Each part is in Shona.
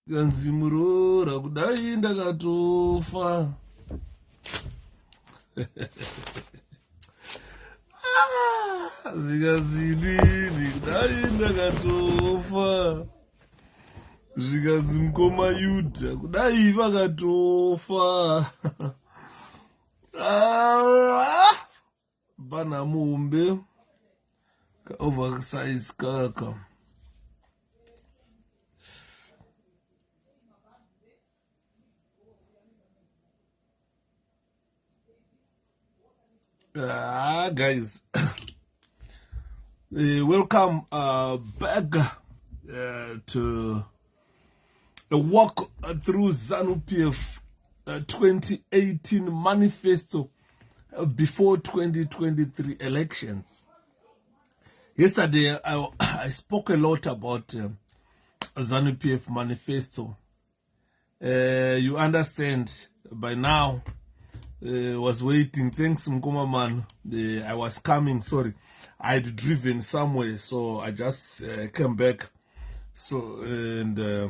Ganzi murora kudai ndakatofa. Zvikazidini kudai ndakatofa. Zvikanzi 𝗪𝗶𝗂𝗵 kudai vakatofa. Bana muumbe 𝗕𝗲𝗲𝗪𝗂𝗂𝗵. Guys, welcome back to a walk through 𝗧𝗵𝗵𝗶 2018 manifesto before 2023 elections. Yesterday, I spoke a lot about 𝗧𝗵𝗵𝗶 manifesto. You understand by now. Was waiting. Thanks, Mkomaman. I was coming. Sorry, I had driven somewhere, so I just came back. So and a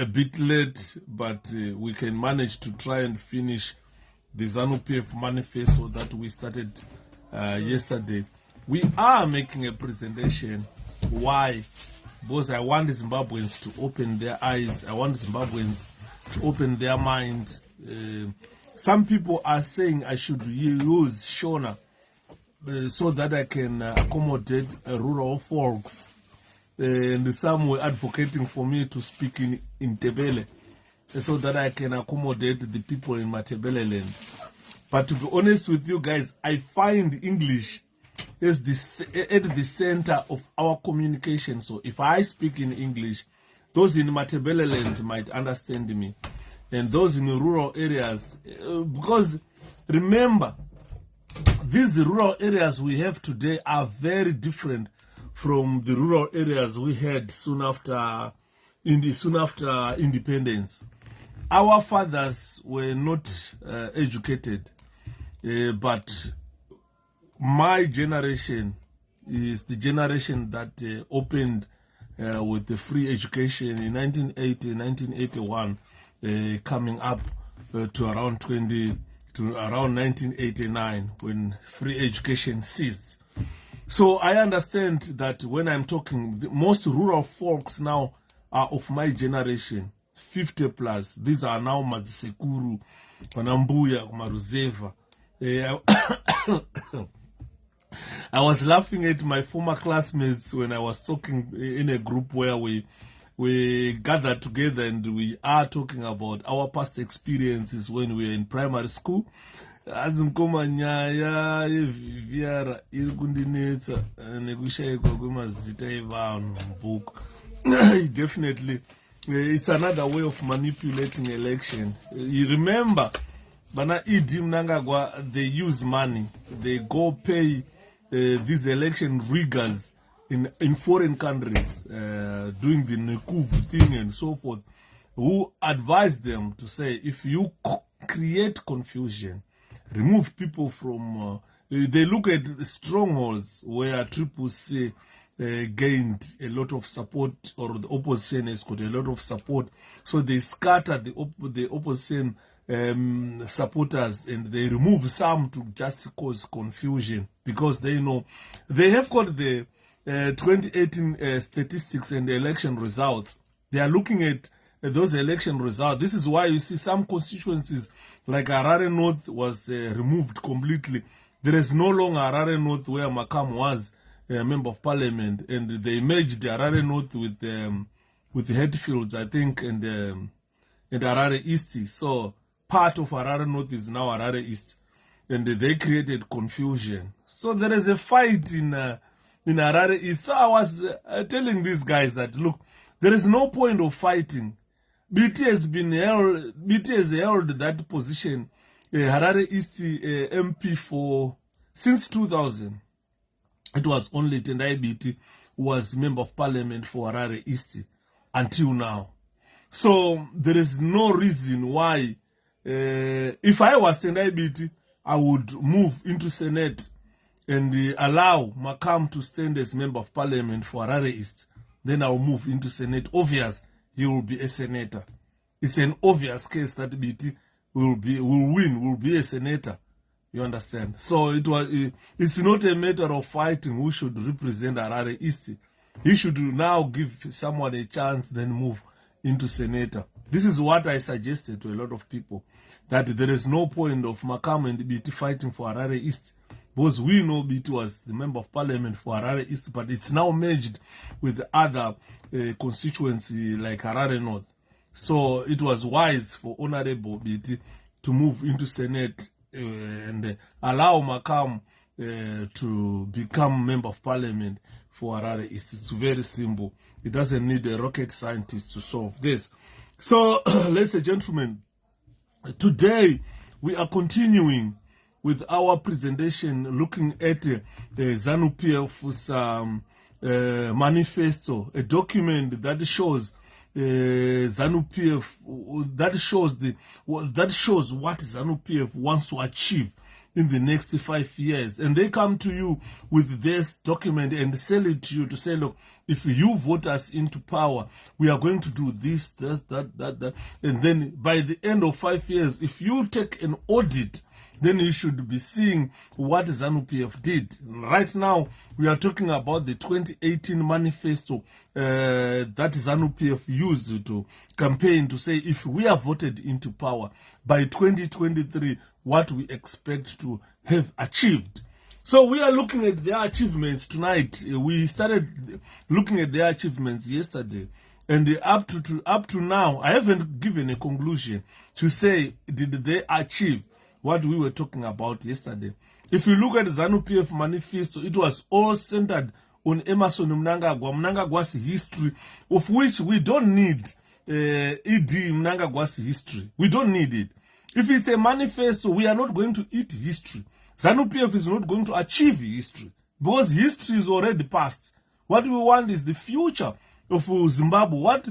bit late, but we can manage to try and finish the 𝗧𝗵𝗵𝗶 manifesto that we started yesterday. We are making a presentation. Why? Because I want Zimbabweans to open their eyes. I want Zimbabweans to open their mind. Some people are saying I should use Shona so that I can accommodate rural folks. And some were advocating for me to speak in Tebele so that I can accommodate the people in Matebele land. But to be honest with you guys, I find English is at the center of our communication. So if I speak in English, those in Matebele land might understand me. And those in the rural areas, because remember, these rural areas we have today are very different from the rural areas we had soon after independence. Our fathers were not educated, but my generation is the generation that opened with the free education in 1980, 1981. Coming up to around 1989 when free education ceased. So I understand that when I'm talking, most rural folks now are of my generation, 50 plus. These are now Madzisekuru, Mbuya, Maruzeva. I was laughing at my former classmates when I was talking in a group where we gathered together and we are talking about our past experiences when we were in primary school. Definitely, it's another way of manipulating election. You remember, Bana Idim Nangagwa, they use money. They go pay these election riggers in foreign countries, doing the Nekuv thing and so forth, who advise them to say, if you create confusion, remove people from, they look at the strongholds where 𝗪𝗔𝗔 gained a lot of support, or the opposition has got a lot of support, so they scatter the opposition supporters and they remove some to just cause confusion, because they know they have got the 2018 statistics and the election results. They are looking at those election results. This is why you see some constituencies like Harare North was removed completely. There is no longer Harare North where Makam was a member of parliament, and they merged Harare North with Headfields, I think, and Harare East. So part of Harare North is now Harare East, and they created confusion. So there is a fight in Harare East. So I was telling these guys that, look, there is no point of fighting. BT has held that position, Harare East MP, since 2000. It was only Tendai BT who was member of parliament for Harare East until now. So there is no reason why, if I was Tendai BT, I would move into Senate and allow Makam to stand as member of parliament for Harare East. Then I'll move into Senate. Obvious, he will be a senator. It's an obvious case that BT will be a senator. You understand? So it's not a matter of fighting who should represent Harare East. He should now give someone a chance, then move into senator. This is what I suggested to a lot of people, that there is no point of Makam and BT fighting for Harare East, because we know BT was the member of parliament for Harare East, but it's now merged with other constituency like Harare North. So it was wise for Honorable BT to move into Senate and allow Makam to become member of parliament for Harare East. It's very simple. It doesn't need a rocket scientist to solve this. So, ladies and gentlemen, today we are continuing with our presentation looking at 𝗪𝗪𝗶𝗵's manifesto, a document that shows 𝗪𝗪𝗶, that shows what 𝗪𝗪𝗶 wants to achieve in the next 5 years. And they come to you with this document and sell it to you to say, look, if you vote us into power, we are going to do this, that. And then by the end of 5 years, if you take an audit, then you should be seeing what 𝗪𝗪𝗶 did. Right now, we are talking about the 2018 manifesto that 𝗪𝗪𝗶 used to campaign to say, if we are voted into power by 2023, what we expect to have achieved. So we are looking at their achievements tonight. We started looking at their achievements yesterday. And up to now, I haven't given a conclusion to say, did they achieve what we were talking about yesterday. If you look at the 𝗪𝗪𝗶 manifesto, it was all centered on Emmerson Mnangagwa's history, of which we don't need E.D. Mnangagwa's history. We don't need it. If it's a manifesto, we are not going to eat history. 𝗪𝗪𝗶 is not going to achieve history, because history is already past. What we want is the future of Zimbabwe. What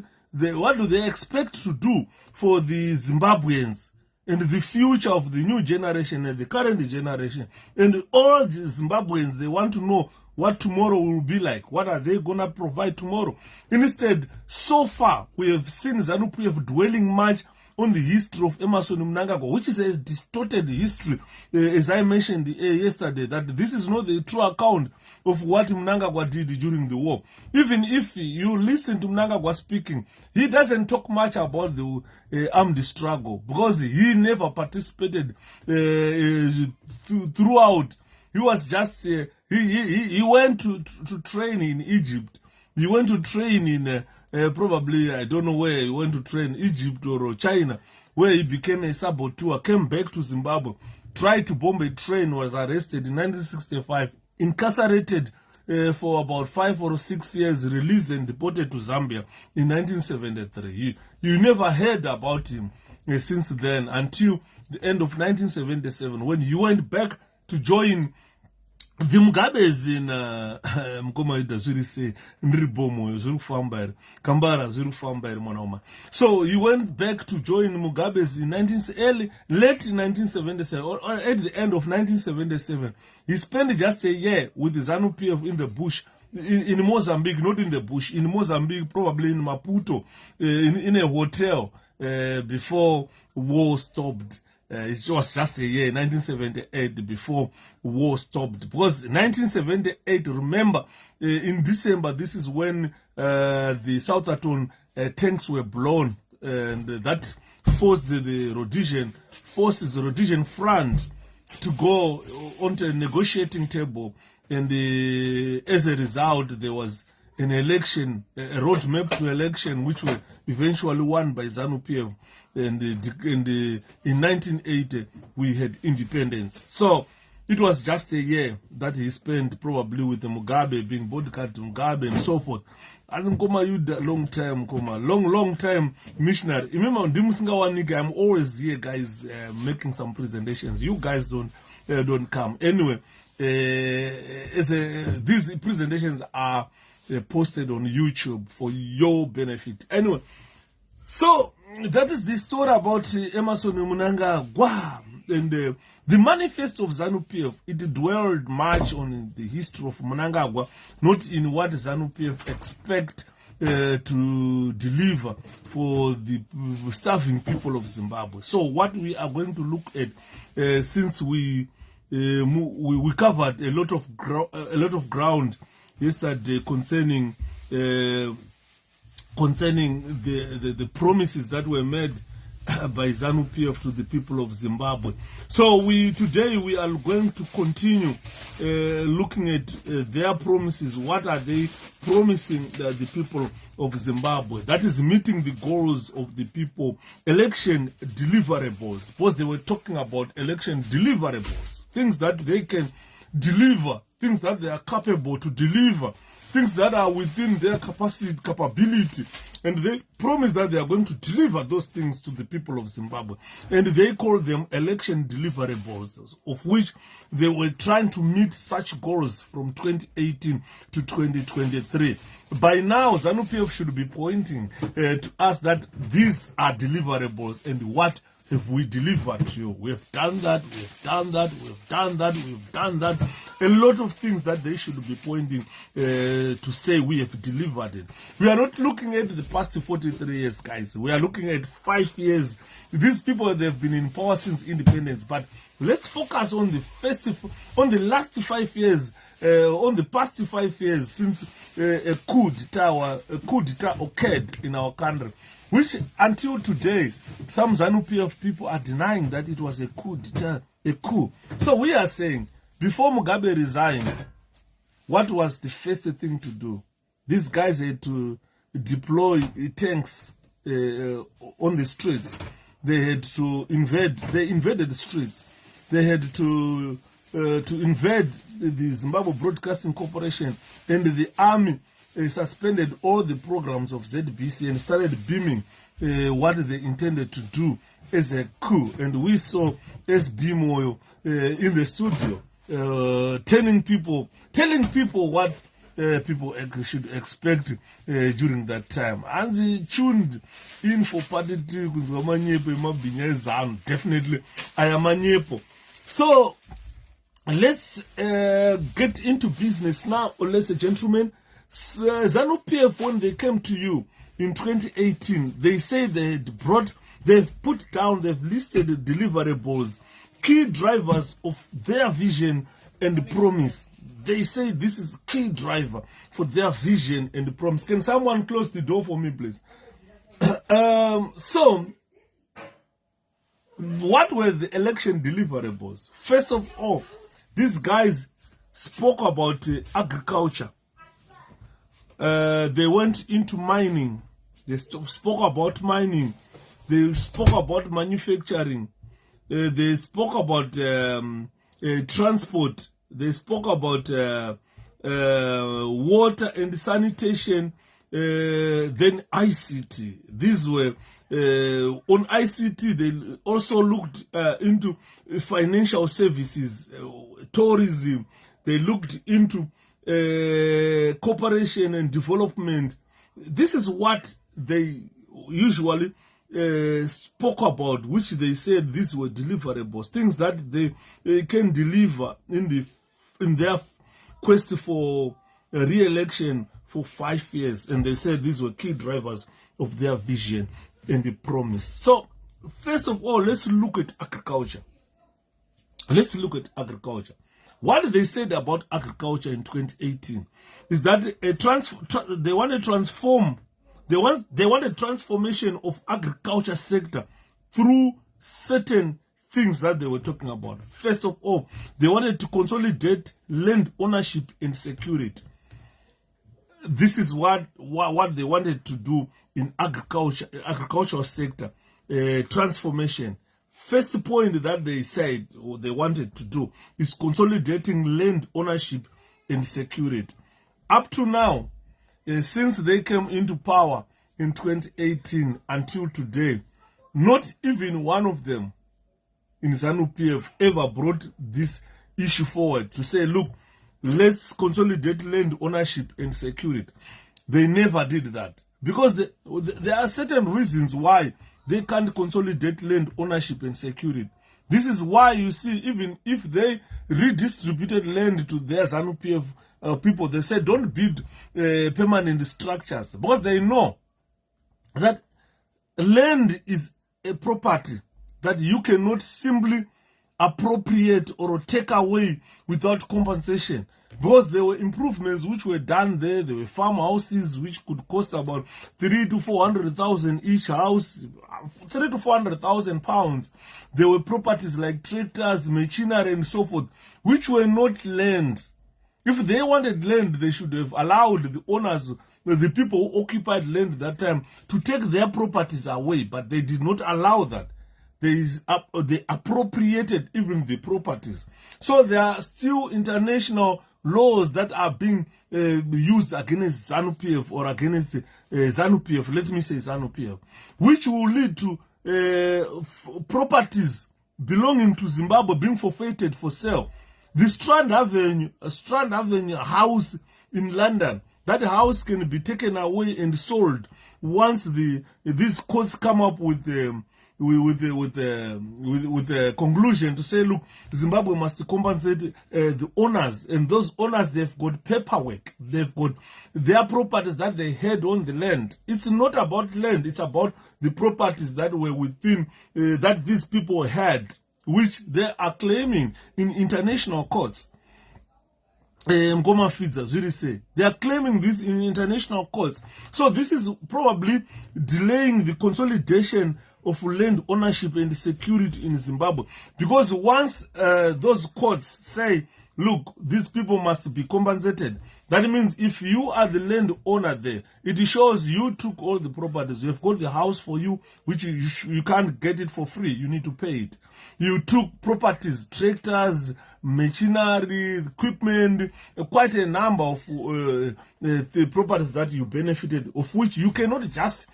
do they expect to do for the Zimbabweans, and the future of the new generation and the current generation, and all the Zimbabweans? They want to know what tomorrow will be like. What are they gonna provide tomorrow? Instead, so far we have seen 𝗪𝗪𝗶 dwelling much on the history of Emmerson Mnangagwa, which is a distorted history, as I mentioned yesterday, that this is not the true account of what Mnangagwa did during the war. Even if you listen to Mnangagwa speaking, he doesn't talk much about the armed struggle, because he never participated throughout. He was just, he went to train in Egypt. He went to train in probably, I don't know where he went to train, Egypt or China, where he became a saboteur, came back to Zimbabwe, tried to bomb a train, was arrested in 1965, incarcerated for about 5 or 6 years, released and deported to Zambia in 1973. You never heard about him since then, until the end of 1977, when he went back to join the Mugabe's in 𝗪𝗪𝗶𝗵. So he went back to join Mugabe's in late 1977, or at the end of 1977. He spent just a year with 𝗪𝗪𝗶 in the bush, in Mozambique, not in the bush, in Mozambique, probably in Maputo, in a hotel before war stopped. It was just a year, 1978, before war stopped. Because 1978, remember, in December, this is when the Southampton tanks were blown, and that forced the Rhodesian Front to go onto a negotiating table. And as a result, there was an election, a roadmap to election, which were eventually won by 𝗪𝗪𝗶. And in 1980, we had independence. So it was just a year that he spent probably with the Mugabe, being bodyguard to Mugabe and so forth. As you long time missionary. Remember, I'm always here, guys, making some presentations. You guys don't come. Anyway, these presentations are posted on YouTube for your benefit. Anyway, so that is the story about Emmerson Mnangagwa. And the manifesto of 𝗪𝗪𝗶, it dwelled much on the history of Mnangagwa, not in what 𝗪𝗪𝗶 expect to deliver for the starving people of Zimbabwe. So what we are going to look at, since we covered a lot of ground yesterday concerning the promises that were made by ZANU-PF to the people of Zimbabwe. So today we are going to continue looking at their promises. What are they promising the people of Zimbabwe? That is meeting the goals of the people, election deliverables. Because they were talking about election deliverables, things that they can deliver, things that they are capable to deliver, things that are within their capability, and they promise that they are going to deliver those things to the people of Zimbabwe. And they call them election deliverables, of which they were trying to meet such goals from 2018 to 2023. By now, ZANU-PF should be pointing to us that these are deliverables, and what have we delivered to you? We've done that, we've done that, we've done that, we've done that. A lot of things that they should be pointing to say we have delivered it. We are not looking at the past 43 years, guys. We are looking at 5 years. These people, they've been in power since independence. But let's focus on the last 5 years, on the past 5 years since a coup d'etat occurred in our country, which until today, some ZANU-PF people are denying that it was a coup d'etat, a coup. So we are saying, before Mugabe resigned, what was the first thing to do? These guys had to deploy tanks on the streets. They had to invade. They invaded the streets. They had to invade the Zimbabwe Broadcasting Corporation, and the army suspended all the programs of ZBC and started beaming what they intended to do as a coup. And we saw 𝗧𝗵𝗿 in the studio telling people what people should expect during that time. And they tuned in for party 3. Definitely, I am a Nyepo. So let's get into business now, ladies and gentlemen. ZANU-PF, when they came to you in 2018, they say they've listed deliverables, key drivers of their vision and promise. They say this is key driver for their vision and promise. Can someone close the door for me, please? So, what were the election deliverables? First of all, these guys spoke about agriculture. They went into mining. They spoke about mining. They spoke about manufacturing. They spoke about transport. They spoke about water and sanitation. Then ICT. These were on ICT. They also looked into financial services, tourism. They looked into cooperation and development. This is what they usually spoke about, which they said these were deliverables, things that they can deliver in their quest for re-election for 5 years. And they said these were key drivers of their vision and the promise. So first of all, let's look at agriculture. Let's look at agriculture. What they said about agriculture in 2018 is that they want to transform. They want a transformation of agriculture sector through certain things that they were talking about. First of all, they wanted to consolidate land ownership and security. This is what they wanted to do in agricultural sector transformation. First point that they said or they wanted to do is consolidating land ownership and security. Up to now, since they came into power in 2018 until today, not even one of them in ZANU-PF ever brought this issue forward to say, look, let's consolidate land ownership and security. They never did that because there are certain reasons why they can't consolidate land ownership and security. This is why you see, even if they redistributed land to their ZANU-PF people, they say don't build permanent structures, because they know that land is a property that you cannot simply appropriate or take away without compensation. Because there were improvements which were done there. There were farmhouses which could cost about 300,000 to 400,000 each house, 300,000 to 400,000 pounds. There were properties like tractors, machinery, and so forth, which were not land. If they wanted land, they should have allowed the owners, the people who occupied land at that time, to take their properties away, but they did not allow that. They appropriated even the properties. So there are still international laws that are being used against ZANU-PF or against ZANU-PF, let me say ZANU-PF, which will lead to properties belonging to Zimbabwe being forfeited for sale. The Strand Avenue house in London, that house can be taken away and sold once these courts come up with the conclusion to say, look, Zimbabwe must compensate the owners, and those owners, they've got paperwork, they've got their properties that they had on the land. It's not about land, it's about the properties that were within that these people had, which they are claiming in international courts. 𝗪𝗶𝗳𝗵, they are claiming this in international courts. So this is probably delaying the consolidation of land ownership and security in Zimbabwe, because once those courts say, look, these people must be compensated, that means if you are the land owner there, it shows you took all the properties. You've got the house for you, which you can't get it for free, you need to pay it. You took properties, tractors, machinery, equipment, quite a number of the properties that you benefited, of which you can't just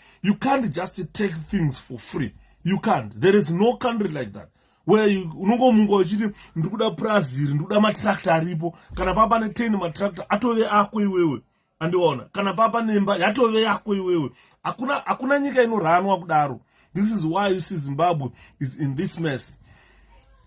take things for free. You can't. There is no country like that, where you unongomunga uchiti ndikuda Brazil, ndikuda matractor aripo, kana papa ne 10 matractor atove ako iwewe, andiona, kana papa nemba yatove yako iwewe. Hakuna nyika inoranwa kudaro. This is why you see Zimbabwe is in this mess.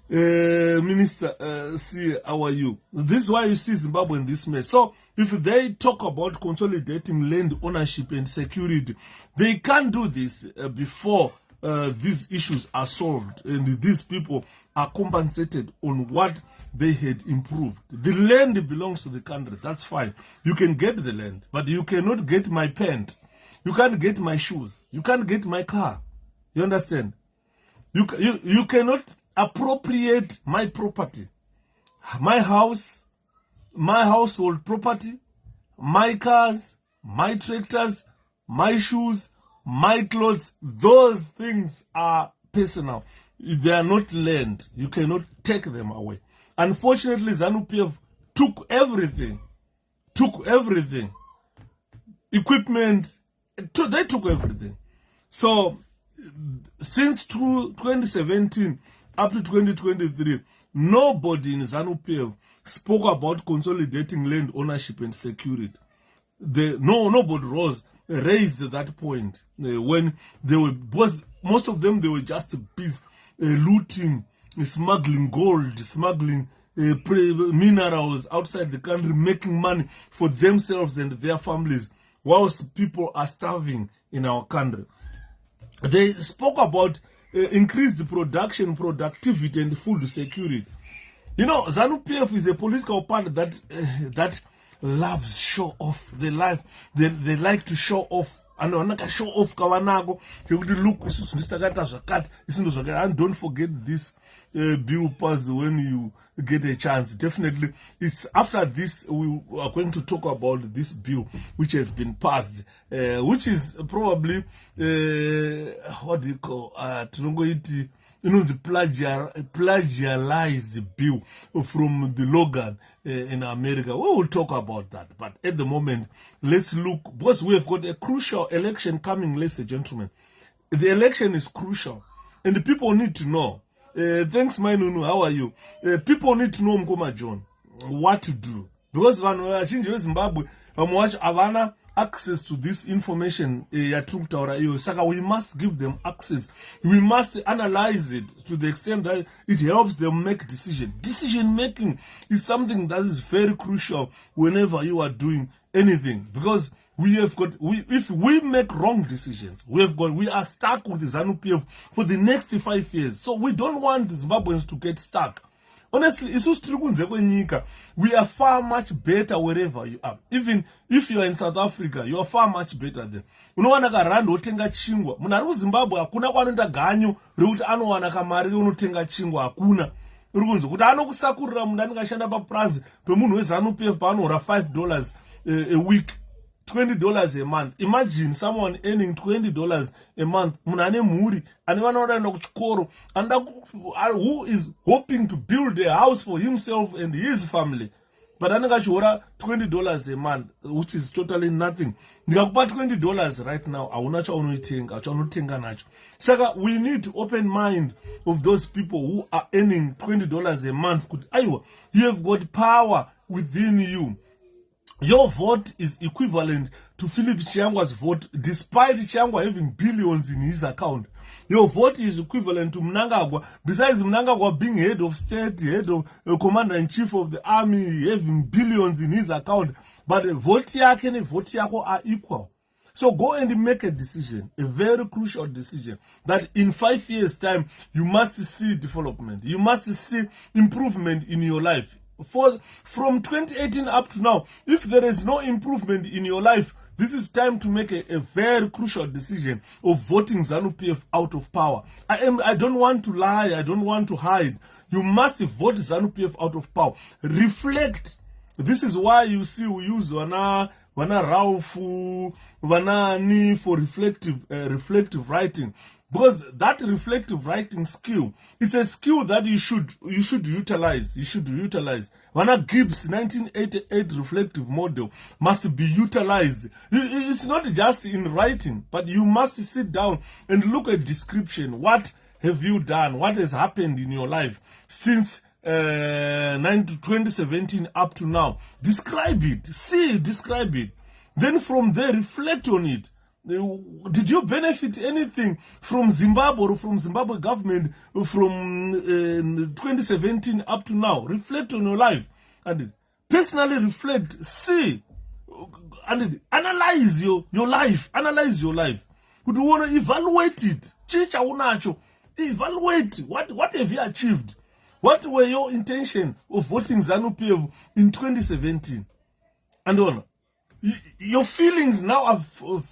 Minister C, how are you? This is why you see Zimbabwe in this mess. So if they talk about consolidating land ownership and security, they can't do this before these issues are solved and these people are compensated on what they had improved. The land belongs to the country, that's fine. You can get the land, but you cannot get my pant. You can't get my shoes. You can't get my car. You understand? You cannot appropriate my property, my house, my household property, my cars, my tractors, my shoes, my clothes. Those things are personal. They are not land. You cannot take them away. Unfortunately, ZANU-PF took everything. Equipment, they took everything. So since 2017 up to 2023, nobody in ZANU-PF spoke about consolidating land ownership and security. Nobody raised that point when they were, most of them, they were just busy looting, smuggling gold, smuggling minerals outside the country, making money for themselves and their families, whilst people are starving in our country. They spoke about increased production, productivity, and food security. You know, ZANU-PF is a political party that loves show off. They like to show off. And show off kawanago. Look, and don't forget this bill pass when you get a chance. Definitely, it's after this we are going to talk about this bill which has been passed, which is probably what do you call the plagiarized bill from the Logan in America. We will talk about that, but at the moment, let's look, because we have got a crucial election coming, ladies and gentlemen. The election is crucial, and the people need to know. Thanks, my Nunu, how are you? People need to know, Mkoma John, what to do, because Zimbabwe, watch Havana, access to this information. Saka, we must give them access. We must analyze it to the extent that it helps them make decisions. Decision making is something that is very crucial whenever you are doing anything, because if we make wrong decisions, we are stuck with the ZANU-PF for the next 5 years. So we don't want the Zimbabweans to get stuck. Honestly, we are far much better wherever you are. Even if you are in South Africa, you are far much better there. Unowana karando otenga chingwa. Munari kuZimbabwe hakuna kwanoenda ganyo rekuti anowana kamari unotenga chingwa hakuna. Urikunzo kuti anokusakurira munhu anenge ashanda paprazi pemunhu weZANU-PF paanohora $5 a week, $20 a month. Imagine someone earning $20 a month. Munane muri ane vana vanoenda kuchikoro who is hoping to build a house for himself and his family, but anenge achihora $20 a month, which is totally nothing. Ndikakupa $20 right now, hauna chaunotenga nacho. Saka we need to open mind of those people who are earning $20 a month. You have got power within you. Your vote is equivalent to Philip Chiangwa's vote, despite Chiangwa having billions in his account. Your vote is equivalent to Mnangagwa, besides Mnangagwa being head of state, head of commander-in-chief of the army, having billions in his account. But the vote yake and vote yako are equal. So go and make a decision, a very crucial decision, that in 5 years' time, you must see development. You must see improvement in your life. From 2018 up to now, if there is no improvement in your life, this is time to make a very crucial decision of voting ZANU-PF out of power. I don't want to lie. I don't want to hide. You must vote ZANU-PF out of power. Reflect. This is why you see we use wana Raufu, wana for reflective writing. Because that reflective writing skill, it's a skill that you should utilize. You should utilize. Wana Gibbs 1988 reflective model must be utilized. It's not just in writing, but you must sit down and look at description. What have you done? What has happened in your life since 2017 up to now? Describe it. Describe it. Then from there, reflect on it. Did you benefit anything from Zimbabwe or from Zimbabwe government from 2017 up to now? Reflect on your life and personally reflect, see, and analyze your life. Analyze your life. Would you want to evaluate it? Evaluate what have you achieved? What were your intention of voting ZANU-PF in 2017? And on. Your feelings now are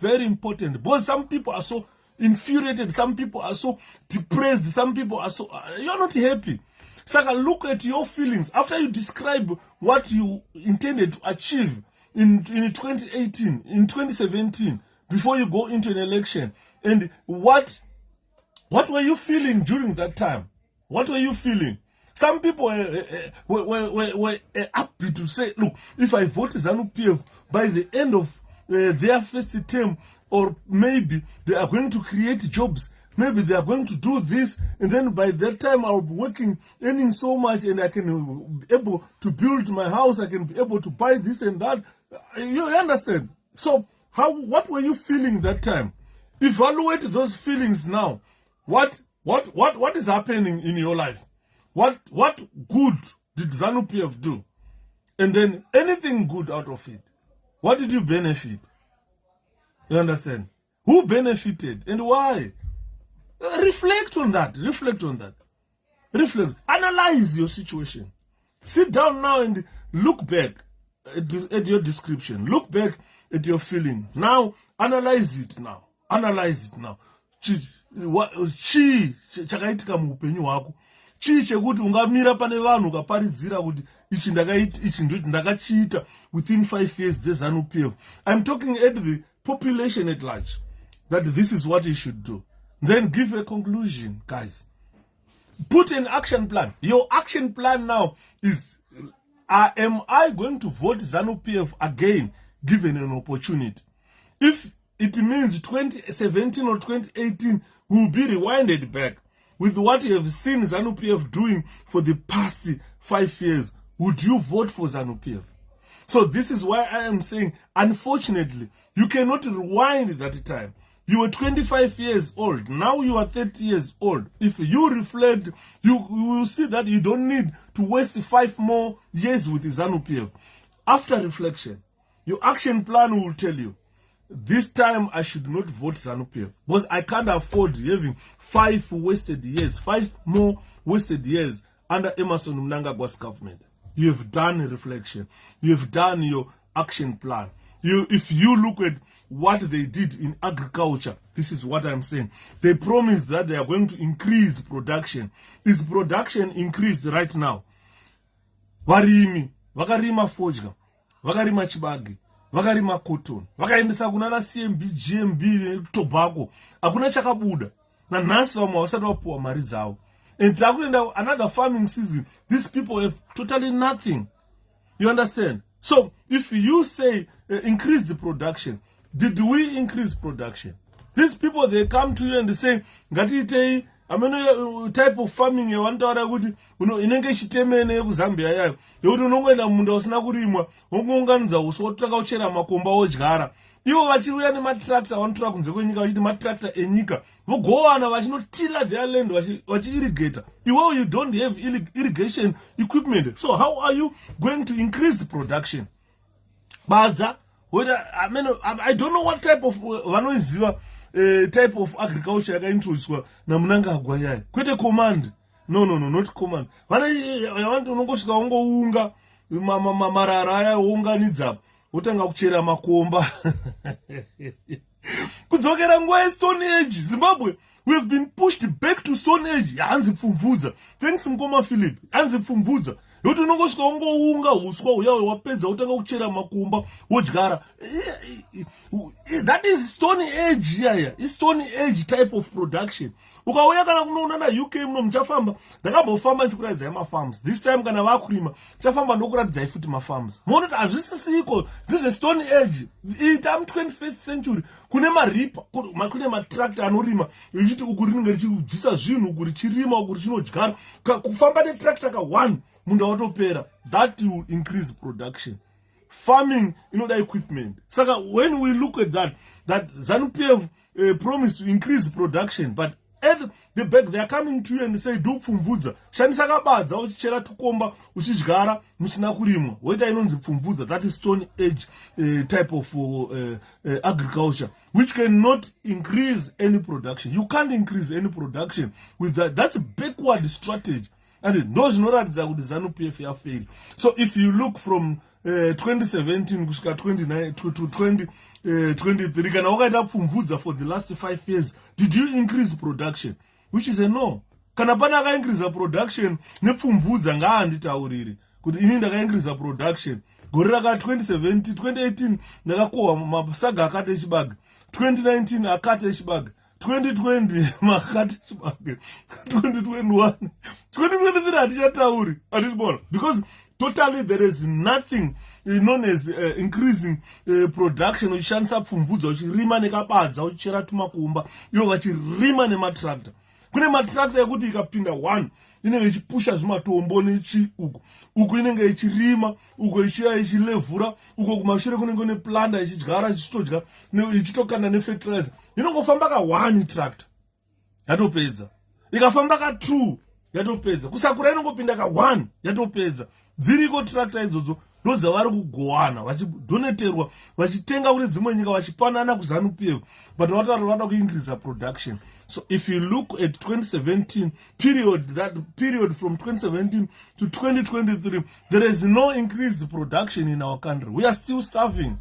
very important, because some people are so infuriated, some people are so depressed, some people are so you're not happy. So look at your feelings after you describe what you intended to achieve in 2018, in 2017, before you go into an election, and what were you feeling during that time? What were you feeling? Some people were happy to say, look, if I vote ZANU-PF by the end of their first term, or maybe they are going to create jobs, maybe they are going to do this, and then by that time I'll be working, earning so much, and I can be able to build my house, I can be able to buy this and that. You understand? So what were you feeling that time? Evaluate those feelings now. What is happening in your life? What good did ZANU-PF do? And then anything good out of it. What did you benefit? You understand? Who benefited and why? Reflect on that. Reflect on that. Reflect. Analyze your situation. Sit down now and look back at your description. Look back at your feeling. Now, analyze it now. Analyze it now. Chakaitika muupenyu wako. Chekuti ungamira pane vanhu ukaparidzira kuti ichi ndakachiita within 5 years dzeZANU-PF. I'm talking at the population at large, that this is what you should do. Then give a conclusion, guys. Put an action plan. Your action plan now is, am I going to vote ZANU-PF again, given an opportunity? If it means 2017 or 2018 will be rewinded back, with what you have seen ZANU-PF doing for the past 5 years, would you vote for ZANU-PF? So this is why I am saying, unfortunately, you cannot rewind that time. You were 25 years old. Now you are 30 years old. If you reflect, you will see that you don't need to waste 5 more years with ZANU-PF. After reflection, your action plan will tell you, this time I should not vote ZANU-PF because I can't afford having 5 wasted years, 5 more wasted years under Emmerson Mnangagwa's government. You have done a reflection. You have done your action plan. If you look at what they did in agriculture, this is what I'm saying. They promised that they are going to increase production. Is production increased right now? Varimi, vakarima fodya, vakarima chibage, vakarima cotton, vakaendesa kunana CMB, GMB, tobacco, hakuna chakabuda. Na nasi vamwe vasati vapuwa mari dzavo. And another farming season, these people have totally nothing. You understand? So if you say increase the production, did we increase production? These people, they come to you and they say, "Ngati type of farming you want to kuti inenge chitemene ku Zambia yayo. Yekuti unongoenda munda usina kurimwa, ungounganidza uswa wotsvaka kuchera makomba wodyara." Ivo vachiuya nematractor vanotora kunze kwenyika vachiti matractor enyika. Vogowana vachinotilla their land vachi-irrigata. Iwewe you don't have irrigation equipment. So how are you going to increase the production? Badza, I don't know what type of vanoiziva type of agriculture yakaintroduced na Mnangagwa yayo. Kwete command. No, not command. Vantu unongosvika ungounga marara aya wounganidza utanga kuchera makomba. Kudzokera nguva yeStone Age, Zimbabwe, we have been pushed back to Stone Age. Hanzi pfumvudza. Thanks Mkoma Philip. Hanzi pfumvudza. Yoto unongosvika ungounga uswa uyawe wapedza utanga kuchera makomba wodyara. That is Stone Age yaya. It's Stone Age type of production. Ukauya kana kunoona na UK muno muchafamba, ndakambofamba ndichikuratidza mafarms. This time kana vakurima, chafamba ndokuratidza futi mafarms. Muone kuti hazvisisiko, ndizve Stone Age. Ita mu 21st century, kune maripa, kune matractor anorima, ichiti uku rinenge richibvisa zvinhu, uku richirima, uku richinodyara. Kufamba netractor ka1, munda watopera. That will increase production. Farming inoda equipment. Saka when we look at that ZANU-PF promised to increase production, but at the back they are coming to you and say, do pfumvudza. Shandisa kabadza uchichera tukomba uchidyara musina kurimwa. Weta inonzi pfumvudza. That is Stone Age type of agriculture, which cannot increase any production. You can't increase any production with that. That's a backward strategy. And those zinoratidza kuti ZANU-PF yafail. So if you look from 2017 kusvika 29 to 2023, kana wakaita pfumvudza for the last 5 years, did you increase production? Which is a no. Kana pana increase production nepfumvudza ngaanditaurire kuti ini ndakaincrease production gore raka 2017 2018 ndakakohwa masaga akati echibage, 2019 akati echibage, 2020 makati echibage, 2021 2023 hatichatauri, hatibona, because totally there is nothing known as increasing production. Uchishandisa pfumvudza uchirima nekabadza uchichera tumakomba ivo vachirima nematractor. Kune matractor yekuti ikapinda 1 inenge ichipusha zvimatombo nechi uku inenge ichirima, uko ichilevhura, uko kumashure kunenge kune planta ichidyara ichitodya ichitokanda nefertilizer. Inongofamba ka1 tractor yatopedza, ikafamba ka2 yatopedza, kusakura inongopinda ka1 yatopedza. Dziriko tractor idzodzo ndodzavari kugowana vachidoneterwa vachitenga kune dzimwe nyika vachipanana kuZANU-PF, but vada kuincrease production. So if you look at 2017 period, that period from 2017 to 2023, there is no increased production in our country. We are still starving.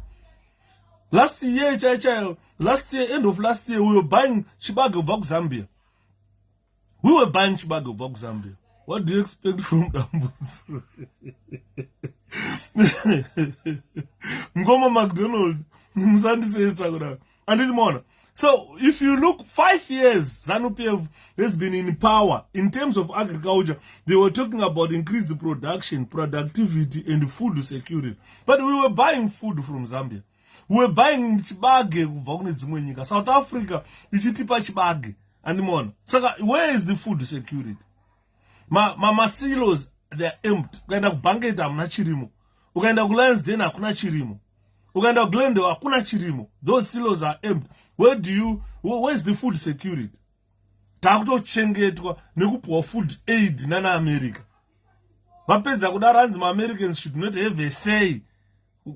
Last year, end of last year, we were buying chibage of Zambia. We were buying chibage of Zambia. What do you expect from Dambus? Ngoma McDonald, and more. So if you look 5 years, ZANU-PF has been in power. In terms of agriculture, they were talking about increased production, productivity, and food security. But we were buying food from Zambia. We were buying chibage. South Africa, ichitipa chibage. And more. So where is the food security? My silos, they're empty. Kind of banket am nachirimo. Ukaenda kuLansdowne hakuna chirimo. Ukaenda kuGlendale hakuna chirimo. Those silos are empty. Where's the food security? Takutochengetwa nekupuwa food aid nana America. Vapedza kudaro hanzi ma-Americans should not have a say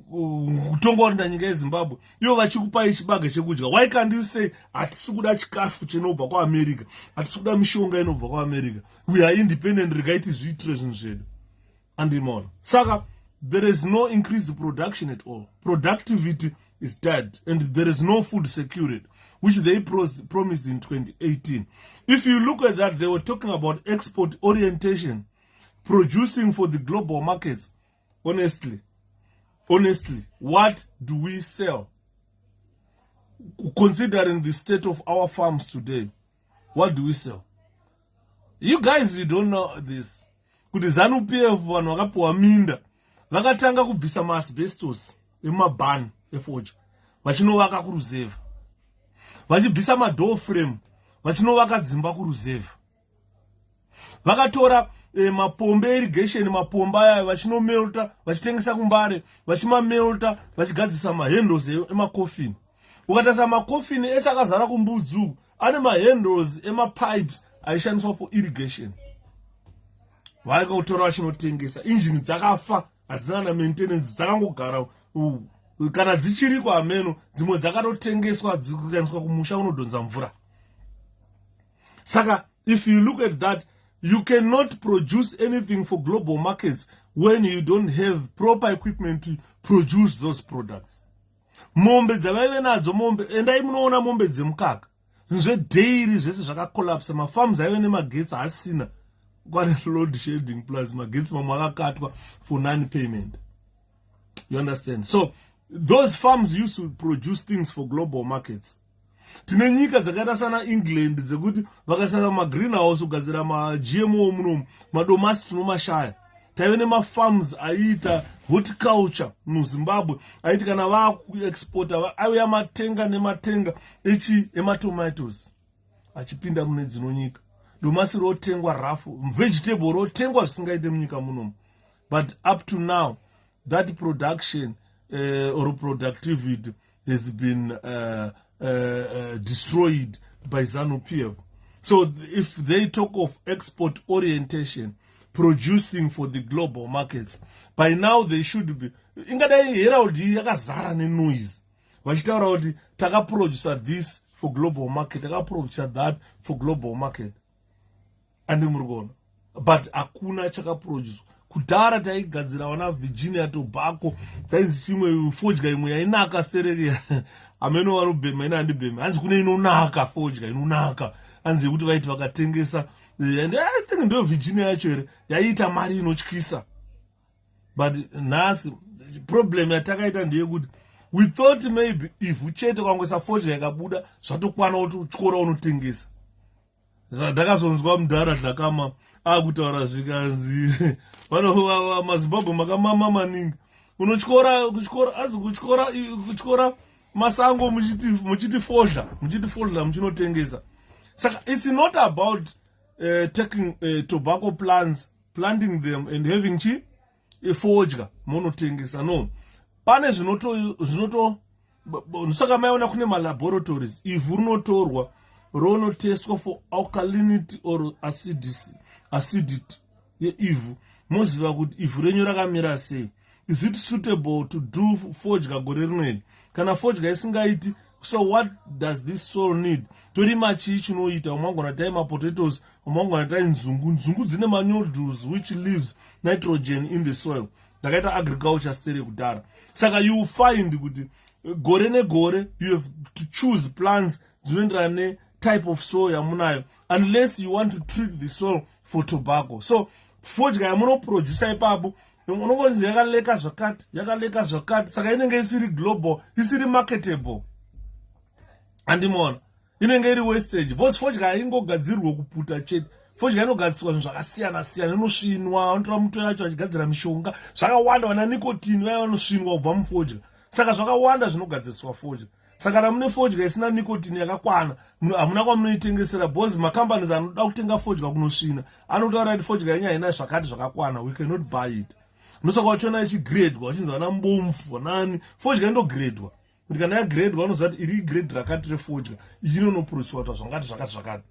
kutongorunda nyika yeZimbabwe. Ivo vachikupai chibaga chekudya. Why can't you say hatisi kuda chikafu chinobva kwaAmerica, hatisi kuda mishonga inobva kwaAmerica, we are independent, regaiti zviitire zvinhu zvedu. Andimona. Saka there is no increased production at all. Productivity is dead, and there is no food security, which they promised in 2018. If you look at that, they were talking about export orientation, producing for the global markets. Honestly, what do we sell? Considering the state of our farms today, what do we sell? You guys, you don't know this. Kuti 𝗧𝗵𝗶 vanhu vakapuwa minda vakatanga kubvisa maasbestos emabhani eforge vachinovaka kuRuzevha, vachibvisa madoor frame vachinovaka dzimba kuRuzevha, vakatora mapombe irrigation, mapomba aya vachinomelta vachitengesa kuMbare, vachimamelta vachigadzisa mahandles emakofini. Ukatarisa makofini ese akazara kumbudzi uku ane mahandles emapipes aishandiswa for irrigation. Vaikutora vachinotengesa, injini dzakafa, hadzina na maintenance, dzakangogara kana dzichiri kwaameno, dzimwe dzakatotengeswa dzikaendeswa kumusha unodhonza mvura. Saka if you look at that, you cannot produce anything for global markets when you don't have proper equipment to produce those products. Mombe dzavaive nadzo mombe, endai munoona mombe dzemukaka, zvinhu zvedairy zvese zvakakolapsa, mafarms aive nemagetsi asina, kwane load shedding plus magetsi mamwe akakatwa for non-payment. You understand? So those farms used to produce things for global markets. Tine nyika dzakaita sana England dzekuti vakasaka ma-greenhouse kugadzira ma-GMO munomu, madomasi tinomashaya. Taive nemafarms aiita horticulture muZimbabwe, aiti kana vakuexporta aiuya matenga nematenga ematomatoes achipinda mune dzino nyika. Domasi rotengwa rafu, vegetable rotengwa zvisingaite munyika munomu. But up to now, that production or productivity has been destroyed by 𝗧𝗵𝗶. So if they talk of export orientation, producing for the global markets, by now they should be ingadai herald yakazara nenoise vachitaura kuti takaproducer this for global market, takaproducer that for global market. And murugona, but akuna chakaproduce. Kudhara taigadzira wana Virginia tobacco, tainzi chimwe fodya imwe yainaka sereke ameno vanobhema ina handibhema, hanzi kune inonaka fodya inonaka, hanzi kuti vaiti vakatengesa, and I think ndo Virginia yacho here yaiita mari inotyisa. But nhasi problem yatakaita ndeyekuti we thought maybe if uchete kwangwesa fodya yakabuda zvatokwana kuti utyora unotengesa. Ndakazonzwa mudhara Dhlakama akutaura zvikanzi maZimbabwe makamama maningi, kutyora masango muchiti fodla muchinotengesa. Saka it's not about taking tobacco plants, planting them and having fodya monotengesa. No, pane zvinoto saka maiona kune malaboratories, ivhu rinotorwa ronotestwa for alkalinity or acidity yeivhu, moziva kuti ivhu renyu rakamira sei. Is it suitable to do fodya gore rinoiri? Kana fodya isingaiti, so what does this soil need? Torima chii chinoita? Umangona tai potatoes, umangona tai nzungu dzine nodules which leaves nitrogen in the soil. Ndakaita agriculture story kudhara. Saka you find kuti gore negore you have to choose plants dzinoenderana type of soil yamunayo, unless you want to treat the soil for tobacco. So fodya yamunoproducer ipapo unongonzi yakaleka zvakati, saka inenge isiri global, isiri marketable. Andimona inenge iri wastage, because fodya haingogadzirwe kuputa chete. Fodya inogadzirwa zvinhu zvakasiyana-siyana, inosvinwa, unotora muto yacho achigadzira mishonga zvakawanda, vana nicotine vaya vanosvinwa kubva mufodya. Saka zvakawanda zvinogadziriswa fodya. Saka ramune fodya isina nicotine yakakwana, hamuna kwamunoitengesera, because macompanies anoda kutenga fodya kunosvina anotaura kuti fodya yenyu haina zvakati zvakakwana, we cannot buy it. Nosaka wachona ichigradwa wachinzi vana mbomfu nani fodya indogradwa kuti kana yagradwa vanoziva kuti iri grade rakati refodya inonopuriswa kuti zvakati.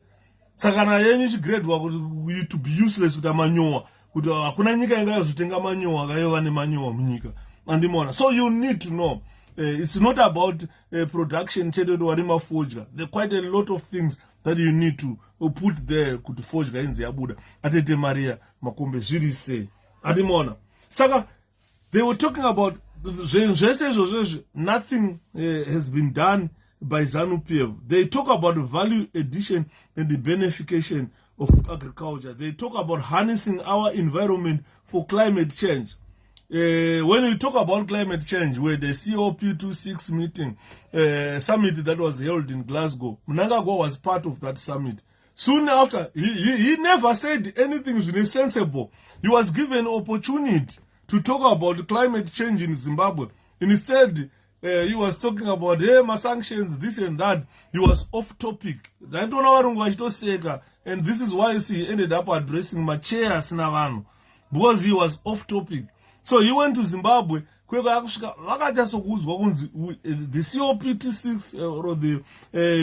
Saka kana yenyu ichigradwa kuti to be useless kuti amanyowa kuti hakuna nyika ingazotenga manyowa akaiva nemanyowa munyika andimona. So you need to know it's not about production chete kuti wari mafodya. There are quite a lot of things that you need to put there kuti fodya inzi yabuda atete Maria makombe zviri sei andimona. Saka they were talking about nothing has been done by 𝗧𝗵𝗿𝗵. They talk about value addition and the benefication of agriculture. They talk about harnessing our environment for climate change. When we talk about climate change, where the 𝗕𝗵𝗿𝗂 meeting, summit that was held in Glasgow, Mnangagwa was part of that summit. Soon after, he never said anything sensible. He was given opportunity to talk about climate change in Zimbabwe. Instead, he was talking about my sanctions, this and that. He was off topic. And this is why you see he ended up addressing Macheas Navano, because he was off topic. So he went to Zimbabwe. The 𝗕𝗵𝗿𝗂 or the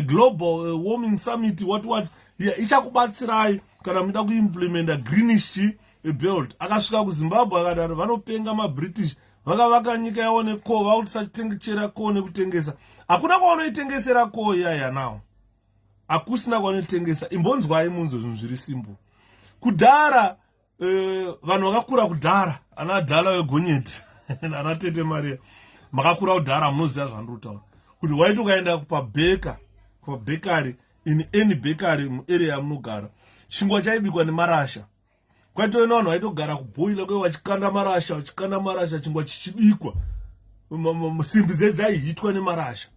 global warming summit, what ichakubatsirai kana muda kuimplementa greenish belt. Akasvika kuZimbabwe akati vanopenga maBritish vakavaka nyika yavo necoal vakuti tisachitengera coal nekutengesa. Hakuna kwavanoitengesera coal iyaya nawo, hakusina kwavanoitengesa. Imbonzwai munzwe zvinhu zviri simple. Kudhara vanhu vakakura kudhara, ana dhala wegonyeti ana tete Maria makakura kudhara munoziva zvandinotaura kuti waiti ukaenda kubekari in any bakery muarea yamunogara chingwa chaibikwa nemarasha. Kwaitoona vanhu vaitogara kuboila kwe vachikanda marasha chingwa chichibikwa simbi dzaihitwa nemarasha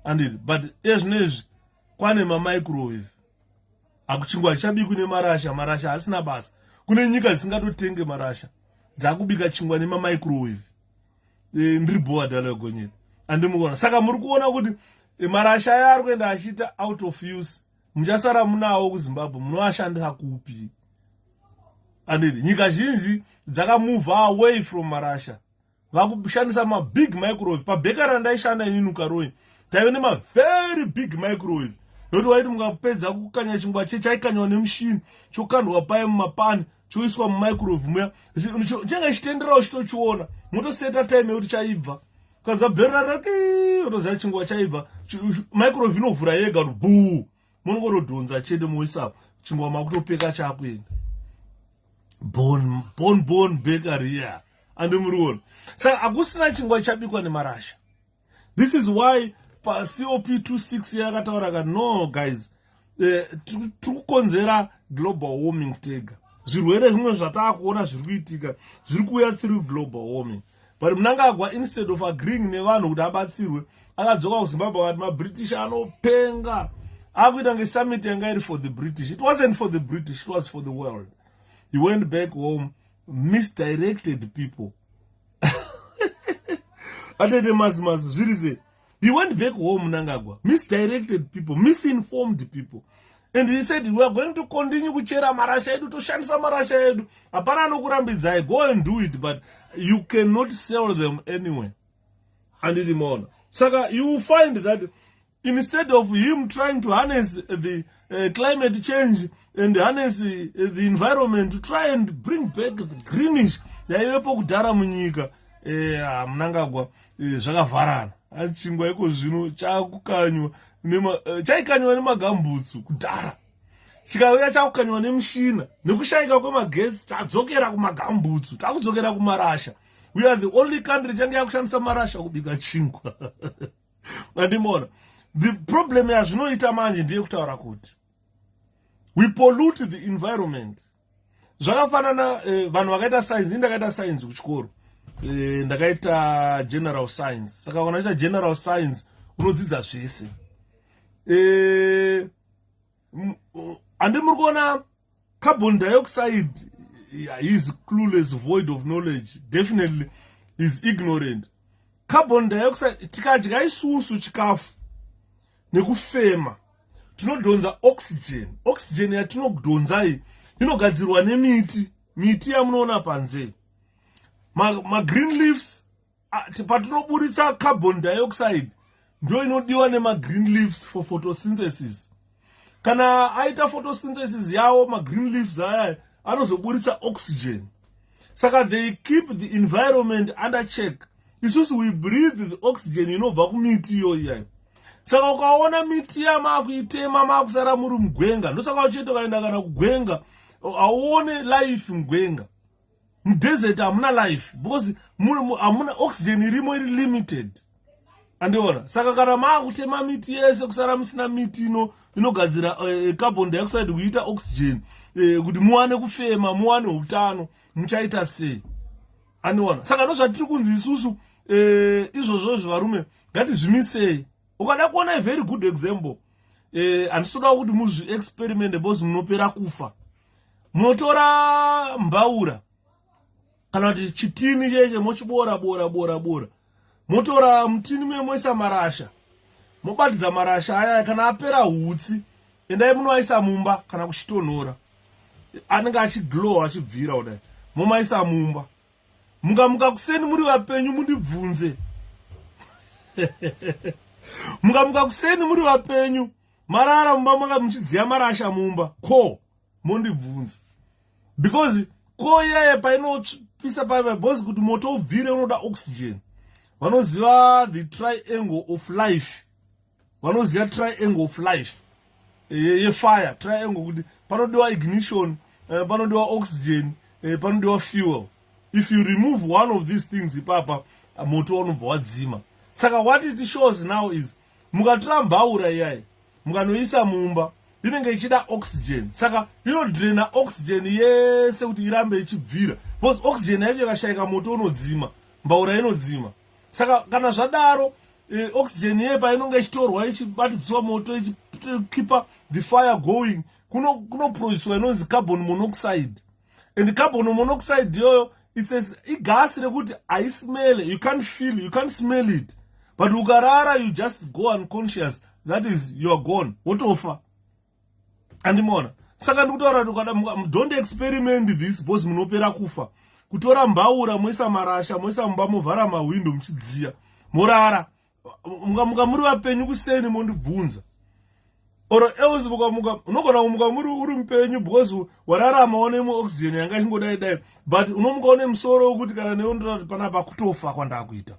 anditi. But ezvinezvi kwane mamicrowave, akuchingwa chichabikwi nemarasha asina basa. Kune nyika dzisingatotenge marasha dzakubika chingwa nemamicrowave. Ndiri boa dhala wegonyeti andimuona. Saka muri kuona kuti marasha aya ari kuenda achiita out of use. Muchasara munawo kuZimbabwe munoashandisa kupi anditi. Nyika zhinji dzakamove away from marasha, vakushandisa mabig microwave. Pabekari randaishanda inini Ukaroi taive very big microwave yoti waiti mukapedza kukanya chingwa chaikanywa nemushini chokandwa paye mumapani choiswa mumicrowave muya chenga chitenderawo chitochiona motoseta time yekuti chaibva kadza bhero rake otoziva chingwa chaibva. Microwave inovhura yega kuti bhuu munongotodhonza chete moisapo chingwa makutopeka chakuenda bon bakery ya andimuriona. Saka hakusina chingwa chabikwa nemarasha. This is why pa 𝗕𝗵𝗂 yakataura kuti no guys, tikukonzera global warming tega. Zvirwere zvimwe zvatakuona zviri kuitika zviri kuuya through global warming. But Mnangagwa instead of agreeing nevanhu kuti abatsirwe akadzoka kuZimbabwe akati maBritish anopenga. Akuita ngesummit yanga iri for the British. It wasn't for the British, it was for the world. He went back home, misdirected people. He went back home, Mnangagwa, misdirected people, misinformed people. And he said, we are going to continue kuchera marasha edu, to shandisa marasha edu. Apana nokurambidzai, go and do it, but you cannot sell them anyway. And Saka, you will find that instead of him trying to harness the climate change and harness the environment to try and bring back the greenish, yaivepo kudhara munyika, Mnangagwa zvakavharana. Chingwa iko zvino chakukanywa chaikanywa nemagambutsu kudhara, chikauya chakukanywa nemushina. Nekushayika kwemagetsi tadzokera kumagambutsu, takudzokera kumarasha. We are the only country change yakushandisa marasha kubika chingwa. Andimona. The problem yazvinoita manje ndeyekutaura kuti we pollute the environment. Zvakafanana vanhu vakaita science, ndakaita science kuchikoro. Ndakaita general science. Saka unaita general science unodzidza zvese. Andimuri kuona carbon dioxide is clueless, void of knowledge. Definitely is ignorant. Carbon dioxide tikadya isusu chikafu nekufema tinodhonza oxygen. Oxygen yatinodhonza iyi inogadzirwa nemiti yamunoona panze. green leaves patinoburitsa carbon dioxide ndo inodiwa green leaves for photosynthesis. Kana aita photosynthesis yawo green leaves aya anozoburitsa oxygen. Saka they keep the environment under check. Isusu we breathe the oxygen inobva kumiti iyoyi. Saka ukaona miti yamakuitema makusara muri mugwenga, ndosaka uchito kaenda kana kugwenga auone life mugwenga. Mudesert hamuna life because hamuna oxygen irimo iri limited. Andiona, saka kana makutema miti yese kusara musina miti inogadzira carbon dioxide kuita oxygen kuti muwane kufema, muwane utano, muchaita sei? Andiona, saka ndozvatiri kunzi isusu izvozvo varume ngatizvimisei. Ukada kuona a very good example, andisoda kuti muzvi experiment because munopera kufa. Motora mbaura kana kuti chitini cheche mochibora bora. Motora mutini memoisa marasha. Mobatidza marasha aya kana apera hutsi endai munoaisa mumba kana kuchitonhora. Anenge achiglow achibvira kudai. Momaisa mumba. Mukamuka kuseni muri vapenyu mundibvunze. Mukamuka kuseni muri vapenyu marara mumba maka muchidziya marasha mumba ko mondibvunze. Because ko yeye painopisa paipa because kuti moto ubvire unoda oxygen. Vanoziva the triangle of life. Vanoziva triangle of life. Fire triangle kuti panodiwa ignition, panodiwa oxygen, panodiwa fuel. If you remove one of these things ipapa moto unobva wadzima. Saka what it shows now is mukatora mbaura iyai mukanoisa mumba inenge ichida oxygen. Saka inodraina oxygen yese kuti irambe ichibvira. Because oxygen yacho ikashayika moto unodzima, mbaura inodzima. Saka kana zvadaro oxygen yepa inonge ichitorwa ichibatidzwa moto ichikipa the fire going kunoproducwa inonzi carbon monoxide. And carbon monoxide yoyo it's a gas rekuti aismell, you can't feel, you can't smell it. But ukarara you just go unconscious, that is you are gone. Wotofa. Andimona. Saka ndikutaura kuti don't experiment this because munopera kufa. Kutora mbaura moisa marasha moisa mumba movhara mawindo muchidziya morara muka muri vapenyu kuseni mondibvunza. Oro else unogona kumuka muri uri mupenyu because wararama one oxygen yanga chingodai dai, but unomuka une musoro wekuti kana neondora panapa kutofa kwandakuita.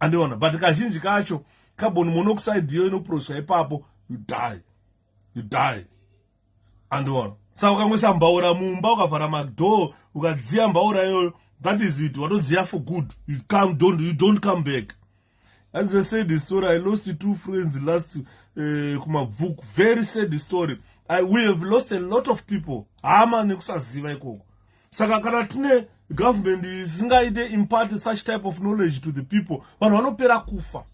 Andiona, but kazhinji kacho carbon monoxide yo inoproducwa ipapo you die. Andiona, saka ukamwisa mbaura mumba ukavhara madoo ukadziya mbaura yoyo, that is it. Watodziya for good. You don't come back. As I said the story, I lost two friends last kumabvuku. Very sad story. We have lost a lot of people. Hama nekusaziva ikoko. Saka kana tine government isingaite impart such type of knowledge to the people, vanhu vanopera kufa.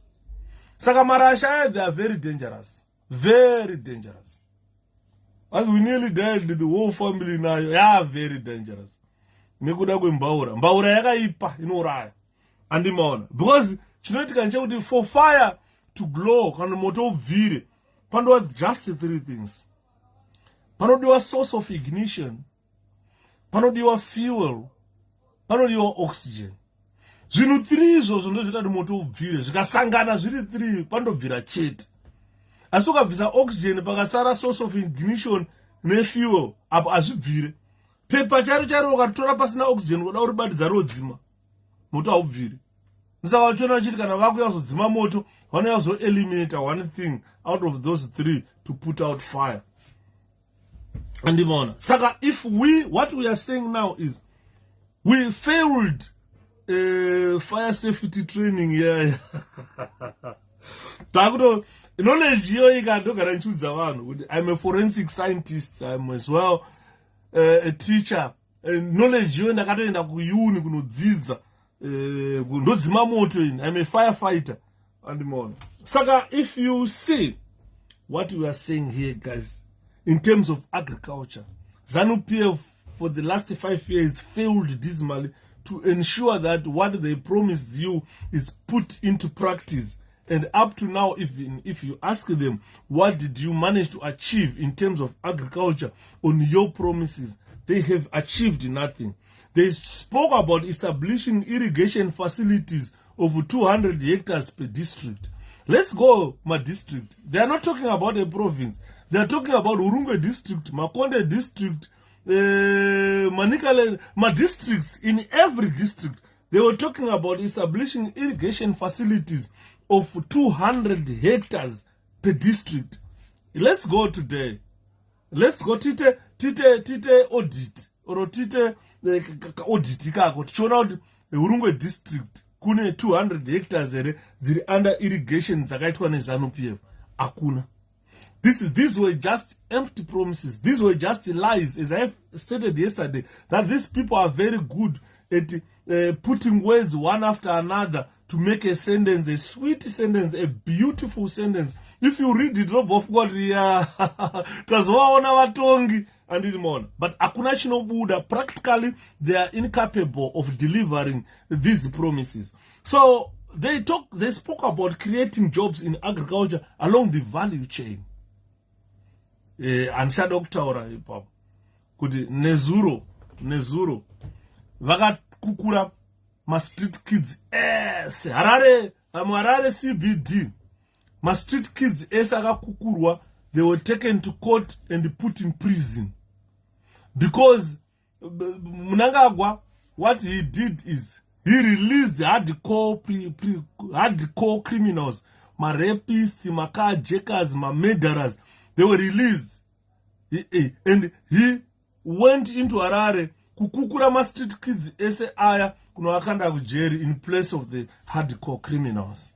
Saka marasha, they are very dangerous. Very dangerous. As we nearly died, the whole family now, yeah, very dangerous. Nekuda kwembaura. Mbaura yakaipa inouraya. Andimaona. Because chinoitika nchekuti for fire to glow kana moto ubvire panodiwa just three things. Panodiwa source of ignition, panodiwa fuel, panodiwa oxygen. Zvinhu 3 izvozvo ndozvinoita kuti moto ubvire. Zvikasangana zviri 3 pandobvira chete. Asi ukabvisa oxygen pakasara source of ignition nefuel apo hazvibvire. Pepa charo ukatora pasina oxygen kuda kuribatidza rodzima moto haubviri. Saka vachiona vachiti kana vakuya kuzodzima moto vanouya kuzoeliminate one thing out of those 3 to put out fire. Andimaona. Saka if what we are saying now is we failed fire safety training here. Takuto knowledge yo ikandogara nchudza vanhu kuti I'm a forensic scientist, I'm as well a teacher. Knowledge yo ndakatoenda kuuni kunodzidza ndodzima moto ini. I'm a firefighter. Andimaona. Saka if you see what we are saying here, guys, in terms of agriculture, ZANU-PF for the last 5 years failed dismally to ensure that what they promised you is put into practice. And up to now, even if you ask them, what did you manage to achieve in terms of agriculture on your promises, they have achieved nothing. They spoke about establishing irrigation facilities of 200 hectares per district. Let's go, my district. They are not talking about a province. They are talking about Urungwe district, Makonde district, Manikale, my districts. In every district, they were talking about establishing irrigation facilities of 200 hectares per district. Let's go today. Let's go tite audit or tite audit kako tichiona kuti Urungwe district kune 200 hectares here ziri under irrigation dzakaitwa neZANU-PF. Akuna. These were just empty promises. These were just lies, as I stated yesterday, that these people are very good at putting words one after another to make a sentence, a sweet sentence, a beautiful sentence. If you read it, of God, yeah, and it more. But akuna chino Buddha, practically, they are incapable of delivering these promises. So they spoke about creating jobs in agriculture along the value chain. Anshada kutaura ipapo kuti nezuro vakakukura ma street kids Harare CBD, ma street kids akakukurwa, they were taken to court and put in prison because Mnangagwa, what he did is he released hardcore criminals, ma rapists, ma carjackers, ma murderers. They were released, and he went into Harare kukukura ma street kids aya kunowakanda kujeri in place of the hardcore criminals.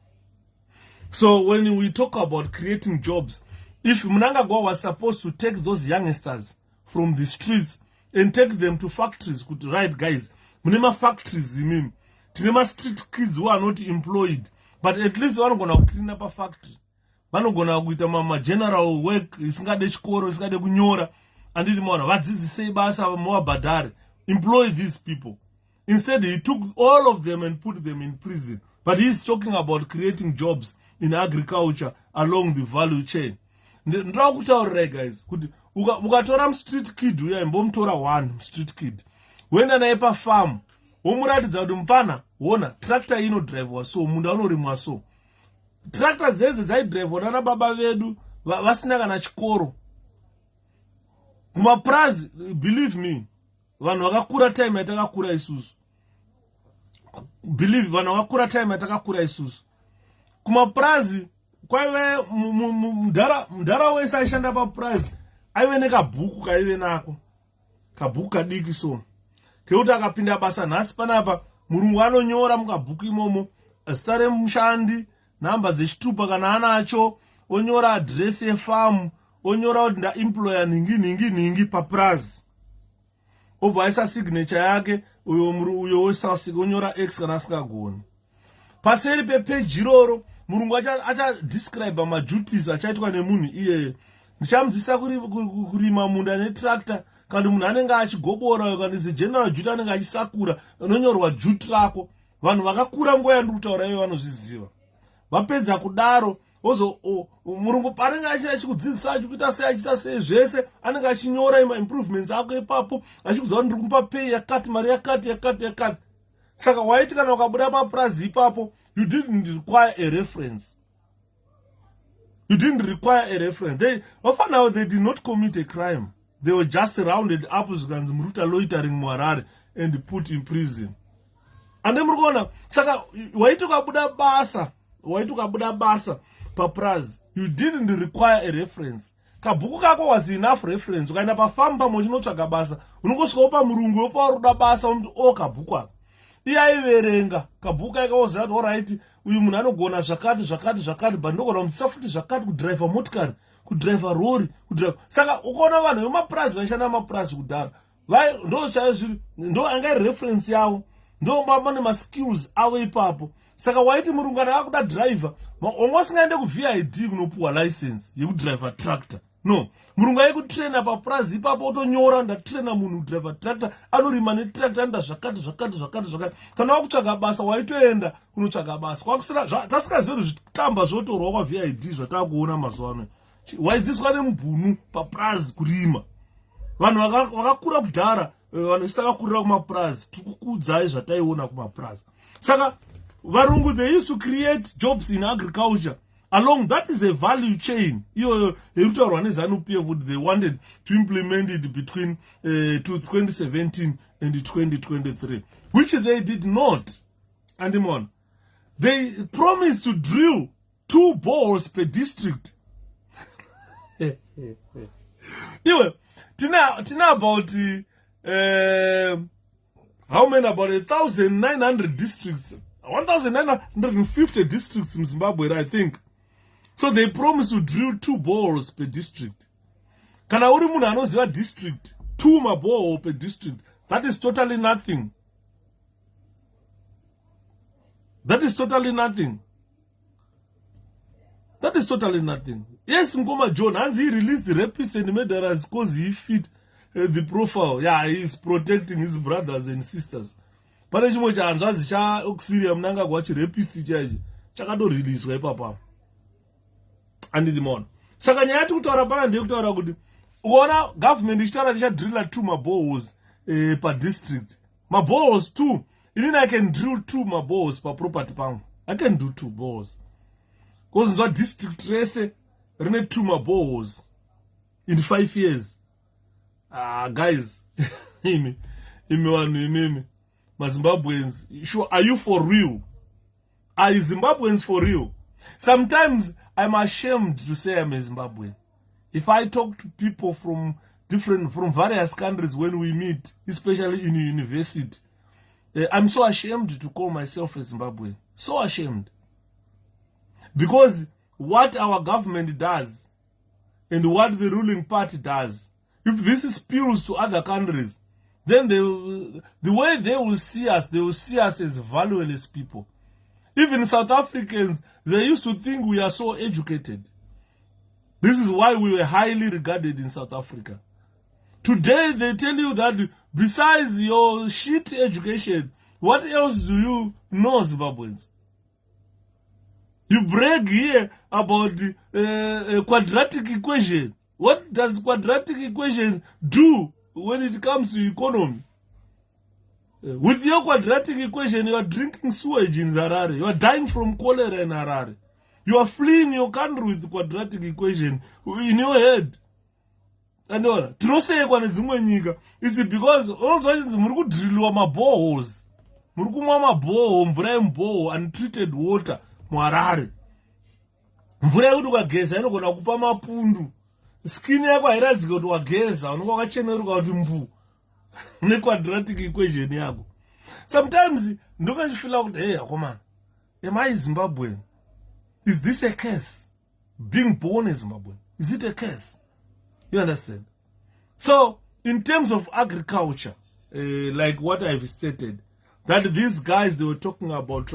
So when we talk about creating jobs, if Mnangagwa was supposed to take those youngsters from the streets and take them to factories, could right guys, munema factories imim, tinema street kids who are not employed, but at least one gonna clean up a factory. Vanogona kuita mama general work isingade chikoro isingade kunyora anditi mona vadzidzise basa mowabhadhare. Employ these people. Instead he took all of them and put them in prison. But he's talking about creating jobs in agriculture along the value chain. Ndira kutaurira guys kuti ukatora street kid uya imbomutora one street kid wenda naye pa farm womuratidza kuti mupana wona tractor inodrivewa so munda unorimwa so. Tractor dzese dzaidrivewa nana baba vedu vasina kana chikoro kumaprazi. Believe me, vanhu vakakura time yatakakura isusu. Believe vanhu vakakura time yatakakura isusu. Kumaprazi kwaive mudhara wese aishanda paprazi aive nekabhuku kaive nako, kabhuku kadiki so kekuti akapinda basa nhasi panapa murungu anonyora mukabhuku imomo zita remushandi, namba dzechitupa kana anacho, onyora address yefamu, onyora kuti ndaemployer ningi paprazi, obva aisa signature yake uyo wesasika onyora x kana asikagoni. Paseri pepeji iroro murungu achadescribe maduties achaitwa nemunhu iyeyo. Ndichamudzisa kurima munda netractor, kana munhu anenge achigobora, kana general duty anenge achisakura, anonyorwa duty rako. Vanhu vakakura nguva yandiri kutaura iyo vanozviziva. Vapedza kudaro murungu paanenge achikudzidzisa achikuita sei zvese anenge achinyora improvements ako ipapo achikudza kuti ndiri kumupa pay yakati, mari yakati. Saka waiti kana ukabuda paprazi ipapo, you didn't require a reference. You didn't require a reference. Now they did not commit a crime. They were just rounded up as Mruta loitering Muharare and put in prison. And then murugona, saka waituka buda basa paprazi, you didn't require a reference. Kabhuku kako was enough reference. Ukaenda pafamba mochinotsvaga basa, unongosvika pa murungu yopa ruda basa unoti kabhuku ako iyaiverenga kabhuku akaoza kuti alright uyu munhu anogona zvakati but ndogona kumudzisa futi zvakati kudriver motikari, kudriver rori, saka ukaona vanhu vemaprazi vaishanda maprazi kudhara ndo anga reference yavo, ndo mane maskills avo ipapo. Saka waiti murungu kana akuda driver ongosingaende kuVID kunopuwa license yekudriver tractor. No, murungu aikutraina paprazi ipapo otonyora ndatraina munhu kudriver tractor, anorima netractor anda zvakati. Kana wakutsvaga basa waitoenda kunotsvaga basa. Kwakusina tasikazivi zvitamba zvotorwa kwaVID zvatakuona mazuva ano. Waidzidziswa nemubhunu paprazi kurima. Vanhu vakakura kudhara vanosaka kurira kumapurazi tikukudzai zvataiona kumapurazi. Saka varungu, they used to create jobs in agriculture along, that is a value chain. They wanted to implement it between 2017 and 2023, which they did not. And they promised to drill 2 boreholes per district. Anyway, tina about how many? About 1,900 districts, 1,950 districts in Zimbabwe, I think. So they promised to drill 2 boreholes per district. Kana uri munhu anoziva district, 2 borehole per district, that is totally nothing. That is totally nothing. That is totally nothing. Yes, Ngoma John, and he released the rapists and murderers because he fit the profile. Yeah, he is protecting his brothers and sisters. But as much as Oxiria Mnanga watch rapists, Chakado release papa. And the mon. Sakanya to Torabana, Doctor Good. One government is trying to drill 2 boreholes per district. My boreholes 2. Even I can drill 2 boreholes per property pound. I can do 2 boreholes. Because that district race rented 2 boreholes in 5 years. Guys, Zimbabweans, sure, are you for real? Are Zimbabweans for real? Sometimes I'm ashamed to say I'm a Zimbabwean. If I talk to people from various countries when we meet, especially in university, I'm so ashamed to call myself a Zimbabwean. So ashamed. Because what our government does and what the ruling party does, if this spills to other countries, then the way they will see us as valueless people. Even South Africans, they used to think we are so educated. This is why we were highly regarded in South Africa. Today, they tell you that besides your shit education, what else do you know, Zimbabweans? You brag here about a quadratic equation. What does quadratic equation do when it comes to economy? With your quadratic equation, you are drinking sewage in Harare. You are dying from cholera in Harare. You are fleeing your country with the quadratic equation in your head. And to say is it because muri kudrilliwa maboreholes, muri kumwa maborehole, mvura yemborehole, untreated water muHarare. Mvura yekuti ukageza inogona kupa mapundu. Skin yako hairadziki kuti wageza, unenge wakacheneruka kuti mbu. Quadratic equation yako. Sometimes ndokachifila kuti hey akomana, am I Zimbabwean? Is this a curse? Being born a Zimbabwean, is it a curse? You understand? So in terms of agriculture, like what I've stated, that these guys, they were talking about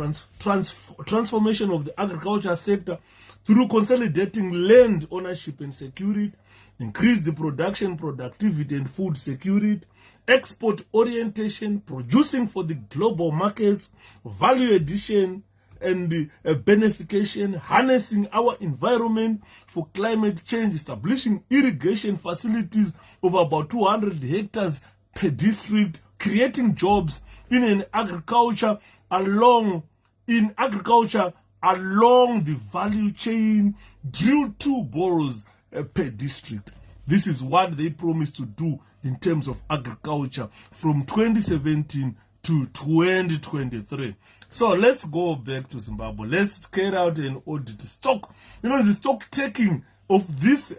transformation of the agriculture sector through consolidating land ownership and security, increase the production, productivity and food security, export orientation, producing for the global markets, value addition and benefication, harnessing our environment for climate change, establishing irrigation facilities of about 200 hectares per district, creating jobs in agriculture along the value chain, drill 2 boreholes per district. This is what they promised to do in terms of agriculture from 2017 to 2023. So let's go back to Zimbabwe. Let's carry out an audit. The stock taking of this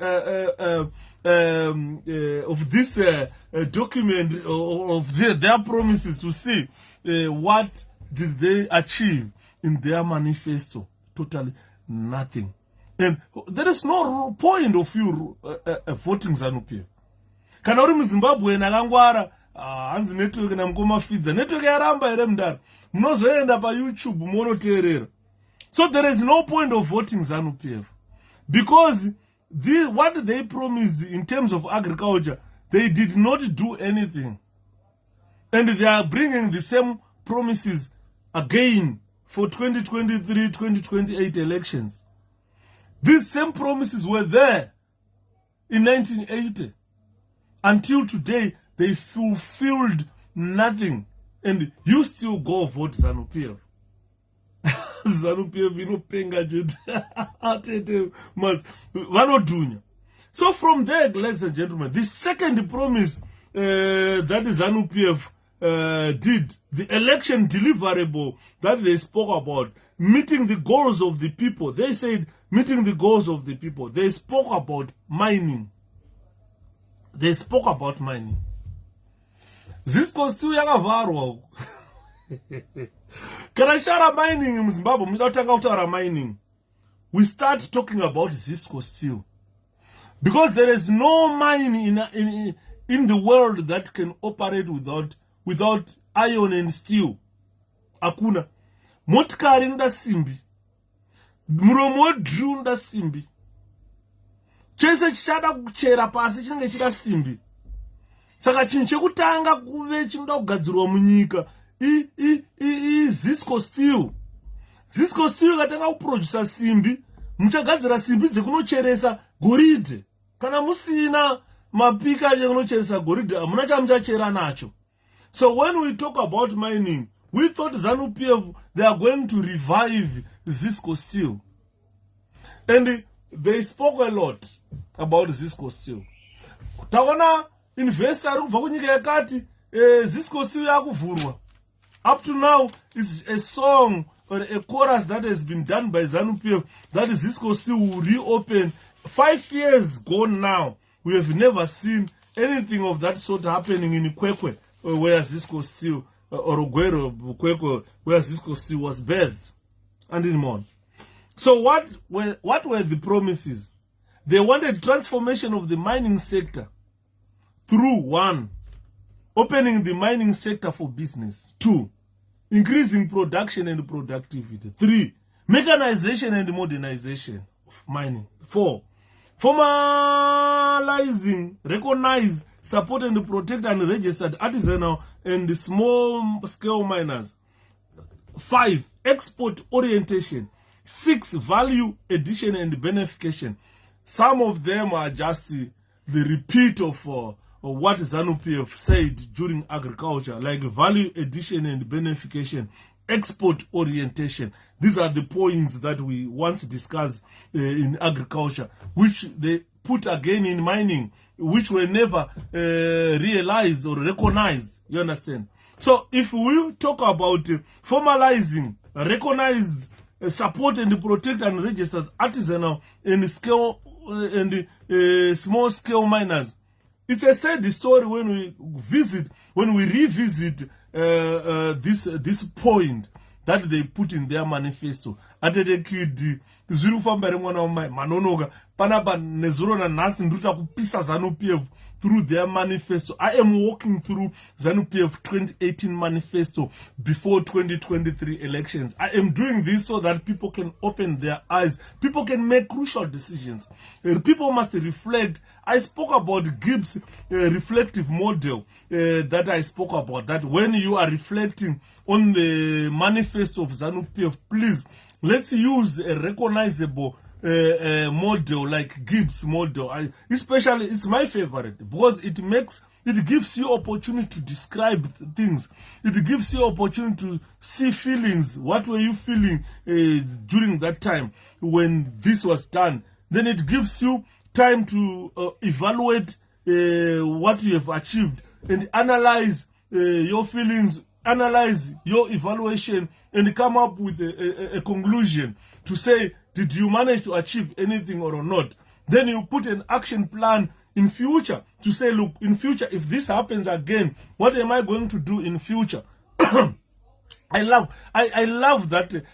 document of their promises to see what did they achieve in their manifesto. Totally nothing. And there is no point of you voting ZANU-PF. Kana uri muZimbabwe nakangwara hanzi network namukoma fidza network yaramba here mudaro munozoenda pa YouTube munoteerera. So there is no point of voting ZANU-PF because what they promised in terms of agriculture, they did not do anything, and they are bringing the same promises again for 2023-2028 elections. These same promises were there in 1980. Until today, they fulfilled nothing, and you still go vote ZANU-PF. ZANU-PF inopenga chete atete mas vanodunya. So from there, ladies and gentlemen, the second promise that ZANU-PF did, the election deliverable that they spoke about, meeting the goals of the people. They said meeting the goals of the people. They spoke about mining. They spoke about mining. Zisco still yakavarwa. Kana shara mining in Zimbabwe, without mining, we start talking about Zisco steel. Because there is no mine in the world that can operate without iron and steel. Akuna. Motkari nda simbi. Muromo drew nda simbi. Chese chichada kuchera pasi chinenge chida simbi. Saka chinhu chekutanga kuve chinoda kugadzirwa munyika Zisco steel. Zisco steel katanga kuproducer simbi, muchagadzira simbi dzekunocheresa goridhe. Kana musina mapika ekunocheresa goridhe, amuna chamuchachera nacho. So when we talk about mining, we thought ZANU-PF, they are going to revive Zisco steel. And they spoke a lot about Zisco steel. Taona investor kubva kunyika yakati Zisco steel yakuvhurwa. Up to now, it's a song or a chorus that has been done by ZANU-PF that Zisco steel will reopen. 5 years gone now, we have never seen anything of that sort happening in 𝗪𝗂𝗪, where Zisco steel, or 𝗪𝗂𝗪, where Zisco steel was based, and in more. So what were the promises? They wanted transformation of the mining sector through 1, opening the mining sector for business. 2, increasing production and productivity. 3, mechanization and modernization of mining. 4, formalizing, recognize, support and protect and registered artisanal and small-scale miners. 5, export orientation. 6, value addition and benefication. Some of them are just the repeat of what ZANU-PF said during agriculture, like value addition and benefication, export orientation. These are the points that we once discussed in agriculture, which they put again in mining, which were never realized or recognized. You understand? So if we talk about formalizing, recognize, support and protect and register artisanal and scale and small scale miners, it's a sad story when we revisit this point that they put in their manifesto. Atete manonoga panapa nezurona nasi nduta kupisa ZANU-PF through their manifesto. I am walking through ZANU-PF 2018 manifesto before 2023 elections. I am doing this so that people can open their eyes. People can make crucial decisions. People must reflect. I spoke about Gibbs' reflective model that I spoke about. That when you are reflecting on the manifesto of ZANU-PF, please, let's use a recognizable model like Gibbs' model. Especially, it's my favorite because it gives you opportunity to describe things. It gives you opportunity to see feelings. What were you feeling during that time when this was done? Then it gives you time to evaluate what you have achieved and analyze your feelings, analyze your evaluation, and come up with a conclusion to say, did you manage to achieve anything or not? Then you put an action plan in future to say, look, in future, if this happens again, what am I going to do in future? I love that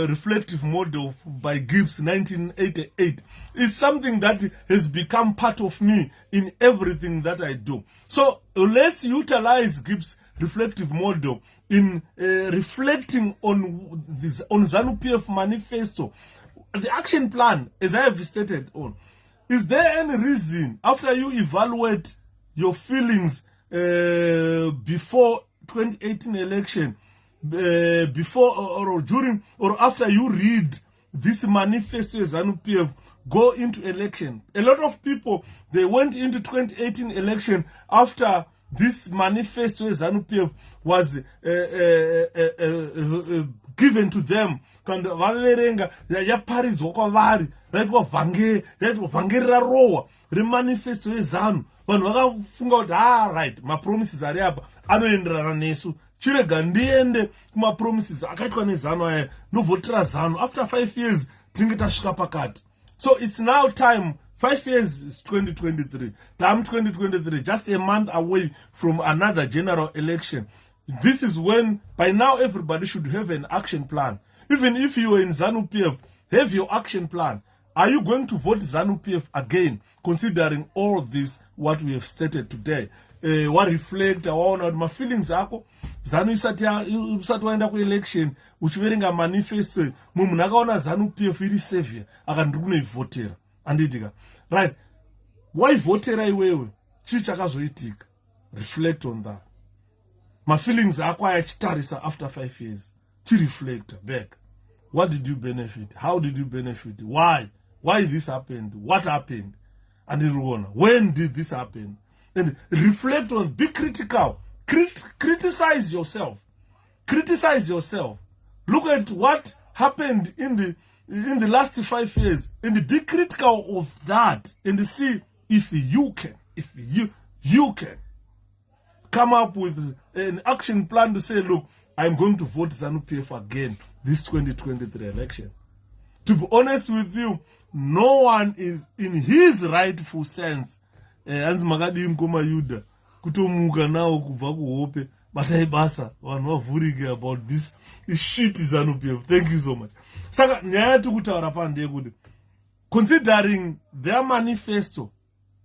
reflective model by Gibbs 1988. It's something that has become part of me in everything that I do. So let's utilize Gibbs' reflective model in reflecting on this ZANU-PF manifesto. The action plan, as I have stated on, is there any reason after you evaluate your feelings before 2018 election, before or during or after you read this manifesto as ZANU-PF, go into election? A lot of people, they went into 2018 election after this manifesto 𝗓𝗵𝗶 was given to them, kandi vaverenga yaparidzwa kwavari, yaitwa vhangeri rarohwa remanifesto eZANU. Vanhu vakafunga kuti right, mapromises ari apa anoenderana nesu, chirega ndiende kumapromises akaitwa neZANU aya, novhotera ZANU. After 5 years tinge tasvika pakati. So it's now time. 5 years is 2023. Time 2023, just a month away from another general election. This is when, by now, everybody should have an action plan. Even if you are in ZANU-PF, have your action plan. Are you going to vote ZANU-PF again, considering all this, what we have stated today? What reflect my feelings ako ZANU isati waenda ku election uchiverenga manifesto munhu akaona ZANU-PF iri savior akandiri kunoivhotera anditika right. Waivhotera iwewe chii chakazoitika? Reflect on that. My feelings ako ayachitarisa after 5 years chireflecta back. What did you benefit? How did you benefit? Why this happened? What happened? And when did this happen? And reflect on, be critical. Criticize yourself. Criticize yourself. Look at what happened in the last 5 years and be critical of that and see if you can, you can come up with an action plan to say, look, I'm going to vote ZANU-PF again this 2023 election. To be honest with you, no one is in his rightful sense. Hanzi makadini komayudha kutomuka nawo kubva kuhope bataibasa vanhu vavhurike about this shit ZANU-PF. Thank you so much. Saka nyaya tikutaura pandeye kuti considering their manifesto,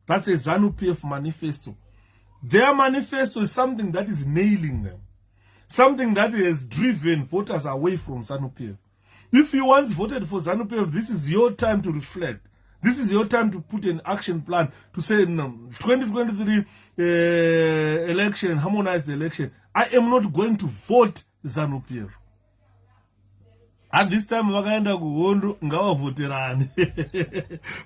that's a ZANU-PF manifesto, their manifesto is something that is nailing them, something that has driven voters away from ZANU-PF. If you once voted for ZANU-PF, this is your time to reflect. This is your time to put an action plan to say, no, 2023 election, harmonized election, I am not going to vote ZANU-PF. At this time, vakaenda kuhondo ngavavoterane.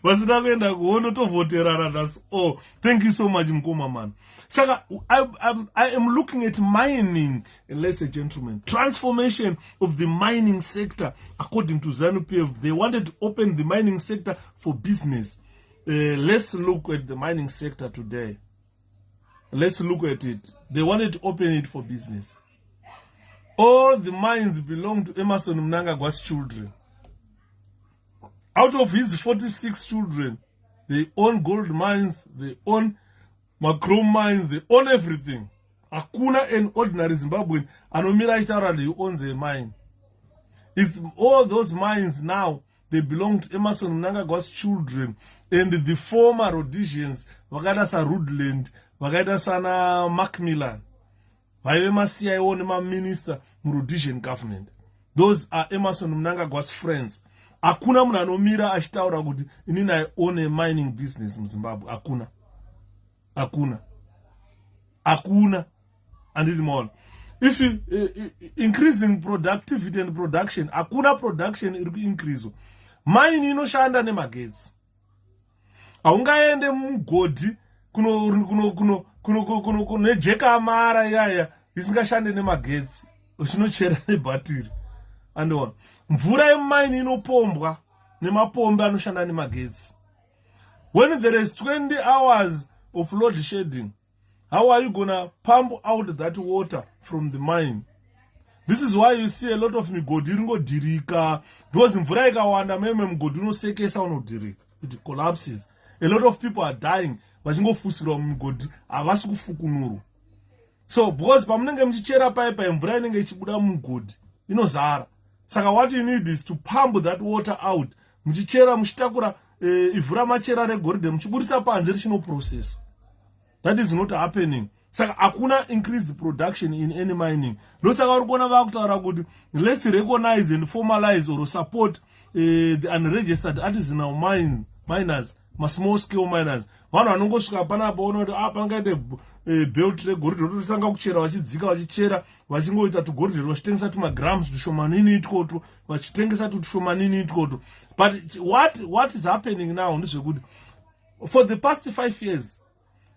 Vasina kuenda kuhondo tovoterana, that's all. Thank you so much, Mkoma man. Saka, I am looking at mining, ladies and gentlemen. Transformation of the mining sector, according to ZANU-PF. They wanted to open the mining sector for business. Let's look at the mining sector today. Let's look at it. They wanted to open it for business. All the mines belong to 𝗪𝗏𝗪𝗂𝗵's children. Out of his 46 children, they own gold mines, they own chrome mines, they own everything. Hakuna an ordinary Zimbabwean anomira achitaura he owns a mine. It's all those mines now, they belong to 𝗪𝗏𝗪𝗂𝗵's children. And the former Rhodesians, vakaita saRudland, vakaita sana Macmillan, vaive minister mu-Rhodesian government. Those are 𝗪𝗏𝗪𝗂𝗵's friends. Hakuna munhu anomira achitaura kuti inini I own a mining business in Zimbabwe. Hakuna. And more. If you increasing productivity and production, hakuna production increase. Mine inoshanda nemagetsi. Haungaende mugodhi kuno jeka amara yaya isingashande nemagetsi uchinochera nebhatiri. And one mvura yemine inopombwa nemapombe anoshanda nemagetsi. When there is 20 hours of load shedding, how are you gonna pump out that water from the mine? This is why you see a lot of migodhi ringodirika, because mvura ikawanda meme mugodhi unosekesa unodirika, it collapses. A lot of people are dying vachingofusirwa mumigodhi havasi kufukunuru. So because pamunenge muchichera paipa mvura inenge ichibuda mugodhi inozara. Saka what you need is to pump that water out. Muchichera muchitakura ivhu ramachera regoridhe muchiburisa panze richinoprocess. That is not happening. Saka hakuna increased production in any mining. Ndosaka vari kuona vakutaura kuti let's recognize and formalize or support the unregistered artisanal miners, small scale miners. Vanhu vanongosvika panapa ona kuti pangaite belt regoridhe rototanga kuchera vachidzika vachichera vachingoita tugoridhe vachitengesa tumagrams tushomanini itikoto vachitengesa tushomanini itikoto. But what is happening now ndezvekuti for the past 5 years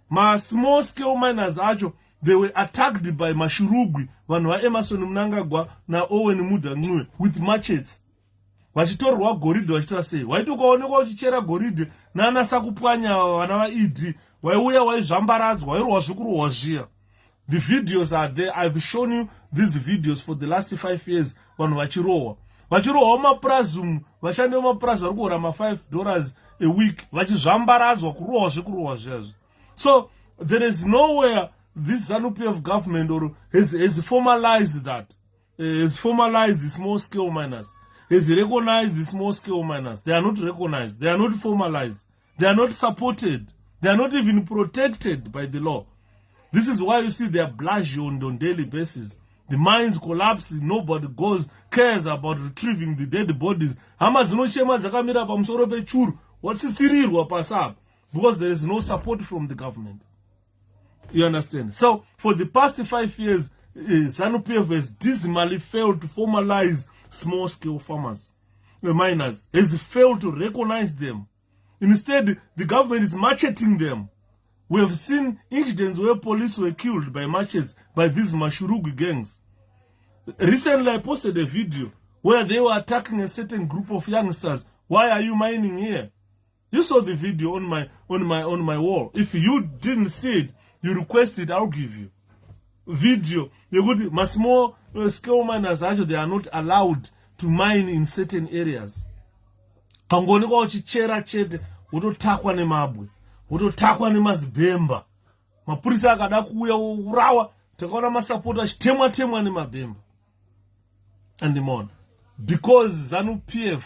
Ma small scale miners acho, they were attacked by Mashurugwi, vanhu vaEmerson Mnangagwa na Owen Mudha Ncube with machetes. Vachitorwa goridhe vachita sei. Waiti ukaonekwa uchichera goridhe nanasa kupwanya vana vaED, waiuya waizvambaradzwa, wairohwa zvikurohwa zviya. The videos are there. I've shown you these videos for the last 5 years. Vanhu vachirohwa. Vachirohwa mumapurazi, vashandi vemapurazi vari kuhora $5 a week. Vachizvambaradzwa kurohwa zvikurohwa zviyazvo. So there is nowhere this ZANU-PF government has formalized that. Has formalized the small scale miners. Has recognized the small scale miners. They are not recognized. They are not formalized. They are not supported. They are not even protected by the law. This is why you see they are bludgeoned on daily basis. The mines collapse. Nobody cares about retrieving the dead bodies. Hama dzinochema dzakamira pamusoro pechuru. Watsitsirirwa pasapa. Because there is no support from the government. You understand? So, for the past 5 years, ZANU-PF has dismally failed to formalize small-scale farmers, miners. Has failed to recognize them. Instead, the government is macheting them. We have seen incidents where police were killed by machetes by these Mashurugwi gangs. Recently, I posted a video where they were attacking a certain group of youngsters. Why are you mining here? You saw the video on my wall. If you didn't see it, you request it, I'll give you. Video. My small scale miners, actually, they are not allowed to mine in certain areas. Kangonika uchichera chete, utotakwa nemabwe, utotakwa nemazibhemba. Mapurisa akada kuuya urawa, takaona masapota achitemwa nemabhemba. And more. Because ZANU-PF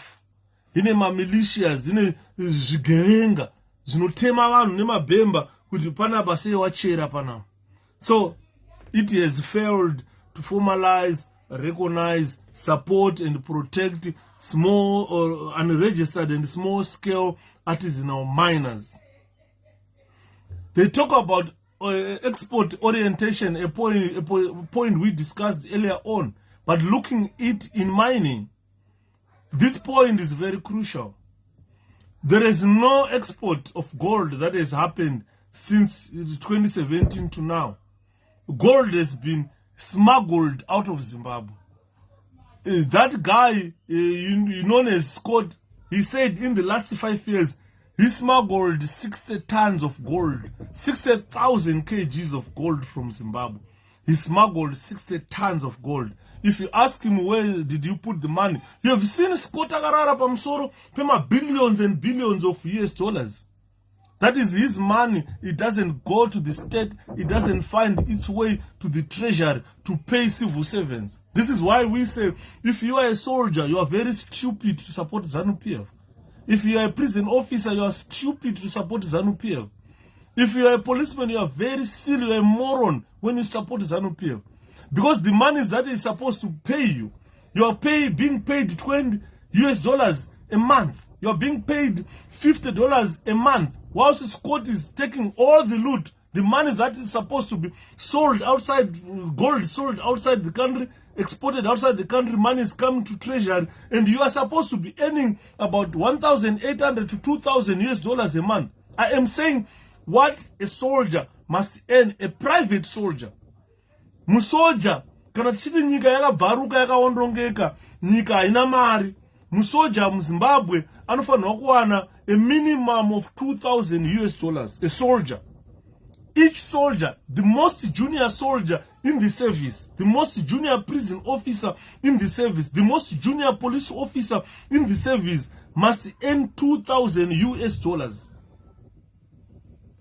ine mamilitias, ine zvigevenga, zvinotema vanhu nemabhemba kuti panapa sei wachera panapa. So it has failed to formalize, recognize, support and protect small or unregistered and small scale artisanal miners. They talk about export orientation, a point we discussed earlier on. But looking it in mining, this point is very crucial. There is no export of gold that has happened since 2017 to now. Gold has been smuggled out of Zimbabwe. That guy, known as Scott, he said in the last 5 years, he smuggled 60 tons of gold, 60,000 kgs of gold from Zimbabwe. He smuggled 60 tons of gold. If you ask him where did you put the money, you have seen Scott Agarara Pamsoro pay billions and billions of US dollars. That is his money. It doesn't go to the state. It doesn't find its way to the treasury to pay civil servants. This is why we say, if you are a soldier, you are very stupid to support ZANU-PF. If you are a prison officer, you are stupid to support ZANU-PF. If you are a policeman, you are very silly, you are a moron when you support ZANU-PF. Because the money that is supposed to pay you, you are being paid $20 US a month. You are being paid $50 a month. Whilst Scott is taking all the loot, the money that is supposed to be sold outside, gold sold outside the country, exported outside the country, money is coming to treasury, and you are supposed to be earning about $1,800 to $2,000 US a month. I am saying what a soldier must earn, a private soldier. Musoja, kana tichiti nyika yakabvaruka yakaondongeka, nyika haina mari. Musoja muZimbabwe anofanirwa kuwana a minimum of $2,000 US, a soldier. Each soldier, the most junior soldier in the service, the most junior prison officer in the service, the most junior police officer in the service must earn $2,000 US.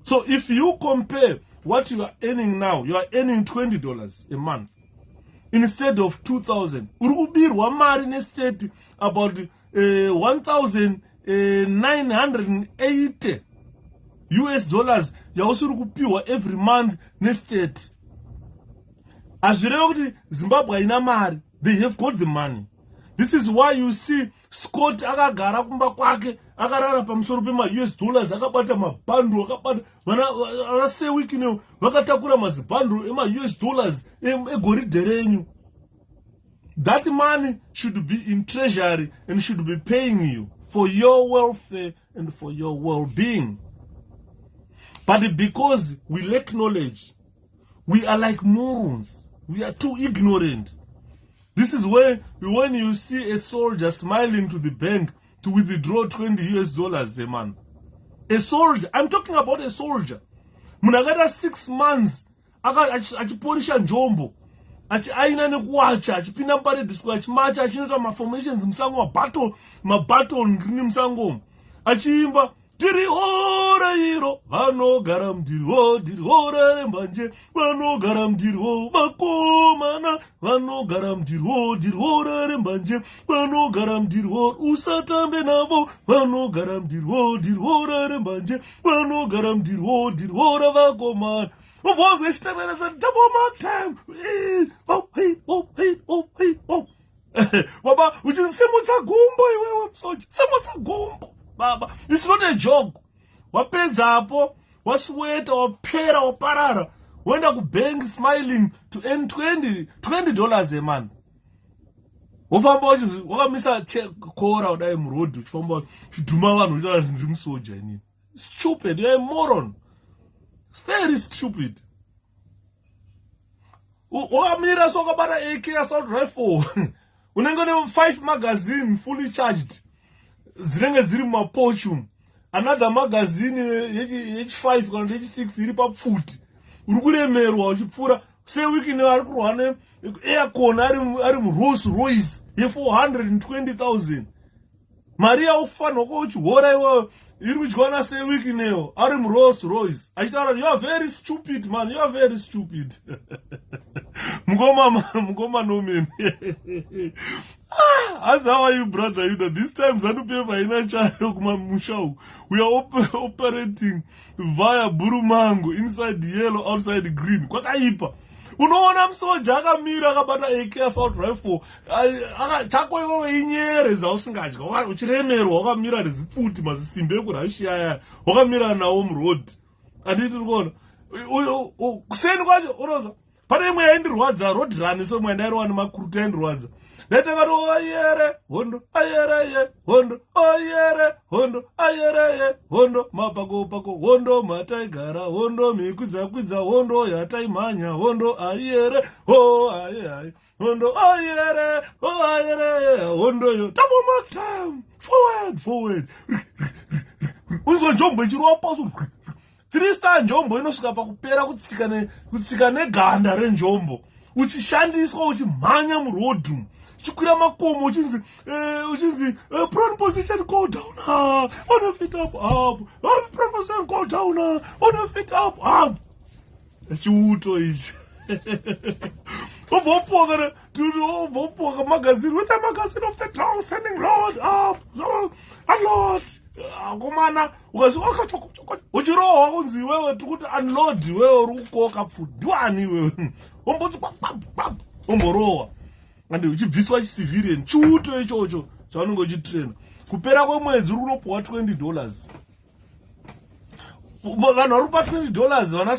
So if you compare what you are earning now, you are earning $20 a month instead of $2,000. Urubirwa mari ne state about $1,980 US yausiri kupiwa every month ne state. Azvireva kuti Zimbabwe haina mari. They have got the money. This is why you see Scott akagara kumba kwake akarara pamusoro pema US dollars akabata mabhandle akabata vana sewiki ne vakatakura mazibhandle ema US dollars egoridhe renyu. That money should be in treasury and should be paying you for your welfare and for your well-being. But because we lack knowledge, we are like morons. We are too ignorant. This is where when you see a soldier smiling to the bank to withdraw $20 a month. A soldier, I'm talking about a soldier. Munagata 6 months, achiporisha njombo. Aina nekuwacha, achipinda mpare disco, achimacha, achinota ma-formations msango, ma-battle ngrini msango. Achiimba, tiri hora hiro, vanogara mdiriwo, tiri hora rembanje, vanogara mdiriwo, vakomana, vanogara mdiriwo, tiri hora rembanje, vanogara mdiriwo, usatambe navo, vanogara mdiriwo, tiri hora rembanje, vanogara mdiriwo, tiri hora vakomana. Of course, we started as a double mark time. Oh, hey, oh, hey, oh, hey, oh. Baba, which is Semota Gumbo, soldier. Semota Gumbo. Baba, it's not a joke. What pays up, what sweat or pera or parara. When I go bank smiling to earn $20 a month. Ofambo, what Mr. Check Cora or I'm road, which from Dumawan without him soldier. Stupid, you're a moron. It's very stupid. Okamira soka bara AK assault rifle. Unengone 5 magazine fully charged. Zirenge ziri mapochum. Another magazine H5 kana H6 iri pa foot. Urikulemerwa uchipfura se wiki ne ari kurwane aircon ari mu Rolls Royce ye 420,000. Maria ufano ko uchihora iwe irujwana se wiki neo ari mu Rolls Royce. Achitara, you are very stupid, man. You are very stupid. Mgoma no man. As how are you, brother? You know, this time we are operating via Burumango, inside the yellow, outside the green. Kwakaipa. Unoona msoja akamira akabata AK assault rifle. Chako iwe inyere zausingadya. Uchiremerwa wakamira reziputi mazisimbe kuRussia ya. Wakamira nawo road. Anditi rikona. Kuseni kwacho unoza. Pane imwe yaindirwadza road run so mwe ndairwa nemakuruta yaindirwadza. Ndaitangati ayere hondo ayere ye hondo ayere hondo ayere ye hondo mapako hondo mataigara hondo mikwidza hondo yataimhanya hondo ayere ho ayere hondo ayere ho ayere hondo yo double mark time forward uzo njombo ichirwa paso 3-star njombo inosvika pakupera kutsika neganda renjombo uchishandiswa uchimhanya murodhu chikwira makomo uchinzi prone position go down on a fit up prone position go down on a fit up chiuto ichi Vopoka magazine with a magazine of the ground sending Lord up unload kumana uchirohwa kunzi wewe tukuti unload wewe rukoka pfudwani wewe omborohwa ande uchibviswa civilian chuto ichocho chaunenge uchitraina kupera kwemwedzi uri kunopuwa $20 vanhu vari kupa $20 vana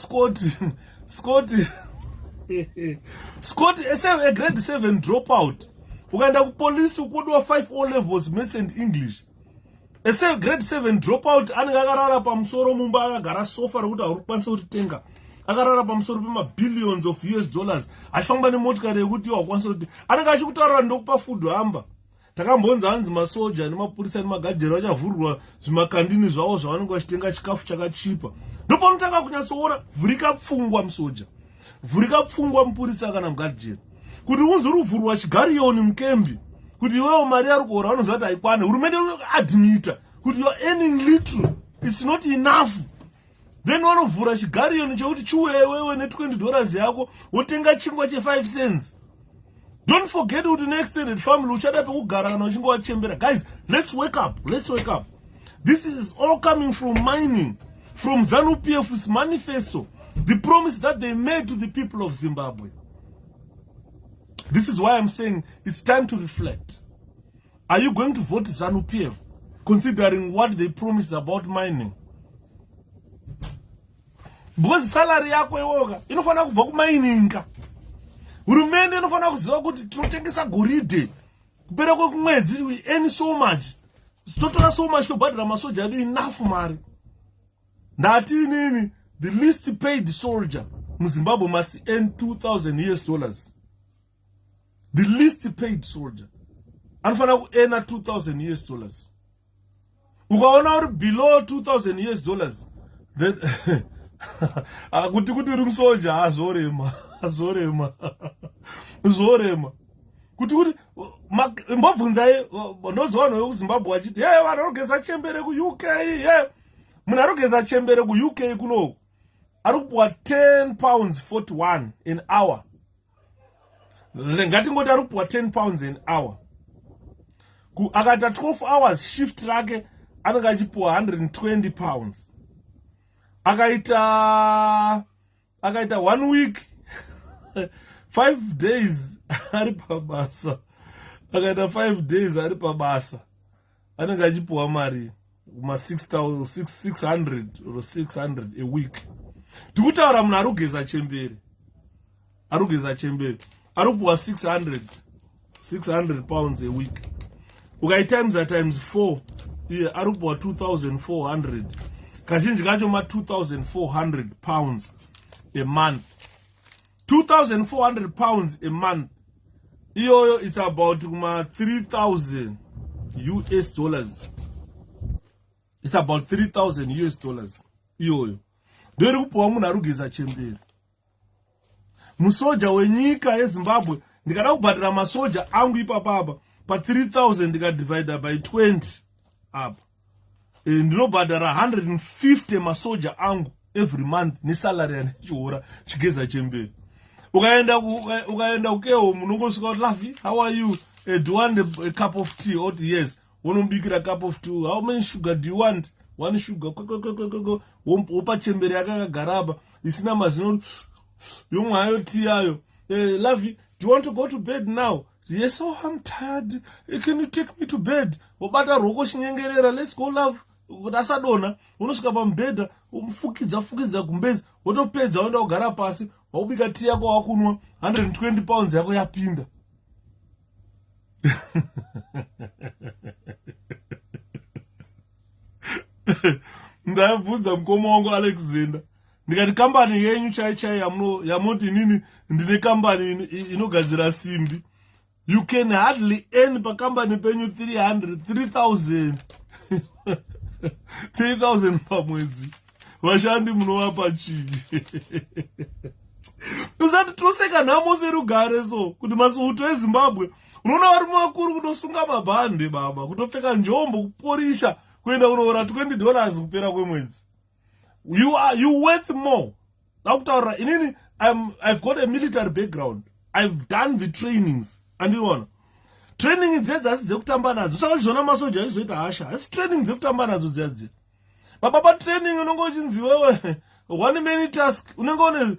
Scott a grade 7 dropout ukaenda kupolisi ukodiwa 5 O levels maths and English. A grade 7 dropout anenge akarara pamusoro mumba akagara sofa rekuti hauri kukwanisa kuritenga. Akarara pamusoro pema-billions of US$ achifamba nemotikari yekuti wakwanisa kuti anenge achikutaura ndokupa food hamba. Takambonza hanzi masoja nemapurisa nemagadheri vachavhurwa zvimakandini zvavo zvavanenge vachitenga chikafu chakachipa. Ndopanotanga kunyatsoona vhurika pfungwa musoja. Vhurika pfungwa mupurisa kana mugadheri. Kuti unzori kuvhurwa chigariyoni mukembi. Kuti iwewo mari yari kuhora unoziva kuti haikwane. Hurumende admita kuti you are earning little. It's not enough. Then vanovhura chigariyoni chekuti chiuye wewe ne$20 yako wotenga chingwa che5 cents. Don't forget kuti ne-extended family uchada pekugara kana uchinge wachembera. Guys, let's wake up. Let's wake up. This is all coming from mining, from ZANU-PF's manifesto, the promise that they made to the people of Zimbabwe. This is why I'm saying it's time to reflect. Are you going to vote ZANU-PF, considering what they promised about mining? Because salary yako iwoga inofana kubva kumaininga. Hurumende inofana kuziva kuti tinotengesa goridhe kupera kwekumwedzi we earn so much. Totora so much tobhadhira masoja edu enough mari. Ndati inini the least paid soldier muZimbabwe must earn $2,000. The least paid soldier anofana kuearna $2,000. Ukaona uri below $2,000, then kuti uri musoja azorema kuti mbobvunzai ndozoona kuZimbabwe achiti vanhu vanogeza chembere kuUK munhu arogeza chembere kuUK kunoku ari kupuwa £10.41 an hour. Ngatingoti ari kupuwa £10 an hour. Akaita 12 hours shift rake anenge achipuwa £120. Akaita 1 week 5 days ari pabasa. Akaita 5 days ari pabasa anenge achipuwa mari kuma 600 or 600 a week. Tikutaura munhu arugeza chembere arikupuwa £600 a week. Ukaitimes times 4 iye arikupuwa 2,400. Kazhinji kacho £2,400 a month. £2,400 a month. Iyoyo it's about kuma $3,000. It's about $3,000. Iyoyo ndiri kupuwa munhu arugeza chembere. Musoja wenyika yeZimbabwe ndikada kubhadhira masoja angu ipapapa pa 3,000 ndikadivide by 20 apa ndinobhadhara 150 masoja angu every month nesalary yanichiora chigeza chembere. Ukaenda kukeho munongosvika kuti Lavi, how are you? Do you want a cup of tea? Or yes, unomubikira a cup of tea. How many sugar do you want? 1 sugar. Wopa chembere yakagara isina mazino yomwe ayo tea ayo. Lavi, do you want to go to bed now? Yes, oh, I'm tired. Can you take me to bed? Obata roko shinyengerera, let's go love. Kuti asadona unosvika pamubhedha umufukidza kumbezi wotopedza woenda kugara pasi waubika tea yako wakunwa £120 yako yapinda. Ndabvunza mukoma wangu Alexander ndikati kambani yenyu chai yamunoti nini ndine kambani inogadzira simbi. You can hardly earn pa kambani penyu 3,000 3,000 pamwedzi. Vashandi munovapa chii? Usati toseka nhamo serugare so kuti masuuto eZimbabwe unoona vari makuru kutosunga mabhande baba kutopfeka njombo kuporisha kuenda kunoora $20 kupera kwemwedzi. You worth more. Nakutaura inini I've got a military background. I've done the trainings. Andinoona training dzedza asi dzekutamba nadzo saka chizona masoja aizoita hasha asi training dzekutamba nadzo dzedzi baba training unenge uchinzi wewe one man task unenge une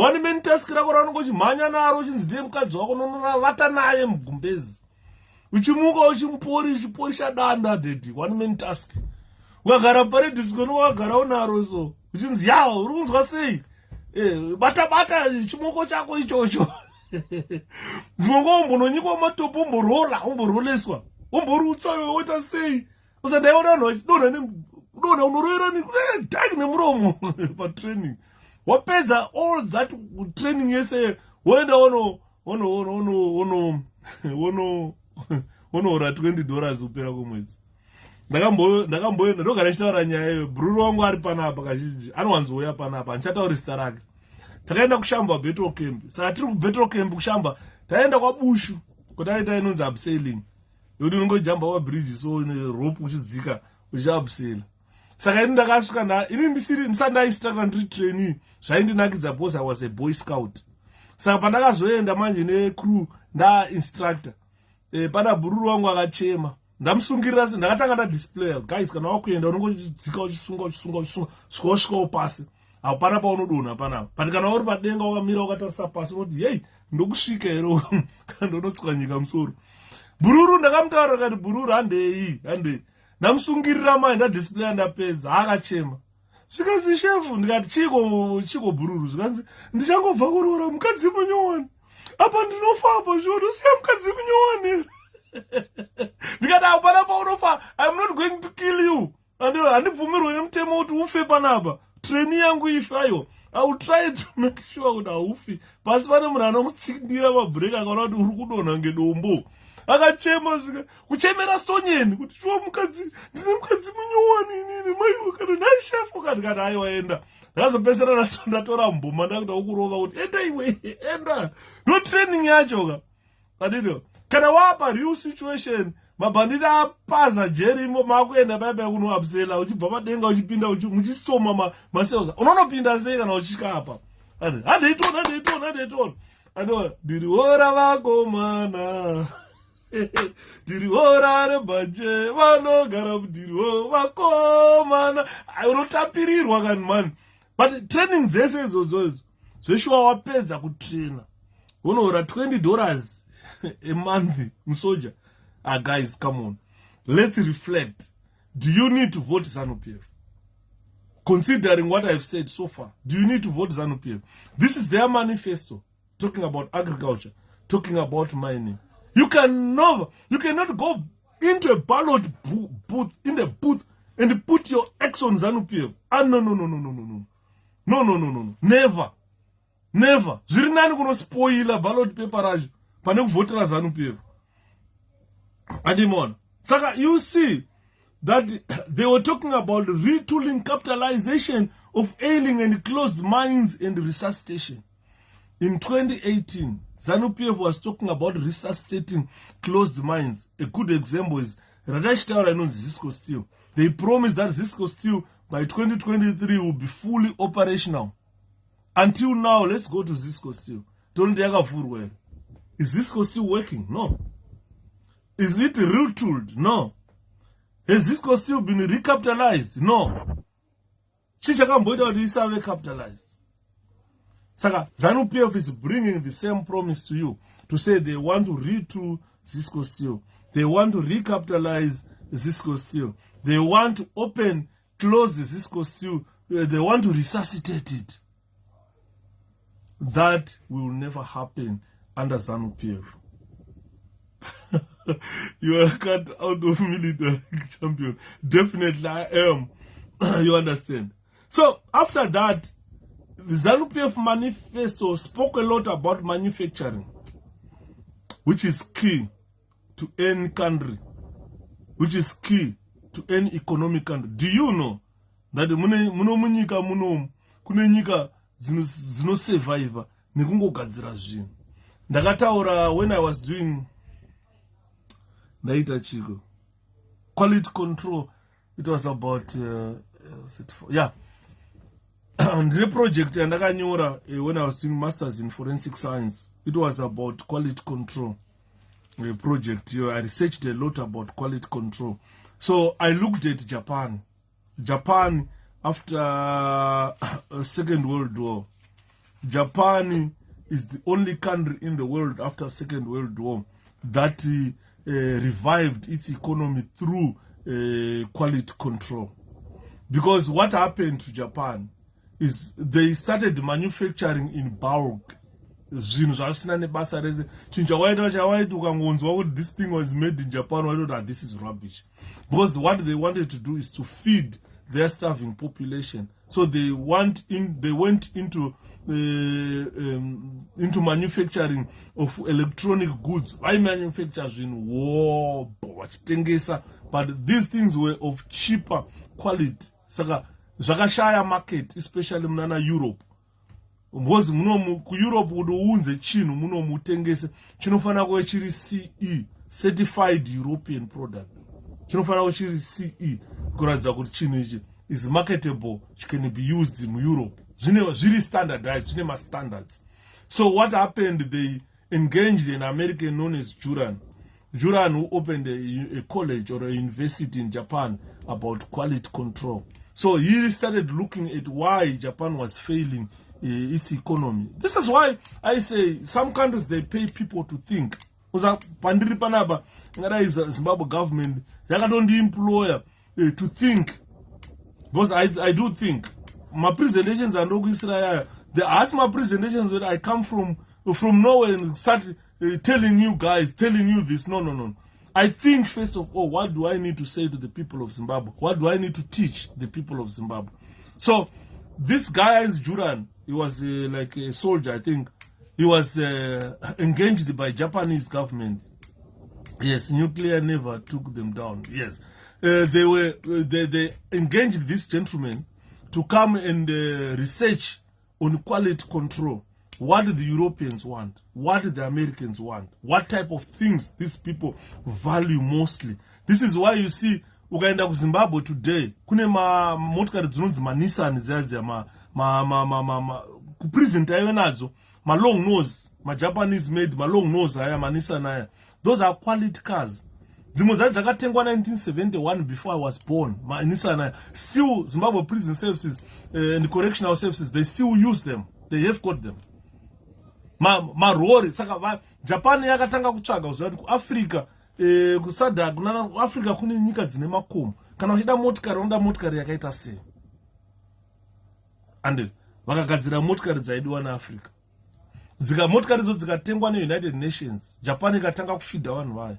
one man task rako raunenge uchimhanya naro uchinzi ndiye mukadzi wako unovata naye mugumbezi uchimuka uchimuporisha danda dedi one man task. Ukagara paredhisko unogara unaro so uchinzi yawo uri kunzwa sei bata chimoko chako ichocho. Dzimwe umbononyikwa matopo umboroleswa umborutsa woita sei usandaiona vanhu vachidonha unororerani dhaki nemuromo patraining. Wapedza all that training yese woenda wonoora $20 kupera kwemwedzi. Ndakamboenda ndogara chitaura nyaya iyo. Bhururu wangu ari panapa kazhinji anowanzouya panapa handichatauri zita rake. Takaenda kushamba 𝗵𝗶𝗄. Saka tiri ku𝗵𝗶𝗄 kushamba taenda kwabushu kotaita inonzi abseiling yoti unongojamba wabridge so rope uchidzika uchiabseila. Saka ini ndakasvika ini ndisati ndainstructor ndiri trainee zvaindinakidza because I was a boy scout. Saka pandakazoenda manje necrew ndainstructor pana bhururu wangu akachema ndamusungirira ndakatanga ndadisplaya guys kana wakuenda unongochidzika uchisunga svika pasi hapana paunodonha panapa but kana uri padenga wakamira wakatarisa pasi unoti hey ndokusvika here kandonotswanyika musoro. Bhururu ndakamutaurira kati bhururu handei ndamusungirira mai ndadisplaya ndapedza akachema. Zvikanzi shefu ndikati chiko bhururu zvikanzi ndichangobva kuroora mukadzi munyowani apa ndinofa apa zvinosiya mukadzi munyowani. Ndikati hapana paunofa I'm not going to kill you handibvumirwe nemutemo kuti ufe panapa. Treni yangu ifayo. I will try to make sure kuti haufi. Pasi pane munhu anomutsikidira mabhureki akaona kuti uri kudonha ngedombo. Akachema zvika kuchemera stonyeni kuti chwa mukadzi ndine mukadzi munyowani inini maiwo kana nashafu kana aiwa enda. Ndakazopesera ndatora mboma ndakuda kurova kuti enda iwe enda. No training yacho ka. Adito. Kana wapa real situation mabhanditi apaza jerimo makuenda baba kunoabsela uchibva madenga uchipinda uchistoma maselza unonopinda sei kana uchisvika apa handeitona ano ndiriora vakomana ndiriora rebhaje vanogara ndiriwo vakomana unotapirirwa kani mani but training dzese idzodzo zveshuwa wapedza kutraina unoora $20 a month musoja. Guys, come on. Let's reflect. Do you need to vote ZANU-PF? Considering what I've said so far, do you need to vote ZANU-PF? This is their manifesto, talking about agriculture, talking about mining. You cannot go into a ballot booth, in the booth, and put your X on ZANU-PF. No. Never. Zviri nani kuno spoila ballot paper rajo pane kuvhotera ZANU-PF. Adimon. Saka, you see that they were talking about retooling capitalization of ailing and closed mines and resuscitation. In 2018, ZANU-PF was talking about resuscitating closed mines. A good example is Radashitaura knows Cisco Steel. They promised that Cisco Steel by 2023 will be fully operational. Until now, let's go to Cisco Steel. Is Cisco Steel working? No. Is it retooled? No. Has Cisco Steel been recapitalized? No. Chichakamboida is recapitalized. Saka, ZANU-PF is bringing the same promise to you to say they want to retool Cisco Steel. They want to recapitalize Cisco Steel. They want to close the Cisco Steel. They want to resuscitate it. That will never happen under ZANU-PF. You are cut out of military champion. Definitely I am. You understand? So after that, the ZANU-PF manifesto spoke a lot about manufacturing, which is key to any country, which is key to any economic country. Do you know that kune nyika zino survive nekungogadzira zvinhu? Ndakataura when I was doing quality control. It was about and the project and when I was doing masters in forensic science, it was about quality control project. I researched a lot about quality control. So I looked at Japan. Japan after Second World War. Japan is the only country in the world after Second World War that revived its economy through quality control. Because what happened to Japan is they started manufacturing in bulk. This thing was made in Japan. I know that this is rubbish. Because what they wanted to do is to feed their starving population. So they went into manufacturing of electronic goods. I manufactured in war, but these things were of cheaper quality. Saka Zakashaya market, especially mnana Europe. Because Europe would unze chino muno mutengese chinofana kwa chiri CE, certified European product. Chinofana kwa chiri CE kuradza kuti chino ichi is marketable, which can be used in Europe. Really standardized, standards. So what happened, they engaged an American known as Juran, who opened a college or a university in Japan about quality control. So he started looking at why Japan was failing its economy. This is why I say some countries, they pay people to think. Pandiri Panaba, Zimbabwe government, they don't the employer to think. Because I do think. My presentations are no Israel. They ask my presentations where I come from nowhere and start telling you guys, telling you this. No. I think, first of all, what do I need to say to the people of Zimbabwe? What do I need to teach the people of Zimbabwe? So, this guy, Juran, he was like a soldier, I think. He was engaged by Japanese government. Yes, nuclear never took them down. Yes. They engaged this gentleman to come and research on quality control. What do the Europeans want? What do the Americans want? What type of things these people value mostly? This is why you see, ukaenda ku Zimbabwe today, kune motikari dzinonzi Nissan dziya ku present ayo nadzo, long nose, Japanese made long nose aya Nissan aya. Those are quality cars. Dzimwe dzacho dzakatengwa 1971 before I was born. Nissan still Zimbabwe prison services and correctional services, they still use them. They have got them. Marori saka Japan yakatanga kutsvaga kuziva kuti kuAfrica kuSADC kuAfrica kune nyika dzine makomo. Kana uchida motikari unoda motikari yakaita sei. And vakagadzira motikari dzaidiwa naAfrica. Motikari dzo dzikatengwa neUnited Nations, Japan ikatanga kufidha vanhu vayo.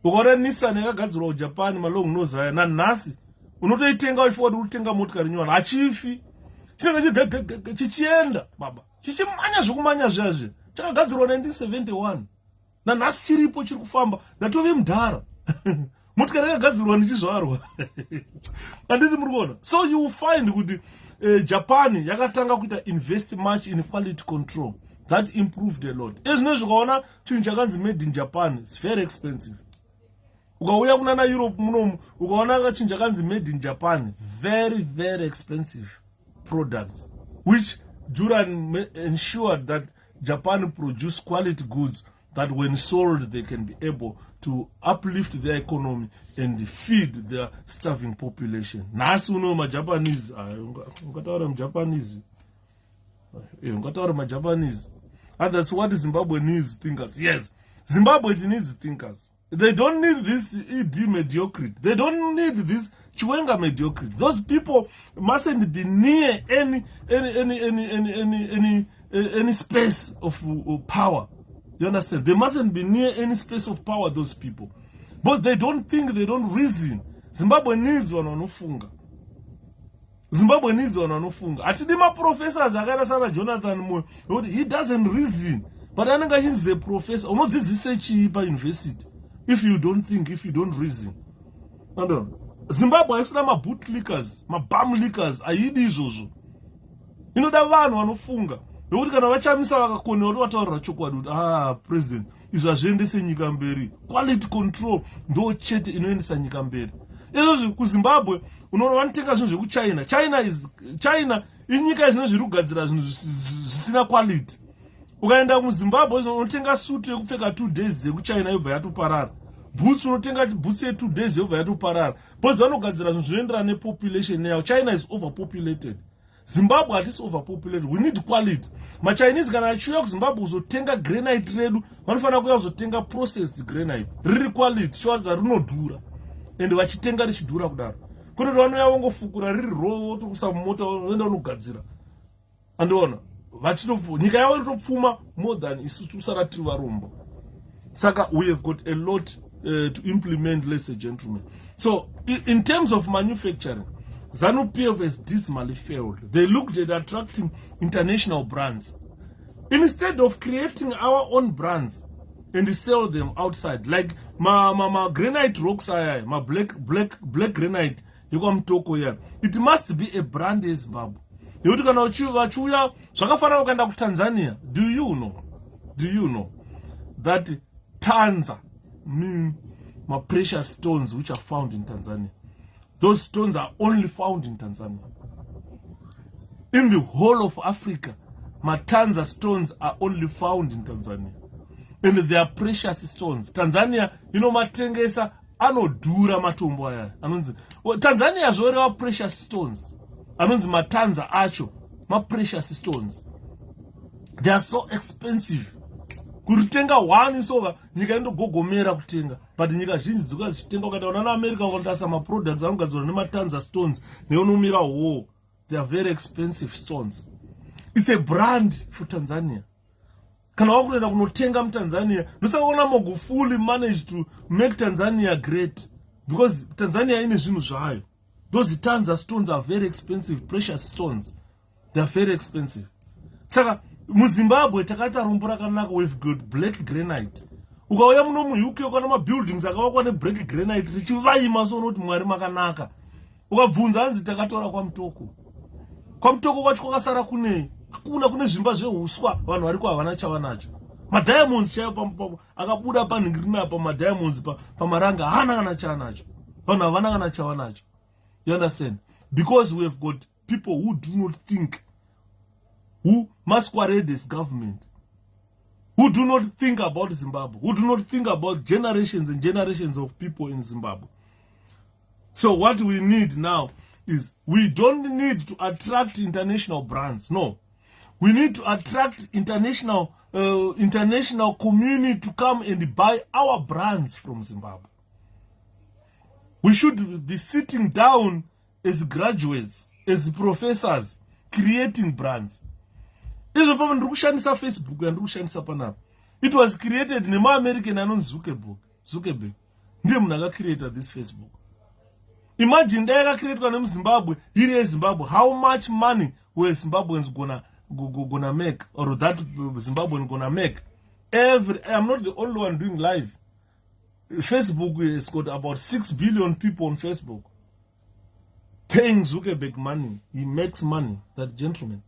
Ukaona Nissan yakagadzirwa kuJapan long nose aya nanhasi unotoitenga uchifuwa kuti utenga motikari nyowani hachifi. Chinenge chichienda baba. Chichimanya zvokumanya zvazve. Chakagadzirwa 1971. Nanhasi chiripo chiri kufamba. Ndatove mudhara. Motikari yakagadzirwa ndichizvarwa. Handiti muri kuona. So you will find kuti Japan yakatanga kuita invest much in quality control. That improved a lot. Ezvinezvi ukaona chinhu chakanzi made in Japan, it's very expensive. Ukauya kunana Europe munomu, ukaona chinhu chakanzi made in Japan, very, very expensive products, which Juran ensured that Japan produce quality goods that when sold, they can be able to uplift their economy and feed their starving population. Nasi uno Japanese, Japanese. And that's what Zimbabwe needs, thinkers. Yes, Zimbabwe needs thinkers. They don't need this ED mediocrity. They don't need this Chiwenga mediocrity. Those people mustn't be near any space of power. You understand? They mustn't be near any space of power, those people. But they don't think, they don't reason. Zimbabwe needs one anofunga. Zimbabwe needs one anofunga. Atidima professors akada sana Jonathan Moyo. He doesn't reason. But ananga is a professor. Unodzidzise chii pa university. If you don't think, if you don't reason. Zimbabwe actually bootlickers, bum lickers, ayidi izvozvo. Inoda vanhu vanofunga. Nokuti kana vachamisa vakakone vataurira chokwadi president izvi hazviendese nyika mberi. Quality control ndo chete inoendesa nyika mberi. Izvozvi kuZimbabwe unoona vanotenga zvinhu zvekuChina. China inyika izvino zviri kugadzira zvinhu zvisina quality. Ukaenda muZimbabwe unotenga suit yekupfeka 2 days yekuChina yobva yatoparara. Boots unotenga boots ye 2 days yobva yatoparara. Bozi vanogadzira zvinhu zvinoenderana nepopulation yayo. China is overpopulated. Zimbabwe is overpopulated. We need quality. MaChinese kana achiuya kuZimbabwe kuzotenga granite redu, vanofanira kuuya kuzotenga processed granite. Riri quality, chiwaridza rinodhura. And vachitenga richidhura kudaro. Kuti vanouya vongofukura riri raw votokuisa mumota voenda kunogadzira. Andiona. Nyika yavo irikupfuma more than isusu sara tiri varombo. Saka we have got a lot to implement, ladies and gentlemen. So in terms of manufacturing, ZANU-PF has dismally failed. They looked at attracting international brands. Instead of creating our own brands and sell them outside, like my granite rocks, my black granite, you come toko here. It must be a brand as Zimbabwe. You kana vachiuya zvakafanana ukaenda kuTanzania. Do you know that Tanza mean my precious stones which are found in Tanzania? Those stones are only found in Tanzania. In the whole of Africa, Matanza stones are only found in Tanzania. And they are precious stones. Tanzania, matengesa anodhura matombo aya. Tanzania zvorewa precious stones. Anonzi Matanza acho, precious stones. They are so expensive. Kutenga one soga, nyika indogogomera kutenga. But nyika zhinji dzikuya zichitenga ukaenda na America ukandasa products anogadzirwa nematanza stones, neonomira they are very expensive stones. It's a brand for Tanzania. kana wakuenda kunotenga muTanzania. Ndosakaona Magufuli managed to make Tanzania great because Tanzania ine zvinhu zvayo. Those Tanzania stones are very expensive, precious stones. They are very expensive. Saka muZimbabwe takata rumbu rakanaka, we've got black granite. Ukauya muno muUK ukana mabuildings akavakwa neblack granite richivaima so unoti Mwari makanaka. Ukabvunza hanzi takatora kwaMutoko. kwaMutoko kwacho kwakasara kunei? Kune zvimba zveuswa, vanhu variko havana chavanacho. MaDiamonds chaipo akabuda panhingirina apa maDiamonds pamaranga hana kana chanacho. Vanhu havana kana chavanacho. You understand? Because we have got people who do not think, who masquerade as government, who do not think about Zimbabwe, who do not think about generations and generations of people in Zimbabwe. So what we need now is, we don't need to attract international brands. No. We need to attract international community to come and buy our brands from Zimbabwe. We should be sitting down as graduates, as professors, creating brands. Facebook and it was created in American and Zuckerberg. Ndiye created this Facebook. Imagine they created in Zimbabwe. Here is Zimbabwe. How much money were Zimbabweans gonna make, or that Zimbabwean gonna make? I'm not the only one doing live. Facebook has got about 6 billion people on Facebook paying Zuckerberg money. He makes money, that gentleman.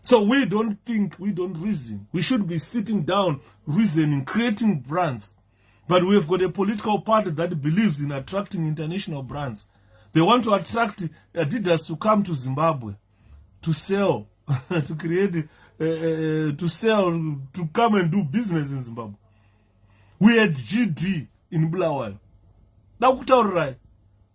So we don't think, we don't reason. We should be sitting down, reasoning, creating brands. But we've got a political party that believes in attracting international brands. They want to attract Adidas to come to Zimbabwe to sell, to create, to sell, to come and do business in Zimbabwe. We had GD in Bulawayo. Nakutaurirai.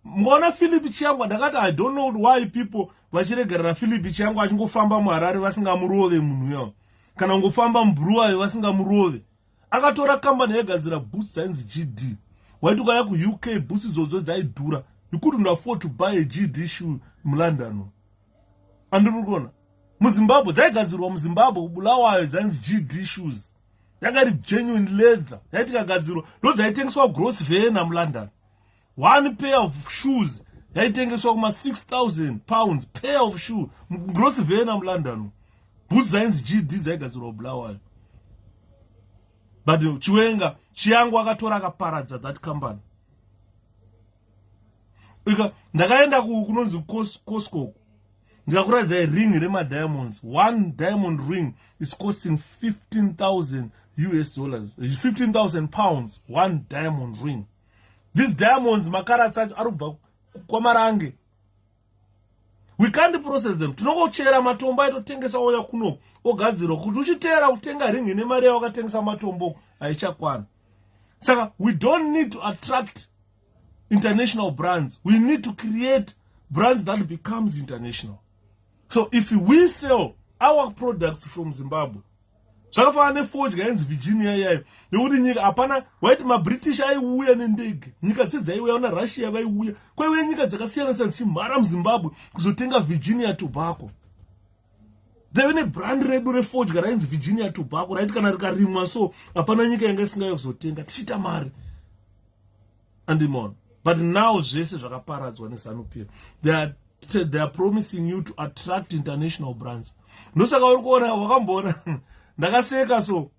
Mwana 𝗕𝗵𝗂𝗵𝗵 ndakati, I don't know why people vachiregerera 𝗕𝗵𝗂𝗵𝗵 achingofamba muHarare vasingamurove munhu yawo. Kana ngofamba muBulawayo vasingamurove. Akatora company yegadzira boots dzainzi GD. Waiti ukaya kuUK boots idzodzo dzaidhura. You couldn't afford to buy a GD shoe in London. Andinokona. MuZimbabwe dzaigadzirwa muZimbabwe kuBulawayo dzainzi GD shoes. Yakari genuine leather. Yaiti kagadzirwa ndodzaitengeswa 𝗪𝗲𝗂𝗵𝗵 muLondon. One pair of shoes yaitengeswa kuma £6,000 pair of shoe 𝗪𝗲𝗂𝗵𝗵 muLondon. Boots dzainzi GD dzaigadzirwa kuBulawayo. But Chiwenga Chiyangu akatora akaparadza that company. Ndakaenda kunonzi Costco. Ndikakuradza ring remaDiamonds. One diamond ring is costing $15,000 US. 15,000 pounds. One diamond ring. These diamonds makarats arubva kwamarange. We can't process them. Tinokochera matombo aitotengesa oya kuno ogadzirwa kuti uchitera kutenga ring ine mari yawo wakatengesa matombo aichakwana. Saka we don't need to attract international brands. We need to create brands that becomes international. So if we sell our products from Zimbabwe, zvakafanana neforge yainzi Virginia yayo, yekuti nyika hapana waiti maBritish aiuya nendege, nyika dzaiuya na Russia vaiuya, kwaiuya nyika dzakasiyana siyana chimhara muZimbabwe kuzotenga Virginia tobacco. They've been a brand redu reforge rainzi Virginia tobacco, raiti kana rikarimwa so hapana nyika yanga isingauya kuzotenga, tichita mari. Andimon. But now zvese zvakaparadzwa neZANU-PF. They are promising you to attract international brands. Ndosaka uri kuona wakamboona ndakaseka so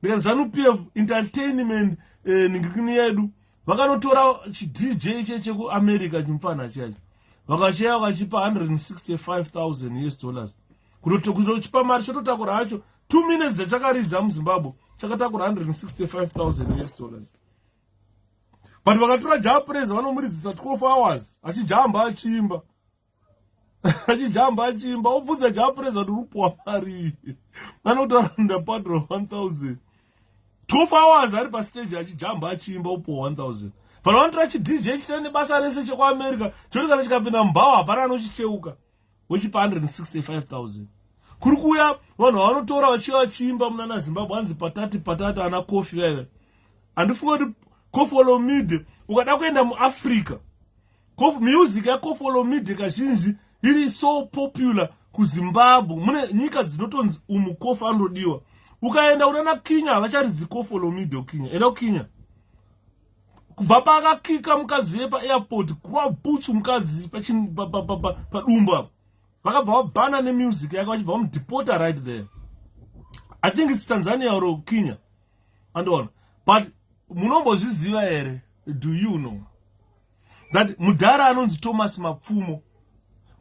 ndikati ZANU-PF entertainment ningikini yedu vakanotora chi-DJ chekuAmerica chimufana chacho vakachaya vakachipa $165,000 US kutochipa mari chototakura hacho 2 minutes dzachakaridza muZimbabwe chakatakura $165,000 US. But vakatora japreza vanomurudzisa 12 hours achijamba achimba achijamba achimba obvudza japreza kuti urupuwa mari vanotora ndapadro 1,000 12 hours ari pastage achijamba achimba upuwa 1,000. But vanotora chi-DJ chisina nebasa rese chekuAmerica choti kana chikapinda mubhawa hapana anochicheuka wechipa $165,000. Kuri kuuya vanhu vanotora vachiva vachimba munana Zimbabwe hanzi patati ana 𝗭𝗲𝗂 vaive. Handifunga kuti 𝗭𝗲𝗂𝗵𝗿 ukada kuenda muAfrica, music ya𝗭𝗲𝗂𝗵𝗿 kazhinji iri so popular kuZimbabwe. Mune nyika dzinotonzi 𝗭𝗪 anodiwa. ukaenda unana Kenya vacharidzi 𝗕𝗲𝗵𝗿 Kenya enda Kenya kubva pakakika mukadzi ye paairport kuva bhutsu mukadzi padumba vakabva vabhana nemusic yake vachibva vamudepota right there. I think it's Tanzania or Kenya andoona, but munombozviziva here, do you know that mudhara anonzi Thomas Mapfumo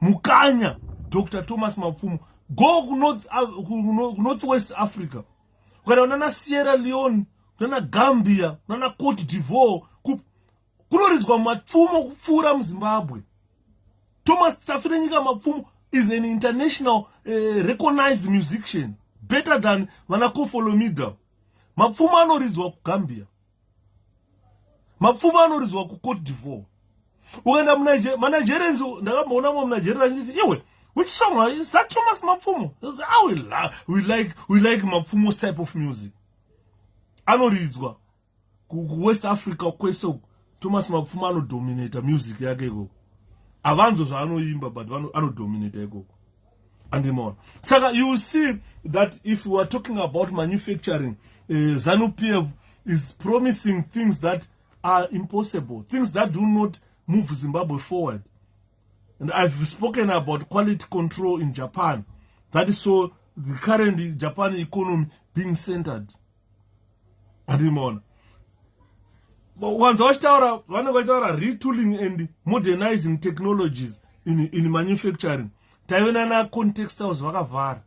mukanya Dr. Thomas Mapfumo go northwest Africa ukaenda nana Sierra Leone nana Gambia nana Cote d'Ivoire kunoridzwa mapfumo kupfuura muZimbabwe. Thomas Tafirenyika Mapfumo is an international recognized musician, better than vana 𝗕𝗲𝗵𝗿. Mapfumo anoridzwa kuGambia, mapfumo anoridzwa kuCote d'Ivoire. Ukaenda muNigerians ndakamboona muNigeria achiti iwe, which song is that Thomas Mapfumo? We like Mapfumo's type of music. Anoridzwa kuWest Africa kwese Thomas Mapfumo anodominate music yake ikoko. Avanzo zvaanoimba but anodominate ikoko. Andimona. Saka you see that if we are talking about manufacturing, 𝗧𝗵𝗶 is promising things that are impossible, things that do not move Zimbabwe forward. And I've spoken about quality control in Japan. That is so the current Japan economy being centered. Andimona. But once retooling and modernizing technologies in manufacturing, taivena contextiles vakavhara.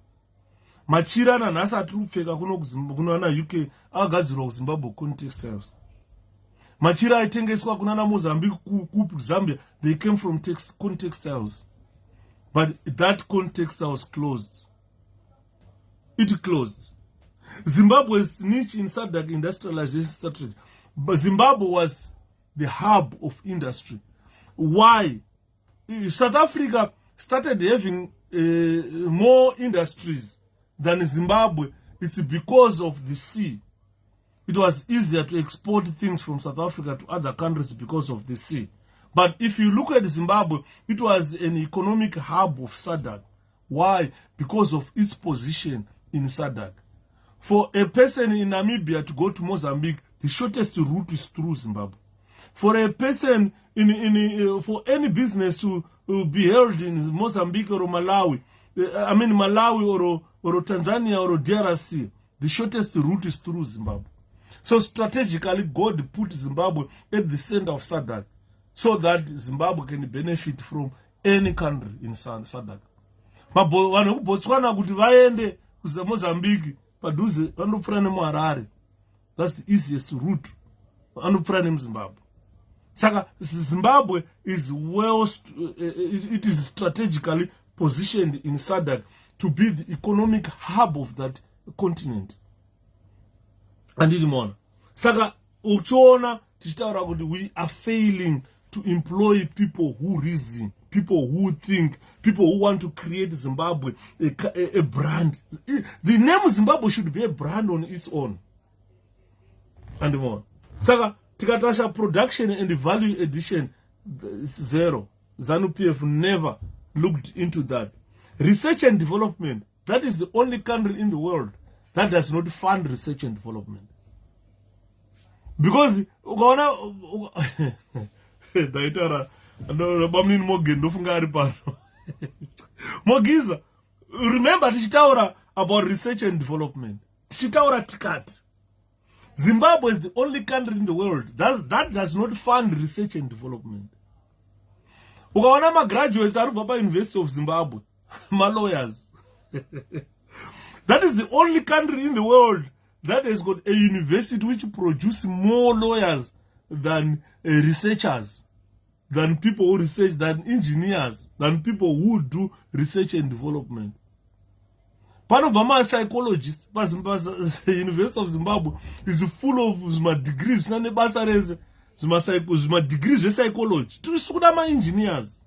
Machira nanhasi atiri kupfeka kunana UK akagadzirwa kuZimbabwe contextiles. Machira aitengeswa kunana Mozambique Zambia, they came from contextiles. But that contextiles closed. It closed. Zimbabwe's niche in SADC industrialization strategy. But Zimbabwe was the hub of industry. Why? South Africa started having more industries than Zimbabwe. It's because of the sea. It was easier to export things from South Africa to other countries because of the sea. But if you look at Zimbabwe, it was an economic hub of SADC. Why? Because of its position in SADC. For a person in Namibia to go to Mozambique, the shortest route is through Zimbabwe. For a person for any business to be held in Mozambique or Malawi, Malawi or Tanzania or DRC, the shortest route is through Zimbabwe. So strategically, God put Zimbabwe at the center of SADC so that Zimbabwe can benefit from any country in SADC. Botswana kuti vaende kuMozambique padhuze vanopfuura nemuHarare. That's the easiest route. Vanopfuura nemuZimbabwe. Saka Zimbabwe is it is strategically positioned in SADC to be the economic hub of that continent. And it Saka uchiona tichitaura kuti we are failing to employ people who reason, people who think, people who want to create Zimbabwe a brand. The name Zimbabwe should be a brand on its own. And more. Saka tikatasha production and value addition zero. 𝗧𝗵𝗶 never looked into that. Research and development, that is the only country in the world that does not fund research and development. Because Mogiza, remember tichitaura about research and development. Tichitaura tikati. Zimbabwe is the only country in the world that does not fund research and development. Ukaona graduates arubva pa University of Zimbabwe, my lawyers. That is the only country in the world that has got a university which produces more lawyers than researchers, than people who research, than engineers, than people who do research and development. Panobama psychologists, the University of Zimbabwe is full of my degrees, my degrees in psychology. Tudama engineers.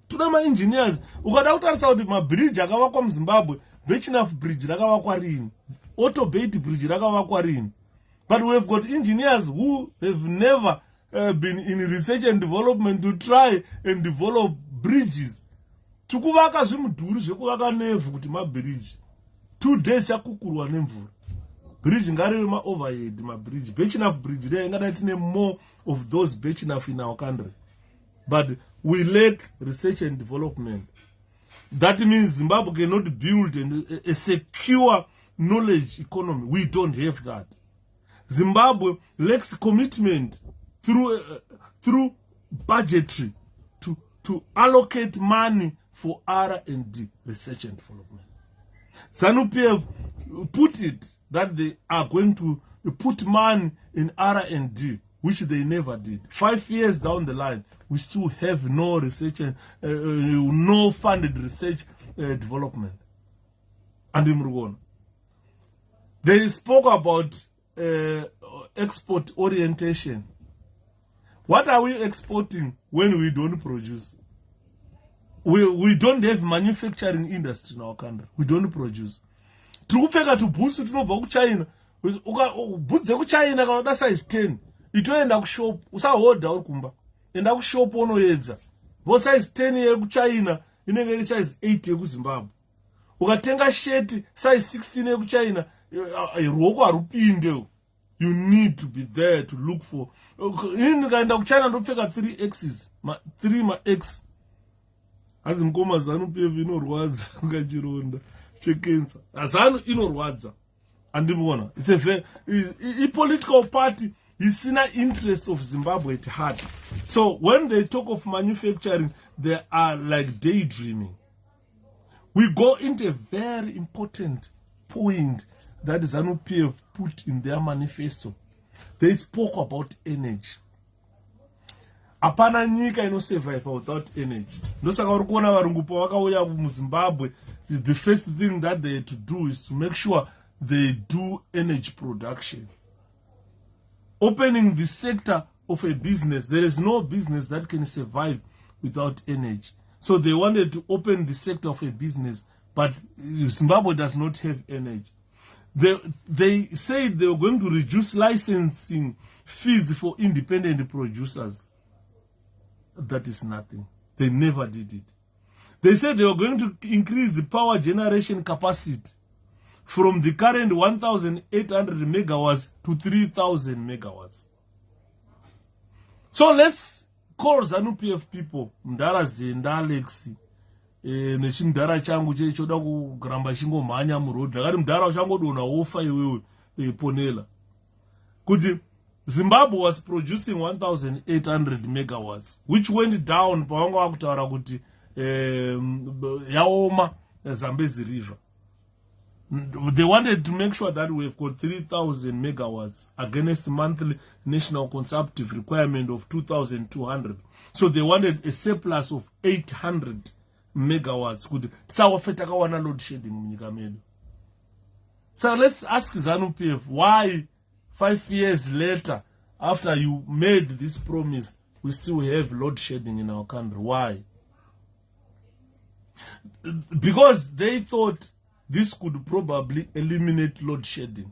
Tudama engineers. Ukada utarisa kuti ma bridge akavakwa muZimbabwe, Bechnaf bridge rakavakwa rini, Otto Beit bridge rakavakwa rini. But we have got engineers who have never been in research and development to try and develop bridges. Tukuvaka zvimudhuri zvekuvaka nevhu kuti ma bridge. 2 days yakukurwa nemvura. bridge ngariwe ma-overhead ma-bridge. Enough bridge there, ingadaitine more of those enough in our country. But we lack research and development. That means Zimbabwe cannot build a secure knowledge economy. We don't have that. Zimbabwe lacks commitment through budgetary to allocate money for R&D, research and development. ZANU-PF put it that they are going to put money in R&D, which they never did. 5 years down the line, we still have no research and no funded research development. And in Mrugona, they spoke about export orientation. What are we exporting when we don't produce? We don't have manufacturing industry in our country. We don't produce. Tukupfeka tubhutsu tunobva kuChina. Bhutsu kuChina kana da size 10. Itoenda kushop, usahodha uri kumba. Enda kushop unoedza. Bo size 10 yekuChina inenge iri size 8 yekuZimbabwe. Ukatenga shirt size 16 yekuChina, ruoko harupinde. You need to be there to look for. Ukaenda kuChina ndopfeka 3X's, 3 ma-X. Hanzi mkoma ZANU-PF inorwadza ngachironda chekensa. ZANU inorwadza. Andimona. It's a very political party isina interest of Zimbabwe at heart. So when they talk of manufacturing, they are like daydreaming. We go into a very important point that ZANU-PF put in their manifesto. They spoke about energy. Apana nyika ino survive without energy. Ndosaka uri kuona varungu pavakauya muZimbabwe, the first thing that they had to do is to make sure they do energy production. Opening the sector of a business, there is no business that can survive without energy. So they wanted to open the sector of a business, but Zimbabwe does not have energy. They said they were going to reduce licensing fees for independent producers. That is nothing. They never did it. They said they were going to increase the power generation capacity from the current 1,800 megawatts to 3,000 megawatts. So let's call ZANU-PF people, Mdara Zenda Alexi, nechimdara changu choda kugamba shingo mhanya muroad, ndakati mdara uchangodona wofa iwewe ponela. Kuti Zimbabwe was producing 1,800 megawatts, which went down pawanga wakutaura kuti yaoma Zambezi River. They wanted to make sure that we've got 3,000 megawatts against monthly national consumptive requirement of 2,200. So they wanted a surplus of 800 megawatts. Load shedding. So let's ask ZANU-PF why 5 years later, after you made this promise, we still have load shedding in our country. Why? Because they thought this could probably eliminate load shedding.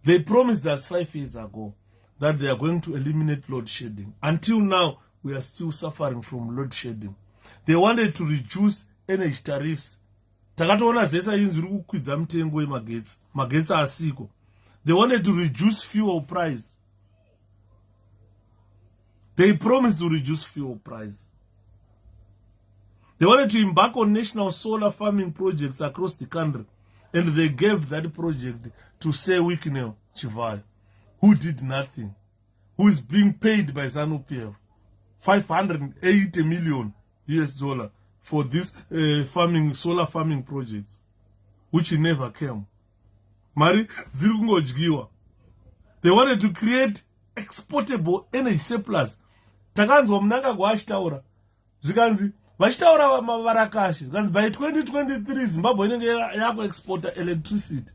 They promised us 5 years ago that they are going to eliminate load shedding. Until now, we are still suffering from load shedding. They wanted to reduce energy tariffs. Takatoona zesa yinzuri kukwidza mitengo yemagetsi. Magetsi asiko. They wanted to reduce fuel price. They promised to reduce fuel price. They wanted to embark on national solar farming projects across the country. And they gave that project to 𝗧𝗵𝗿𝗵𝗵, who did nothing, who is being paid by ZANU-PF $580 million for this solar farming projects, which never came. Mari ziri kungodyiwa. They wanted to create exportable energy surplus. Takanzwa Mnangagwa achitaura. Zvikanzi vachitaura Marakashi. Zvikanzi by 2023 Zimbabwe inenge yakuexporta electricity.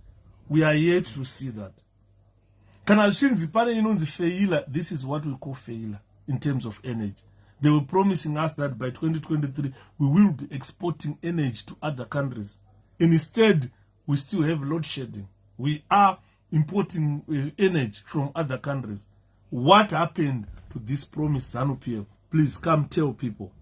We are yet to see that. Kana zvinzi pane inonzi failure. This is what we call failure in terms of energy. They were promising us that by 2023 we will be exporting energy to other countries. Instead, we still have load shedding. We are importing energy from other countries. What happened to this promise, ZANU-PF? Please come tell people.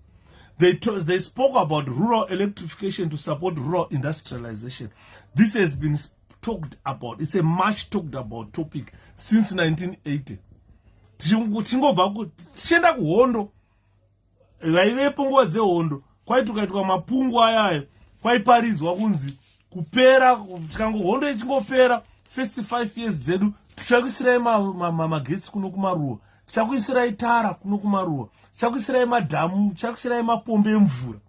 They spoke about rural electrification to support rural industrialization. This has been talked about. It's a much talked about topic since 1980. Tichenda kuhondo vaivepo nguva dzehondo kwaitukaitwa mapungu ayayo kwaiparidzwa kunzi kupera hondo ichingopera first 5 years dzedu tichakuisirai magetsi kuno kumaruwa, tichakuisirai tara kuno kumaruwa, tichakuisirai madhamu, tichakuisirai mapombe emvura.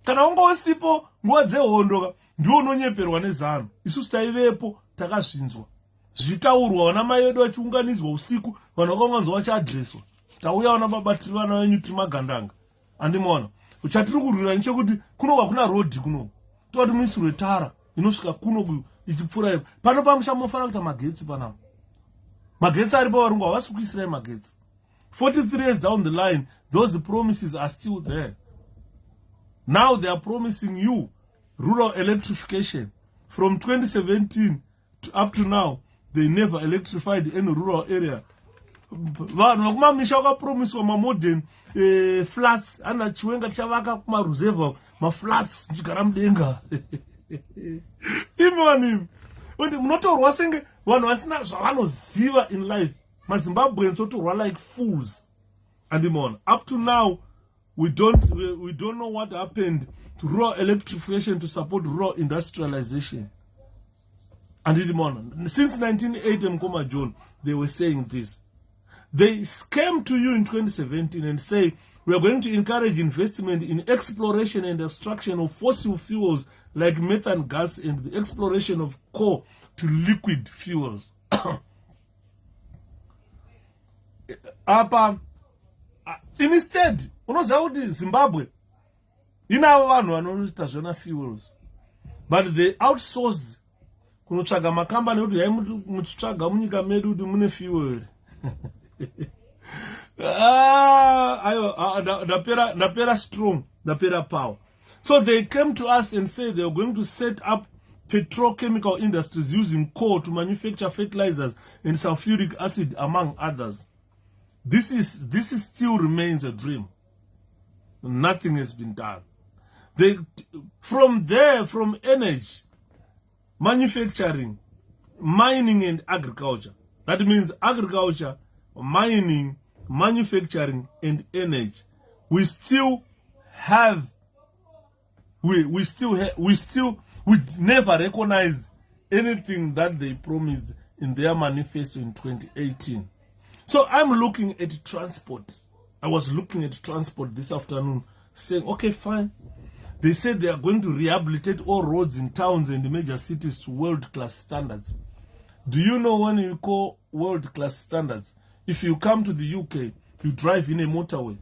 Kana unga usipo nguva dzehondo ndiwo unonyeperwa nezano. Isusu taivepo takazvinzwa zvitaurwa, vana mai vedu vachiunganidzwa usiku, vanhu vakaunganidzwa vachiadreswa, tauya vana baba tiri vana venyu tiri magandanga. Andimona chatiri kurwira nechekuti kunoga kuna rodhi kuno toti muisirwe tara inosvika kuno ichipfuura ipo. Pano pamusha munofanira kuita magetsi panapa. Magetsi aripo varungu havasi kuisirai magetsi. 43 years down the line, those promises are still there. Now they are promising you rural electrification. From 2017 up to now, they never electrified any rural area. Vanhu vakumamisha vakapromiswa mamodern flats, ana chiwenga tichavaka kumaruzevha maflats muchigara mudenga. Imi vanhu imi munotorwa senge vanhu vasina zvavanoziva in life. MaZimbabweans otorwa like fools. Andimona, up to now we don't know what happened to rural electrification to support rural industrialization. Andimona, since 1980 Mkoma John, they were saying this. They came to you in 2017 and say, we are going to encourage investment in exploration and extraction of fossil fuels like methane gas and the exploration of coal to liquid fuels. Instead, unoziva kuti Zimbabwe inavo vanhu vanoita zvona fuels, but they outsourced kunotsvaga makambani kuti hai muchitsvaga munyika medu kuti mune fuel. Napera strong, napera power. So they came to us and said they were going to set up petrochemical industries using coal to manufacture fertilizers and sulfuric acid, among others. This still remains a dream. Nothing has been done. From energy, manufacturing, mining and agriculture. That means agriculture, mining, manufacturing and energy. We never recognize anything that they promised in their manifesto in 2018. So I'm looking at transport. I was looking at transport this afternoon, saying, okay, fine. They said they are going to rehabilitate all roads in towns and major cities to world-class standards. Do you know when you call world-class standards? If you come to the UK, you drive in a motorway.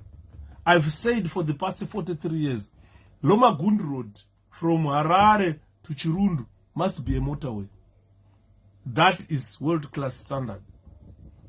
I've said for the past 43 years, Lomagund Road from Harare to Chirundu must be a motorway. That is world-class standard.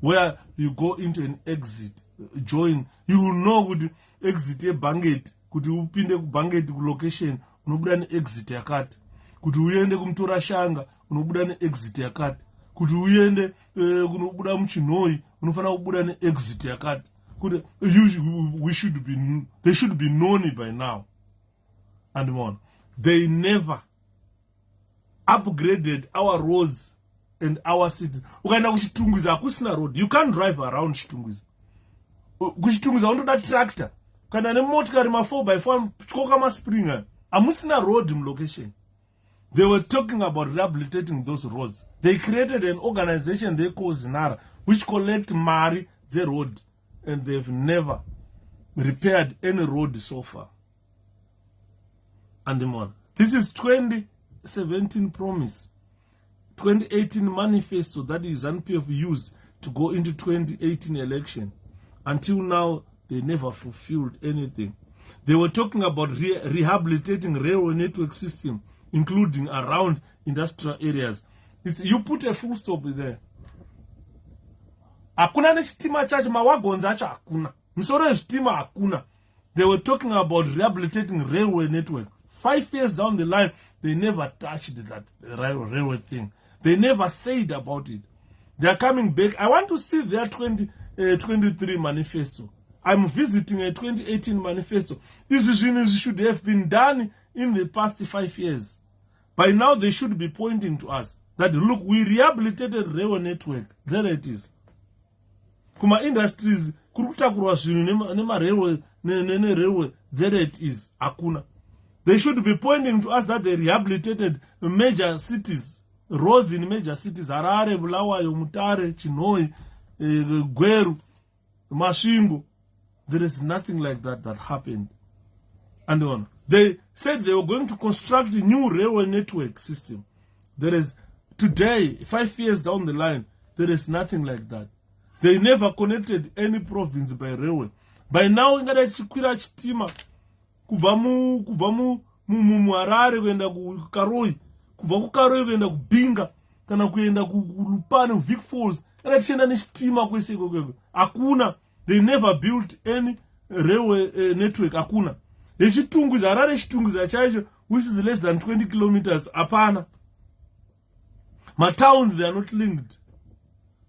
Where you go into an exit, join, you will know would exit a banget, could you pin the banget location, unobuda exit yakati. Could you ende kumtora shanga, unobuda exit yakati. Could you ende unobuda mchinoi, unofana ubuda exit yakati. Could they should be known by now. And more. They never upgraded our roads and our cities. Ukaenda kuchitungwiza akusina road. You can't drive around chitungwiza. Kuchitungwiza untoda tractor. Kana nemotikari ma 4x4 chikoka maspringa. Amusina road in location. They were talking about rehabilitating those roads. They created an organization they call Zinara, which collect mari the road, and they've never repaired any road so far. And more. This is 2017 promise. 2018 manifesto that is ZANU-PF used to go into 2018 election. Until now, they never fulfilled anything. They were talking about rehabilitating railway network system, including around industrial areas. You put a full stop there. Hakuna nechitima chacho mawagons acho hakuna. Misoro yechitima hakuna. They were talking about rehabilitating railway network. 5 years down the line, they never touched that railway thing. They never said about it. They are coming back. I want to see their 2023 manifesto. I'm visiting a 2018 manifesto. This should have been done in the past 5 years. By now, they should be pointing to us that, look, we rehabilitated railway network. There it is. Kuma industries, kurutakurwa zvinhu railway, there it is. Akuna. They should be pointing to us that they rehabilitated major cities, roads in major cities, Harare, Bulawayo, Mutare, Chinoi, Gweru, Masvingo. There is nothing like that happened. And on. They said they were going to construct a new railway network system. There is, today, 5 years down the line, there is nothing like that. They never connected any province by railway. By now, ingada chikwira chitima, kubva mu Harare kuenda ku Karoi, kubva ku Karoi kuenda ku Binga, kana kuenda ku Lupane, Vic Falls, ingada chienda nechitima kwese ikoko. Akuna. They never built any railway network. Akuna. Echitunguza, Harare chitunguza chaicho, which is less than 20 kilometers. Apana. My towns, they are not linked.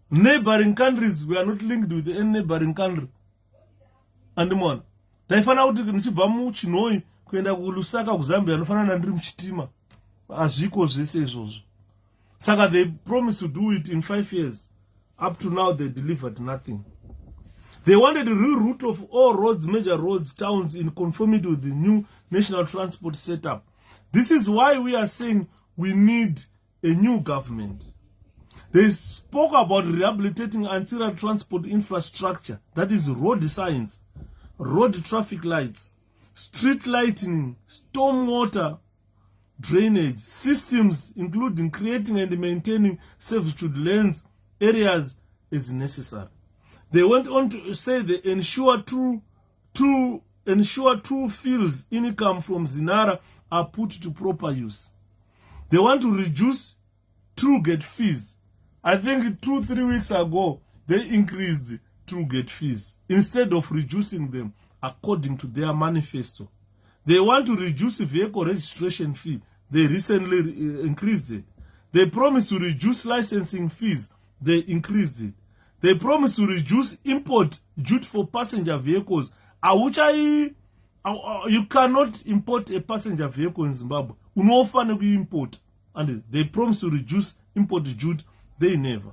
Neighboring countries, we are not linked with any neighboring country. And the one. Taifana uti nichibva mu Chinoi kuenda ku Lusaka ku Zambia anofanana ndiri muchitima. Azviko zvese izvozvo. Saka they promised to do it in 5 years. Up to now, they delivered nothing. They wanted a reroute of all roads, major roads, towns in conformity with the new national transport setup. This is why we are saying we need a new government. They spoke about rehabilitating ancillary transport infrastructure, that is road signs, road traffic lights, street lighting, stormwater drainage systems, including creating and maintaining servitude lanes areas as necessary. They went on to say they ensure two fields income from Zinara are put to proper use. They want to reduce through gate fees. I think 2-3 weeks ago, they increased through gate fees instead of reducing them according to their manifesto. They want to reduce the vehicle registration fee. They recently increased it. They promised to reduce licensing fees. They increased it. They promised to reduce import duty for passenger vehicles. You cannot import a passenger vehicle in Zimbabwe. Unofane ku import. And they promised to reduce import duty. They never.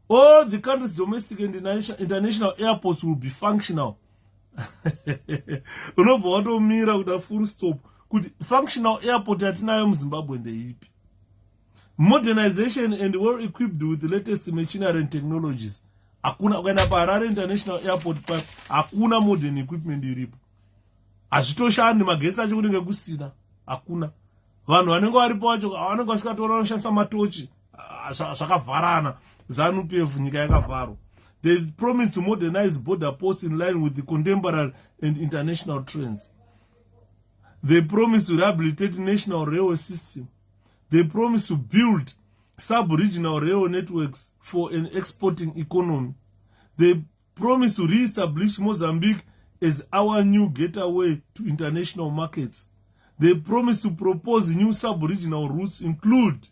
All the country's domestic and international airports will be functional. Unobva watomira kuda full stop. Kuti functional airport yatinayo muZimbabwe ndeipi. Modernization and well equipped with the latest machinery and technologies. Hakuna ukaenda paHarare International Airport pa hakuna modern equipment iripo. Azvitoshandi magetsi acho kunenge kusina. Hakuna. Vanhu vanenge varipo vacho vanenge vasikatora vanoshandisa matochi zvakavharana. ZANU-PF nyika yakavharwa. They promised to modernize border posts in line with the contemporary and international trends. They promised to rehabilitate national railway system. They promised to build sub-regional railway networks for an exporting economy. They promised to re-establish Mozambique as our new gateway to international markets. They promised to propose new sub-regional routes include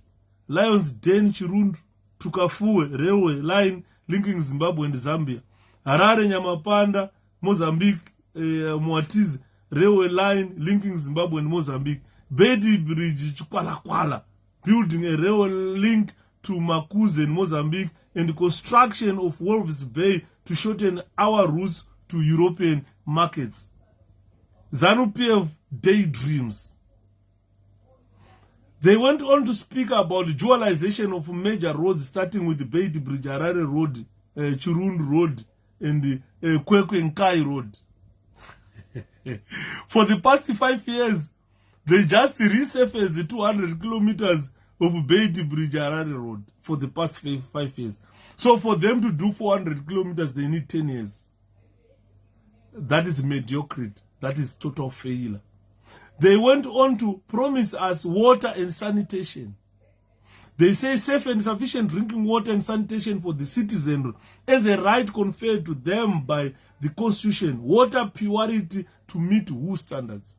Lions Den Chirundu to Kafue railway line linking Zimbabwe and Zambia, Harare Nyamapanda, Mozambique, Mwatizi railway line linking Zimbabwe and Mozambique, Bedi Bridge Chikwalakwala, building a railway link to Makuze in Mozambique, and the construction of 𝗪𝗶𝗄 to shorten our routes to European markets. ZANU-PF daydreams. They went on to speak about the dualization of major roads, starting with the Bedi Bridge, Harare Road, Chirundu Road, and the 𝗪𝗂𝗂 Road. For the past 5 years, they just resurfaced the 200 kilometers of Bedi Bridge, Harare Road for the past 5 years. So for them to do 400 kilometers, they need 10 years. That is mediocrity. That is total failure. They went on to promise us water and sanitation. They say safe and sufficient drinking water and sanitation for the citizen as a right conferred to them by the Constitution. Water purity to meet WHO standards.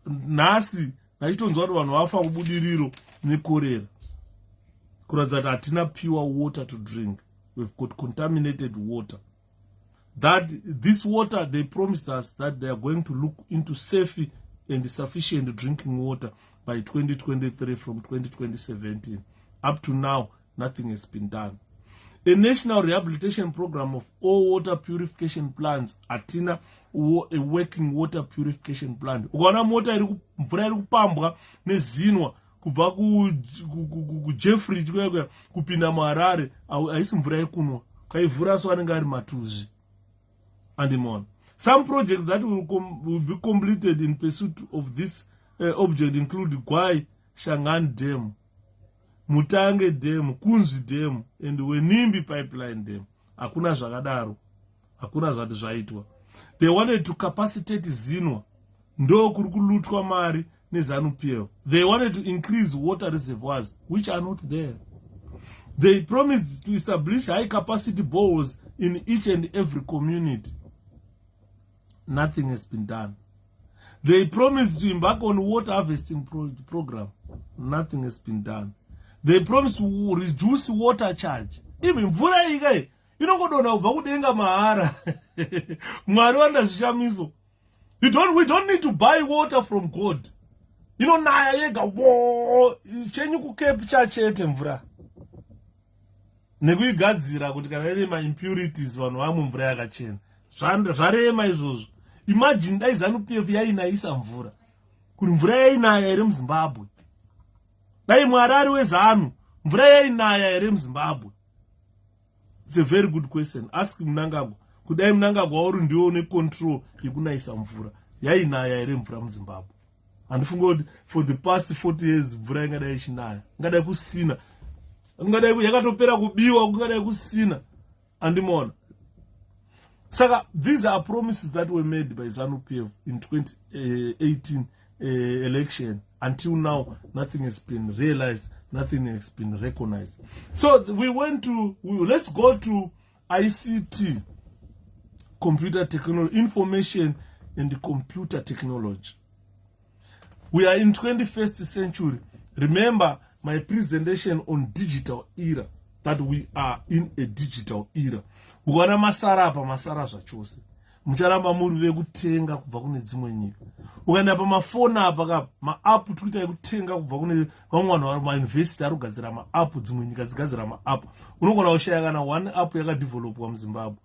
Nasi, naitonzwa kuti vanhu vafa kubudiriro nekorera. Kuratidza kuti hatina pure water to drink. We've got contaminated water. That this water, they promised us that they are going to look into safe and sufficient drinking water by 2023 from 2017. Up to now, nothing has been done. A national rehabilitation program of all water purification plants, atina a working water purification plant. Ukaona mota mvura iri kupambwa nezinwa kubva kuJeffrey kupinda muHarare, haisi mvura yekunwa, kaivhura so anenge ari matuzvi. And some projects that will be completed in pursuit of this object include 𝗧𝗵𝗿𝗀 Dam, Mutange Dam, Kunzvi Dam, and 𝗧𝗵𝗿𝗵𝗔 Pipeline Dam. Hakuna zvakadaro, hakuna zvati zvaitwa. They wanted to capacitate zinwa, ndo kuri kulutwa mari neZANU-PF. They wanted to increase water reservoirs, which are not there. They promised to establish high capacity boreholes in each and every community. Nothing has been done. They promised to embark on water harvesting program. Nothing has been done. They promised to reduce water charge. Even mvura ikai inongodona kubva kudenga mahara. Mwari wandazvishamiso. We don't need to buy water from God. Inonaya yega wo chenyu kuCapture chete mvura. Nekuigadzira kuti kana ine ma-impurities vanhu vamwe mvura yakachena. Zvarema izvozvo. Imagine dai ZANU-PF yainaisa mvura. Kuti mvura yainaya here muZimbabwe. Dai Mwari weZANU, mvura yainaya here muZimbabwe. It's a very good question. Ask Mnangagwa. Kudai Mnangagwa uri ndiwo une control yekunaisa mvura. Yainaya here mvura muZimbabwe. Andifunga kuti for the past 40 years mvura ingadai ichinaya. Ingadai kusina. Ingadai yakatopera kubiwa, ingadai kusina. Andimona. Saka, these are promises that were made by ZANU-PF in 2018 election. Until now, nothing has been realized, nothing has been recognized. So let's go to ICT, computer technology, information and computer technology. We are in 21st century. Remember my presentation on digital era, that we are in a digital era. Ukaona masara apa masara zvachose. Mucharamba muri vekutenga kubva kune dzimwe nyika. Ukaenda pamafoni apa ma-app tikuita ekutenga kubva kune vamwe vanhu vari mauniversity ari kugadzira ma-app, dzimwe nyika dzigadzira ma-app. Unogona kushaya kana one app yakadevelopwa muZimbabwe.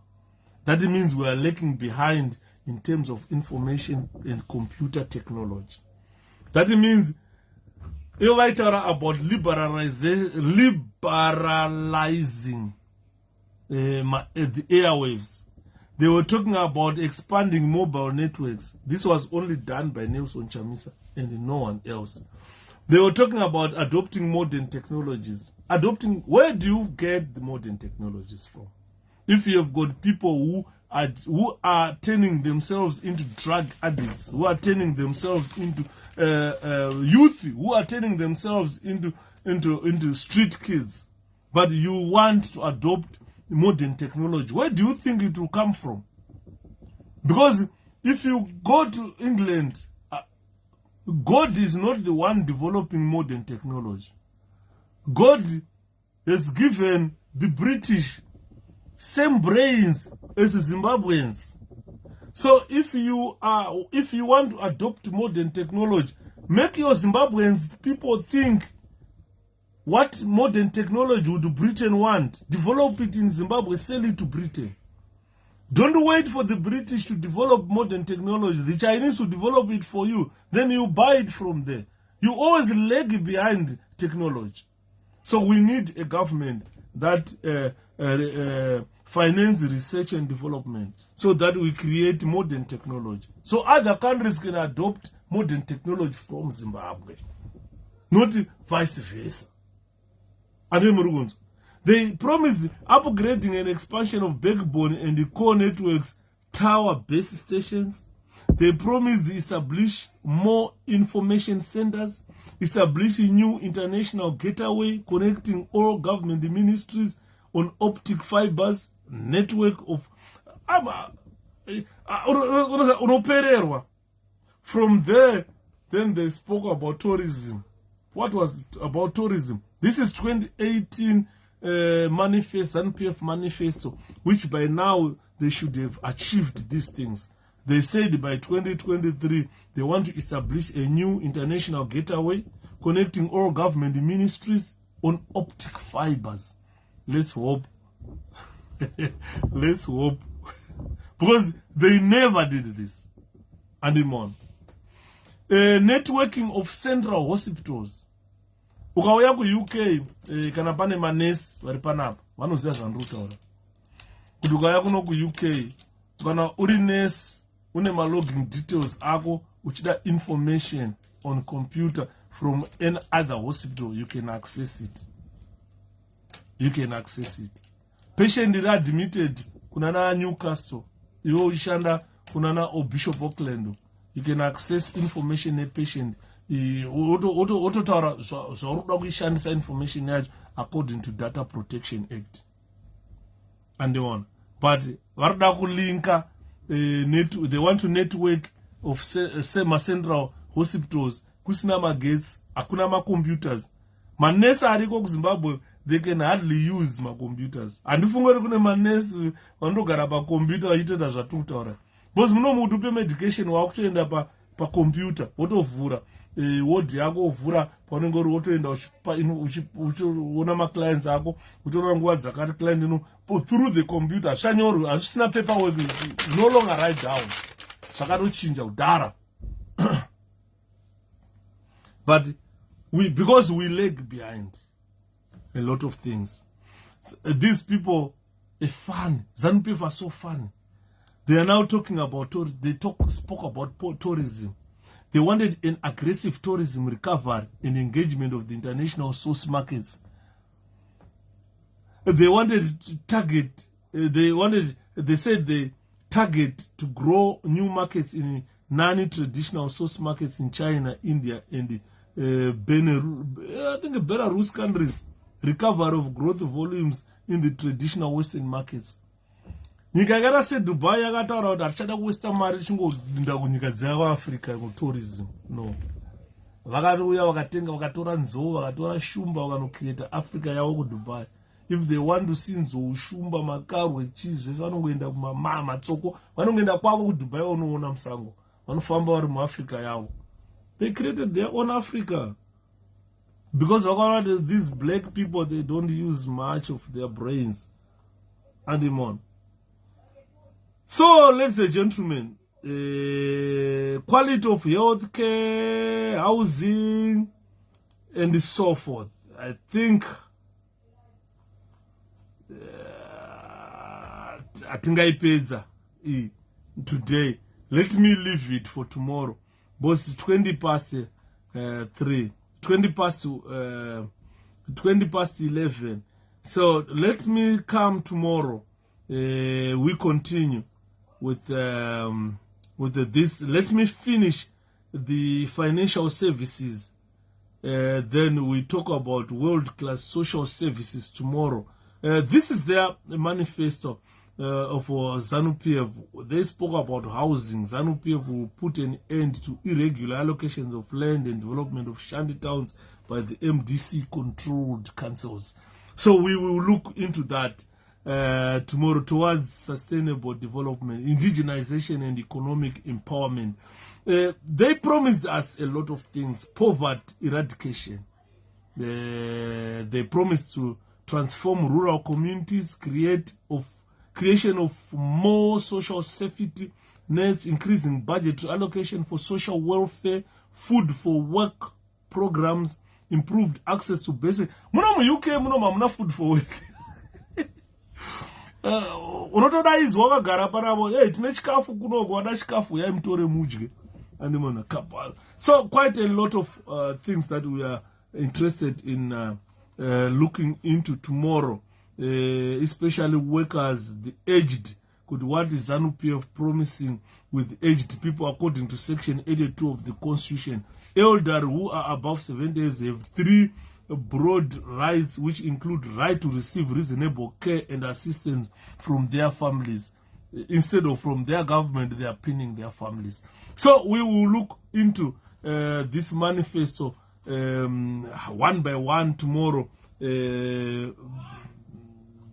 That means we are lagging behind in terms of information and computer technology. That means if I tell about liberalizing the airwaves, they were talking about expanding mobile networks. This was only done by Nelson Chamisa and no one else. They were talking about adopting modern technologies. Where do you get the modern technologies from? If you have got people who are turning themselves into drug addicts, who are turning themselves into youth, who are turning themselves into street kids, but you want to adopt modern technology, where do you think it will come from? Because if you go to England, God is not the one developing modern technology. God has given the British same brains as the Zimbabweans. So if you want to adopt modern technology, make your Zimbabweans people think, what modern technology would Britain want? Develop it in Zimbabwe, sell it to Britain. Don't wait for the British to develop modern technology. The Chinese will develop it for you. Then you buy it from there. You always lag behind technology. So we need a government that finance research and development so that we create modern technology. So other countries can adopt modern technology from Zimbabwe. Not vice versa. They promised upgrading and expansion of backbone and the core networks, tower base stations. They promised to establish more information centers, establishing new international gateway connecting all government ministries on optic fibers, network of from there. Then they spoke about tourism. What was about tourism? This is 2018 manifesto, ZANU-PF manifesto, which by now they should have achieved these things. They said by 2023, they want to establish a new international gateway connecting all government ministries on optic fibers. Let's hope. Let's hope. Because they never did this. And on. Networking of central hospitals. Ukauya ku UK, kana pane manesi vari panapa, vanoziva zvandinotaura. Kuti ukauya kuno ku UK, kana uri nurse, une login details ako, uchida information on computer from any other hospital, you can access it. You can access it. Patient is admitted kunana Newcastle, iwe uchishanda kunana 𝗪𝗶𝗂 𝗪𝗂𝗏. You can access information a patient. Ototaura zvaurikuda kuishandisa information yacho according to Data Protection Act. And on. But varikuda kulinka, they want to network of central hospitals. Kusina magetsi, hakuna computers. Manesi ariko kuZimbabwe, they can hardly use computers. Handifungori kune manesi vanogara computer vachitoita zvatirikutaura. Because munomuti upe medication wakutoenda pa computer, wotovhura ward yako ovhura paunenge uri wotoenda uchiona maclients ako, uchiona nguva dzakati client ino through the computer. Hazvichanyorwi, hazvisina paperwork, no longer write down. Zvakatochinja kudhara. But because we lag behind a lot of things. So, these people are fun. ZANU-PF are so funny. They are now talking about, spoke about tourism. They wanted an aggressive tourism recovery and engagement of the international source markets. They wanted to target, they said they target to grow new markets in non-traditional source markets in China, India, and Belarus countries. Recovery of growth volumes in the traditional Western markets. Nyika yakaita seDubai yakataura kuti hatichada kuwesta mari tichingoinda kunyika dzeAfrica tourism. No. Vakatouya vakatenga, vakatora nzou, vakatora shumba, vakanocreata Africa yavo kuDubai. If they want to see nzou, shumba, makarwe, cheese, zvese vanongoenda kumatsoko, vanongoenda kwavo kuDubai vanoona musango. Vanofamba vari muAfrica yavo. They created their own Africa. Because these black people, they don't use much of their brains. And them on. So, ladies and gentlemen, quality of health care, housing, and so forth. I think atingaipedza today. Let me leave it for tomorrow. Because 20 past 3. 20 past 11. So let me come tomorrow. We continue with this. Let me finish the financial services. Then we talk about world-class social services tomorrow. This is their manifesto of ZANU-PF. They spoke about housing. ZANU-PF will put an end to irregular allocations of land and development of shanty towns by the MDC-controlled councils. So we will look into that tomorrow towards sustainable development, indigenization, and economic empowerment. They promised us a lot of things. Poverty eradication. They promised to transform rural communities, creation of more social safety nets, increasing budgetary allocation for social welfare, food for work programs, improved access to basic. Muno mu UK muno mamuna food for work. Unotoda izwa wakagara panavo, hey, tine chikafu kuno kwada chikafu ya mtore mudye. So quite a lot of things that we are interested in looking into tomorrow. Especially workers, the aged. What is ZANU-PF promising with aged people according to Section 82 of the Constitution? Elderly who are above 70 years have 3 broad rights, which include right to receive reasonable care and assistance from their families. Instead of from their government, they are pinning their families. So we will look into this manifesto one by one tomorrow.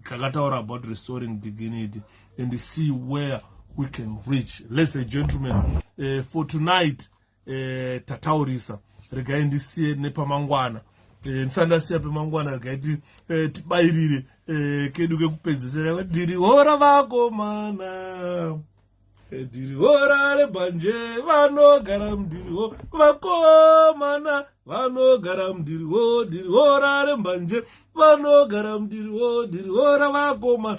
Kakataura about restoring dignity and see where we can reach. Ladies and gentlemen, for tonight, tataurisa regai ndisiye nepamangwana ndisandasiya pamangwana regai tibairire kedu kekupedzisira ndiri hora vakomana ndiri hora rebanje vanogara mudhiriwo vakomana vanogara mudhiriwo ndiri hora rembanje vanogara mudhiriwo ndiri hora vakomana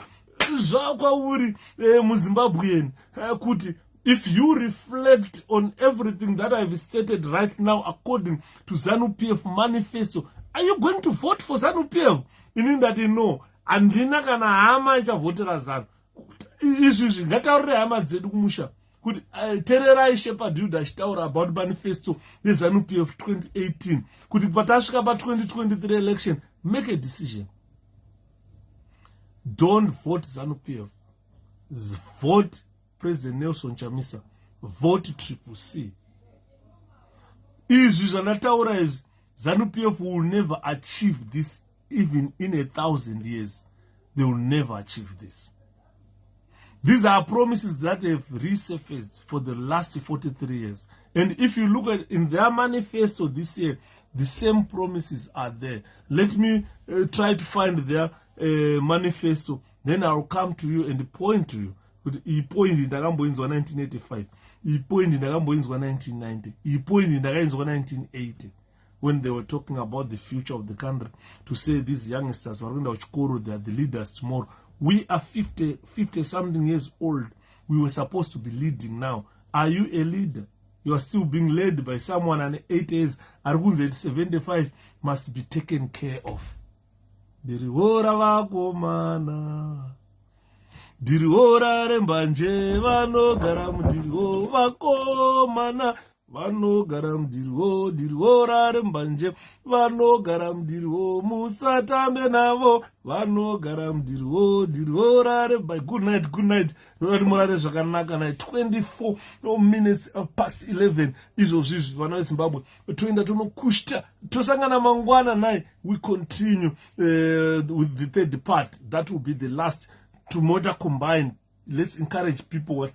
zvakwauri muZimbabwean kuti if you reflect on everything that I've stated right now according to ZANU-PF manifesto, are you going to vote for ZANU-PF? Meaning that you know, andina kana hama ichavotera ZANU. Izvi ngataurire hama dzedu kumusha kuti tererai 𝗕𝗵𝗵𝗫 achitaura about manifesto yeZANU-PF 2018 kuti patasvika pa2023 election, make a decision. Don't vote ZANU-PF. Vote President Nelson Chamisa. Vote 𝗕𝗵𝗵𝗫𝗀. Izvi zvandataura izvi, ZANU-PF will never achieve this even in 1,000 years. They will never achieve this. These are promises that have resurfaced for the last 43 years. And if you look at in their manifesto this year, the same promises are there. Let me try to find their manifesto. Then I'll come to you and point to you. He point in ndakamboinzwa 1985. He point in ndakamboinzwa 1990. He point in ndakamboinzwa 1980. When they were talking about the future of the country, to say these youngsters are going to they are the leaders tomorrow. We are 50 something years old. We were supposed to be leading now. Are you a leader? You are still being led by someone, and 8 years, Argunze at 75 must be taken care of. Dirihora vakomana, dirihora rembanje vanogara mudhiriwo vakomana. Vanogara mudhiriwo, dirihora rembanje vanogara mudhiriwo musatambe navo vanogara mudhiriwo, dirihora rembanje. Good night, good night. Murare zvakanaka na 24 minutes past 11. Izvozvi vana veZimbabwe toenda tonokushta tosangana mangwana naye. We continue with the third part. That will be the last tomorrow combined. Let's encourage people who are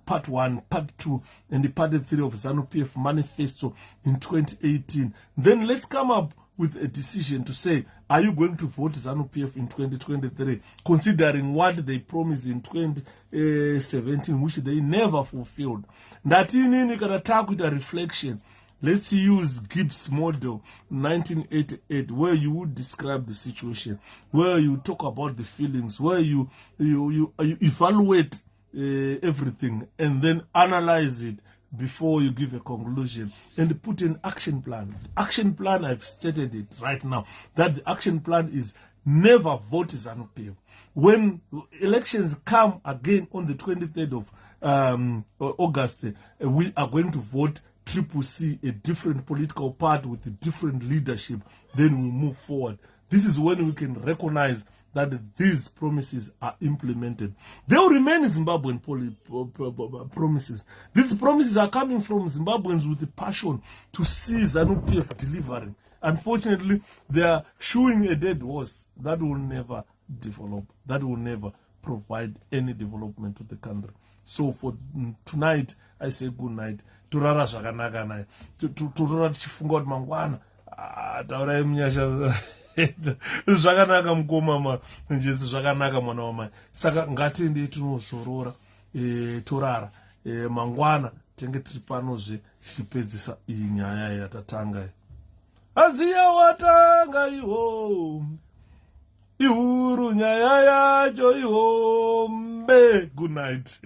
part 1, part 2, and the part 3 of ZANU-PF manifesto in 2018. Then let's come up with a decision to say, are you going to vote ZANU-PF in 2023, considering what they promised in 2017, which they never fulfilled. That in a reflection. Let's use Gibbs model 1988, where you would describe the situation, where you talk about the feelings, where you evaluate everything and then analyze it before you give a conclusion and put an action plan. Action plan, I've stated it right now, that the action plan is never vote ZANU-PF. When elections come again on the 23rd of August, we are going to vote 𝗕𝗵𝗵𝗫, a different political party with a different leadership. Then we move forward. This is when we can recognize that these promises are implemented. They will remain Zimbabwean promises. These promises are coming from Zimbabweans with the passion to see ZANU-PF delivering. Unfortunately, they are showing a dead horse that will never develop, that will never provide any development to the country. So for tonight, I say good night. Turara zvakanaka naye. Turara tichifunga kuti mangwana taurai munyasha zvakanaka mukoma njesi zvakanaka mwana wamai. Saka ngatiendei tinozorora torara mangwana tenge tiri panozve tichipedzisa iyi nyaya yatatanga. Aziya watanga iho ihuru nyaya yacho ihombe. Good night.